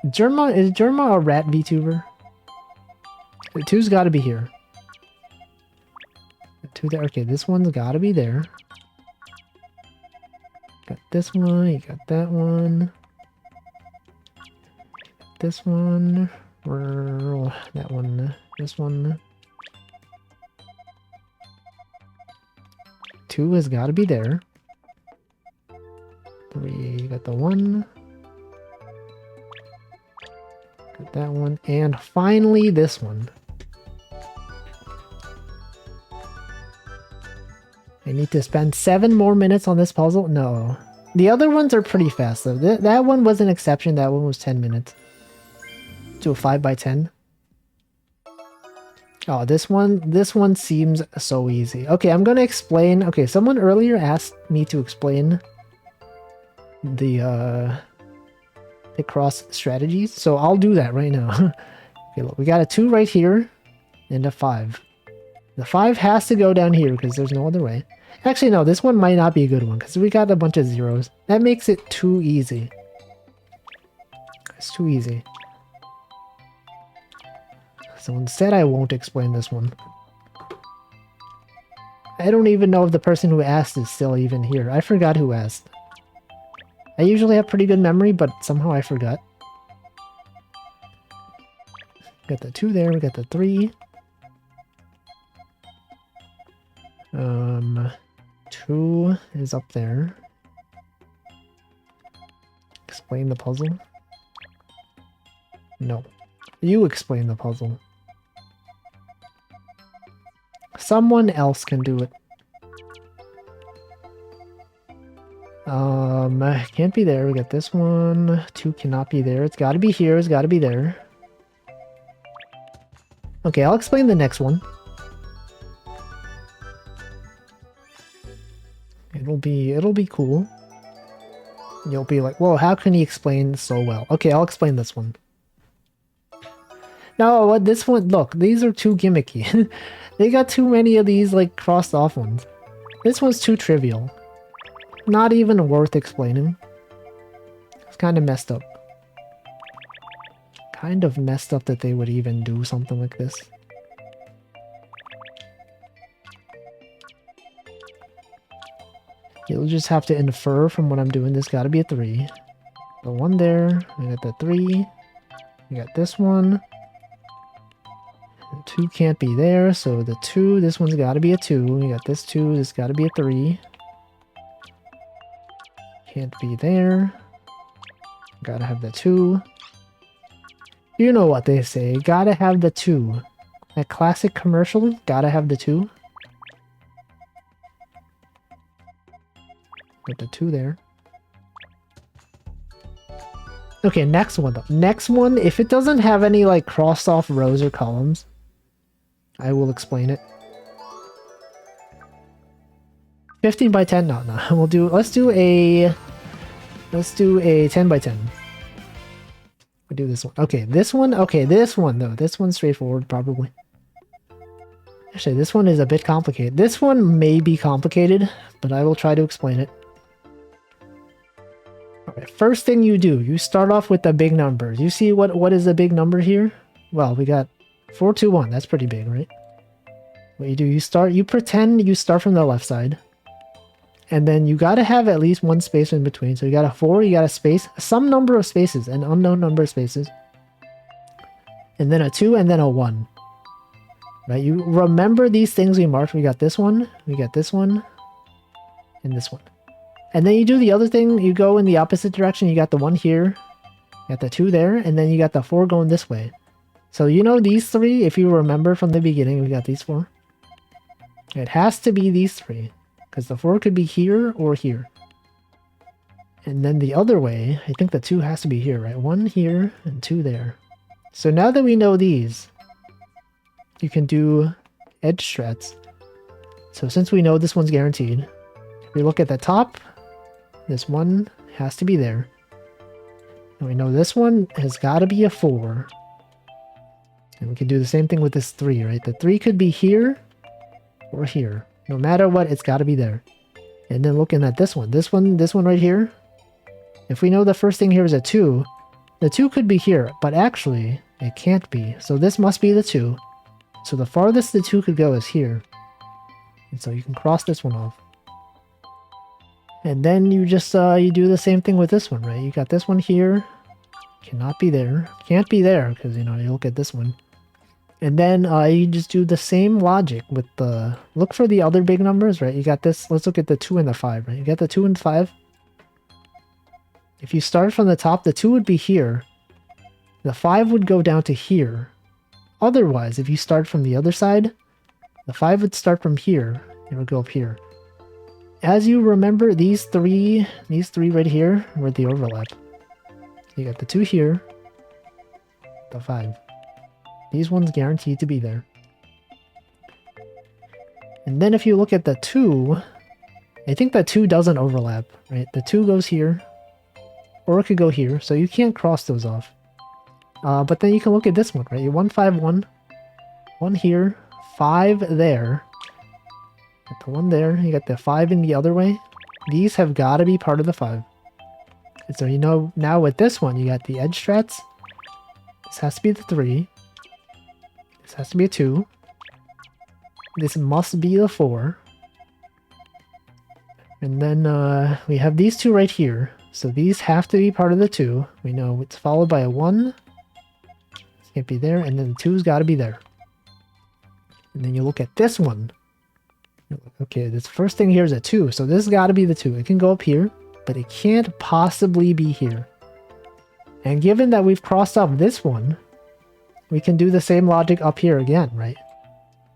Speaker 1: Is Germa a rat VTuber? The 2's gotta be here. The 2 there. Okay, this one's gotta be there. Got this one, you got that one. This one, that one, this one. 2 has got to be there. 3, you got the 1. Got that one, and finally this one. I need to spend 7 more minutes on this puzzle? No. The other ones are pretty fast though. That one was an exception, that one was 10 minutes. To a 5x10. Oh, this one seems so easy. Okay, I'm gonna explain. Okay, someone earlier asked me to explain the picross strategies, so I'll do that right now. Okay, look, we got a 2 right here and a 5. The 5 has to go down here because there's no other way. Actually, no, this one might not be a good one because we got a bunch of zeros. That makes it too easy. It's too easy. So instead, I won't explain this one. I don't even know if the person who asked is still even here. I forgot who asked. I usually have pretty good memory, but somehow I forgot. Got the 2 there, we got the 3. 2 is up there. Explain the puzzle? No. You explain the puzzle. Someone else can do it. Can't be there. We got this one. 2 cannot be there. It's gotta be here. It's gotta be there. Okay, I'll explain the next one. It'll be cool. You'll be like, whoa, how can he explain so well? Okay, I'll explain this one. No, this one, look, these are too gimmicky. They got too many of these, like, crossed off ones. This one's too trivial. Not even worth explaining. It's kind of messed up. Kind of messed up that they would even do something like this. You'll just have to infer from what I'm doing. This gotta be a 3. The 1 there. We got the 3. We got this one. The 2 can't be there, so the 2, this one's gotta be a 2. We got this 2, this gotta be a 3. Can't be there. Gotta have the 2. You know what they say, gotta have the 2. That classic commercial, gotta have the 2. Put the 2 there. Okay, next one though. Next one, if it doesn't have any like crossed off rows or columns, I will explain it. 15 by 10? No. Let's do a 10 by 10. We'll do this one. Okay, this one though. This one's straightforward, probably. Actually, this one is a bit complicated. This one may be complicated, but I will try to explain it. Alright, first thing you do, you start off with the big numbers. You see what is the big number here? Well, we got 421. That's pretty big, right? What you do, you pretend you start from the left side. And then you gotta have at least one space in between. So you got a 4, you got a space, some number of spaces, an unknown number of spaces. And then a 2, and then a 1. Right? You remember these things we marked. We got this one, and this one. And then you do the other thing, you go in the opposite direction. You got the 1 here, you got the 2 there, and then you got the 4 going this way. So you know these 3, if you remember from the beginning, we got these 4. It has to be these 3. Because the 4 could be here or here. And then the other way, I think the 2 has to be here, right? 1 here and 2 there. So now that we know these, you can do edge strats. So since we know this one's guaranteed, if we look at the top, this 1 has to be there. And we know this one has got to be a 4. And we can do the same thing with this 3, right? The 3 could be here or here. No matter what, it's got to be there. And then looking at this one right here. If we know the first thing here is a 2, the 2 could be here, but actually, it can't be. So this must be the 2. So the farthest the 2 could go is here. And so you can cross this one off. And then you just, you do the same thing with this one, right? You got this one here. Cannot be there. Can't be there, because, you know, you look at this one. And then you just do the same logic with the... Look for the other big numbers, right? You got this. Let's look at the 2 and the 5, right? You got the 2 and 5. If you start from the top, the 2 would be here. The 5 would go down to here. Otherwise, if you start from the other side, the 5 would start from here. It would go up here. As you remember, these three right here were the overlap. You got the 2 here, the 5. These ones guaranteed to be there. And then if you look at the 2, I think the 2 doesn't overlap, right? The 2 goes here, or it could go here, so you can't cross those off. But then you can look at this one, right? You 1, 5, 1. 1 here, 5 there. Got the 1 there, you got the 5 in the other way. These have got to be part of the 5. And so you know, now with this one, you got the edge strats. This has to be the 3. This has to be a 2. This must be the 4. And then we have these 2 right here. So these have to be part of the 2. We know it's followed by a 1. This can't be there. And then the 2's got to be there. And then you look at this one. Okay, this first thing here is a 2. So this has got to be the 2. It can go up here, but it can't possibly be here. And given that we've crossed off this one, we can do the same logic up here again, right?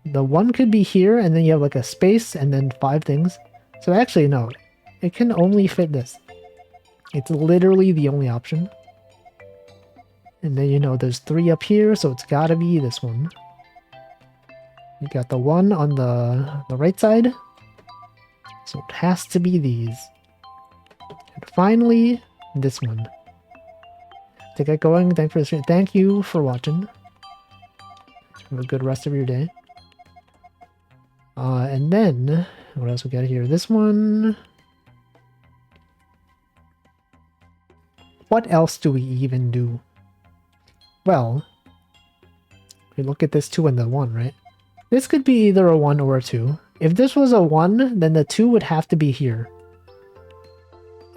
Speaker 1: The 1 could be here, and then you have like a space, and then 5 things. So actually, no. It can only fit this. It's literally the only option. And then, you know, there's 3 up here, so it's gotta be this one. You got the 1 on the right side. So it has to be these. And finally, this one. To get going, thank you for watching. Have a good rest of your day. And then What else we got here? This one. What else do we even do? Well, we look at this 2 and the 1, right? This could be either a 1 or a 2. If this was a 1, then the 2 would have to be here.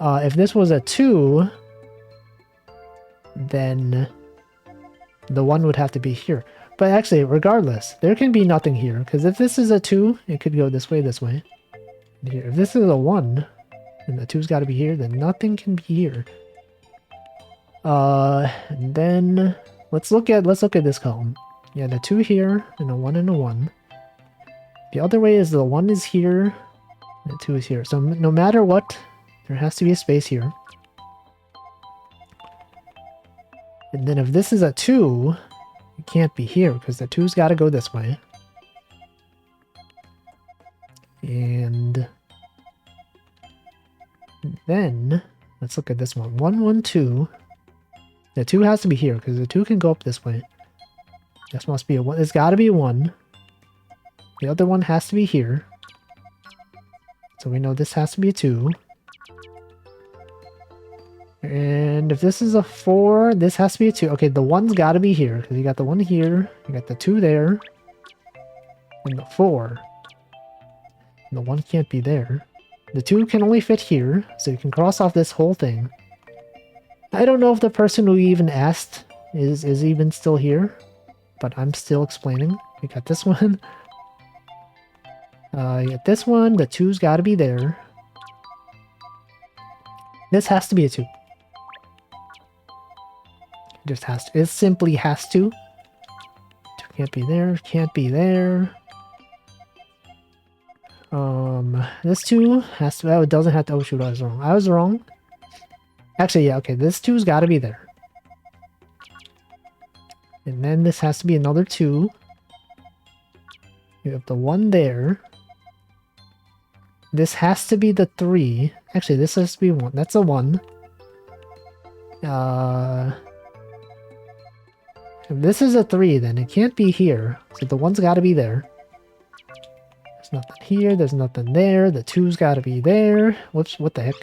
Speaker 1: If this was a 2, then the 1 would have to be here. But actually, regardless, there can be nothing here. Because if this is a 2, it could go this way, this way. Here. If this is a 1, and the 2's got to be here, then nothing can be here. And then let's look at this column. Yeah, the 2 here, and a 1 and a 1. The other way is the 1 is here, and the 2 is here. So no matter what, there has to be a space here. And then if this is a 2, it can't be here, because the 2's got to go this way. And then, let's look at this one. 1, 1, 2. The 2 has to be here, because the 2 can go up this way. This must be a 1. It's got to be a 1. The other one has to be here. So we know this has to be a 2. And if this is a 4, this has to be a 2. Okay, the 1's got to be here, because you got the 1 here, you got the 2 there, and the 4. And the 1 can't be there. The 2 can only fit here, so you can cross off this whole thing. I don't know if the person who even asked is even still here, but I'm still explaining. We got this one. You got this one. The 2's got to be there. This has to be a 2. It just has to. It simply has to. 2 can't be there. Can't be there. This 2 has to. Oh, it doesn't have to. Oh shoot, I was wrong. I was wrong. Actually, yeah. Okay, this 2's got to be there. And then this has to be another 2. You have the 1 there. This has to be the 3. Actually, this has to be 1. That's a 1. If this is a 3, then it can't be here. So the 1's got to be there. There's nothing here. There's nothing there. The 2's got to be there. Whoops, what the heck?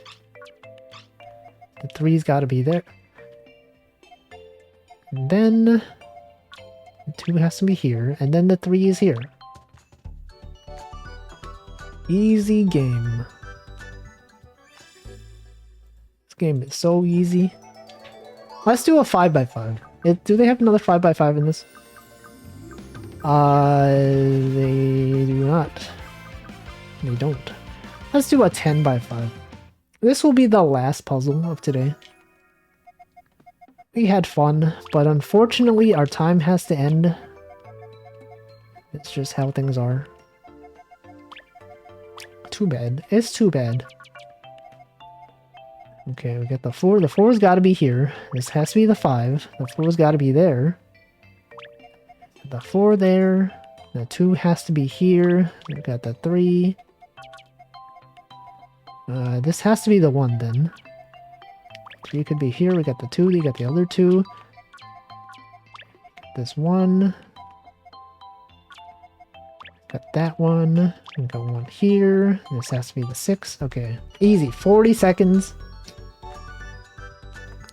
Speaker 1: The 3's got to be there. And then the 2 has to be here. And then the 3 is here. Easy game. This game is so easy. Let's do a 5x5. Do they have another 5x5 in this? They do not. They don't. Let's do a 10x5. This will be the last puzzle of today. We had fun, but unfortunately our time has to end. It's just how things are. Too bad. It's too bad. Okay, we got the 4. The 4's got to be here. This has to be the 5. The 4's got to be there. The 4 there. The 2 has to be here. We got the 3. This has to be the 1 then. 3 could be here. We got the 2. You got the other 2. This 1. Got that one. We got 1 here. This has to be the 6. Okay. Easy. 40 seconds.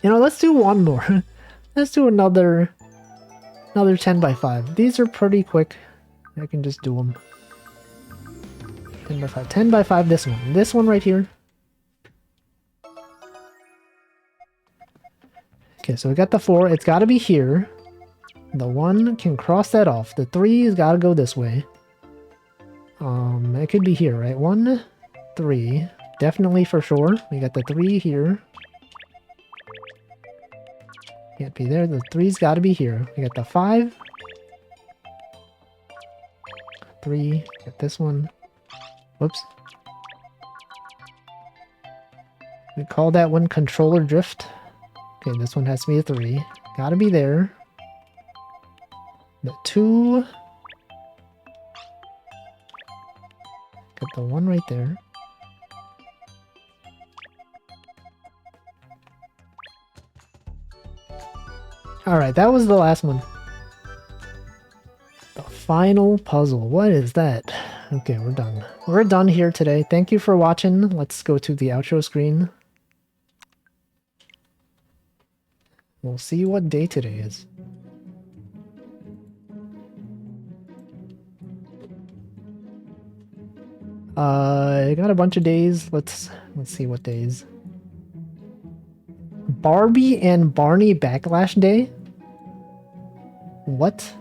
Speaker 1: You know, let's do one more. Let's do another 10x5. These are pretty quick. I can just do them. 10x5. 10x5, this one. This one right here. Okay, so we got the 4. It's got to be here. The 1 can cross that off. The 3 has got to go this way. It could be here, right? 1, 3. Definitely for sure. We got the 3 here. Can't be there. The 3's got to be here. We got the 5. 3. Got this one. Whoops. We call that one controller drift. Okay, this one has to be a 3. Gotta be there. The 2. Got the 1 right there. Alright, that was the last one. The final puzzle. What is that? Okay, we're done. We're done here today. Thank you for watching. Let's go to the outro screen. We'll see what day today is. I got a bunch of days. Let's see what days. Barbie and Barney Backlash Day? What?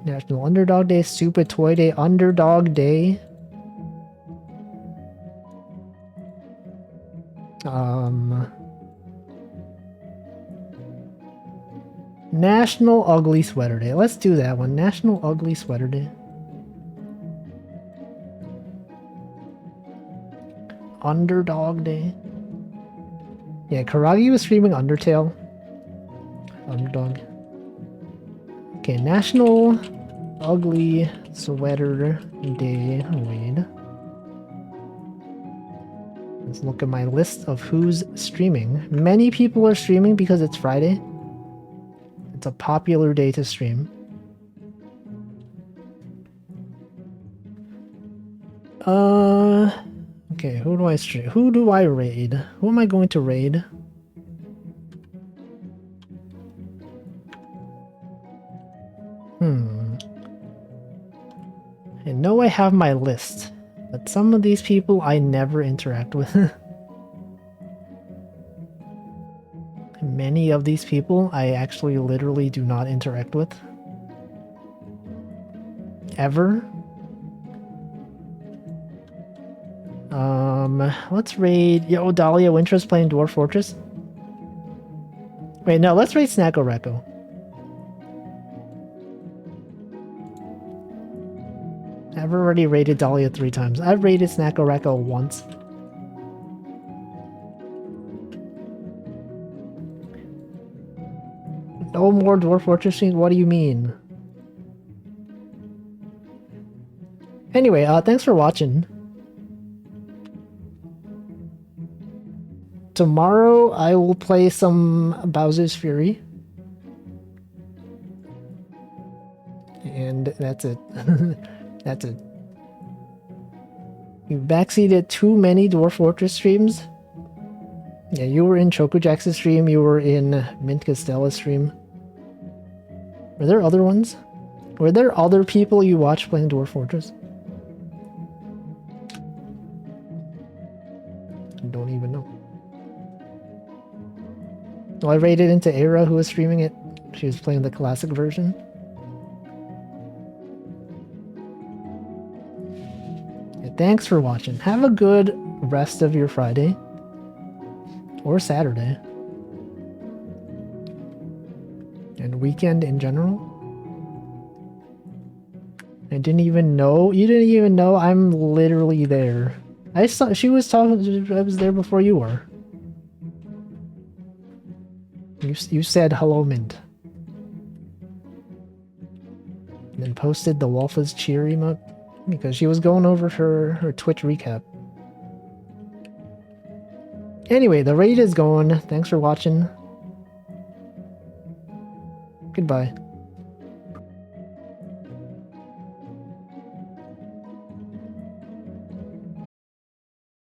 Speaker 1: National Underdog Day, Super Toy Day, Underdog Day. National Ugly Sweater Day. Let's do that one. National Ugly Sweater Day. Underdog Day. Yeah, Karagi was streaming Undertale. Underdog. Okay, National Ugly Sweater Day. Wait. Let's look at my list of who's streaming. Many people are streaming because it's Friday. It's a popular day to stream. Okay, who do I stream? Who do I raid? Who am I going to raid? I know I have my list, but some of these people I never interact with. Many of these people I actually literally do not interact with. Ever. Let's raid... Yo, Dahlia Winter's playing Dwarf Fortress. Wait, no, let's raid Snacko Recco. I've already raided Dahlia 3 times. I've raided Snacko Recco once. No more Dwarf Fortress streams? What do you mean? Anyway, thanks for watching. Tomorrow I will play some Bowser's Fury. And that's it. That's it. You backseated too many Dwarf Fortress streams? Yeah, you were in Chocojack's stream, you were in Mint Costella's stream. Were there other ones? Were there other people you watched playing Dwarf Fortress? I don't even know. Well, I raided into Era, who was streaming it. She was playing the classic version. Yeah, thanks for watching. Have a good rest of your Friday. Or Saturday. And weekend in general. I didn't even know. You didn't even know I'm literally there. I saw she was talking. I was there before you were. You said hello, Mint. And then posted the Wolf's cheer emote because she was going over her Twitch recap. Anyway, the raid is going. Thanks for watching. Goodbye.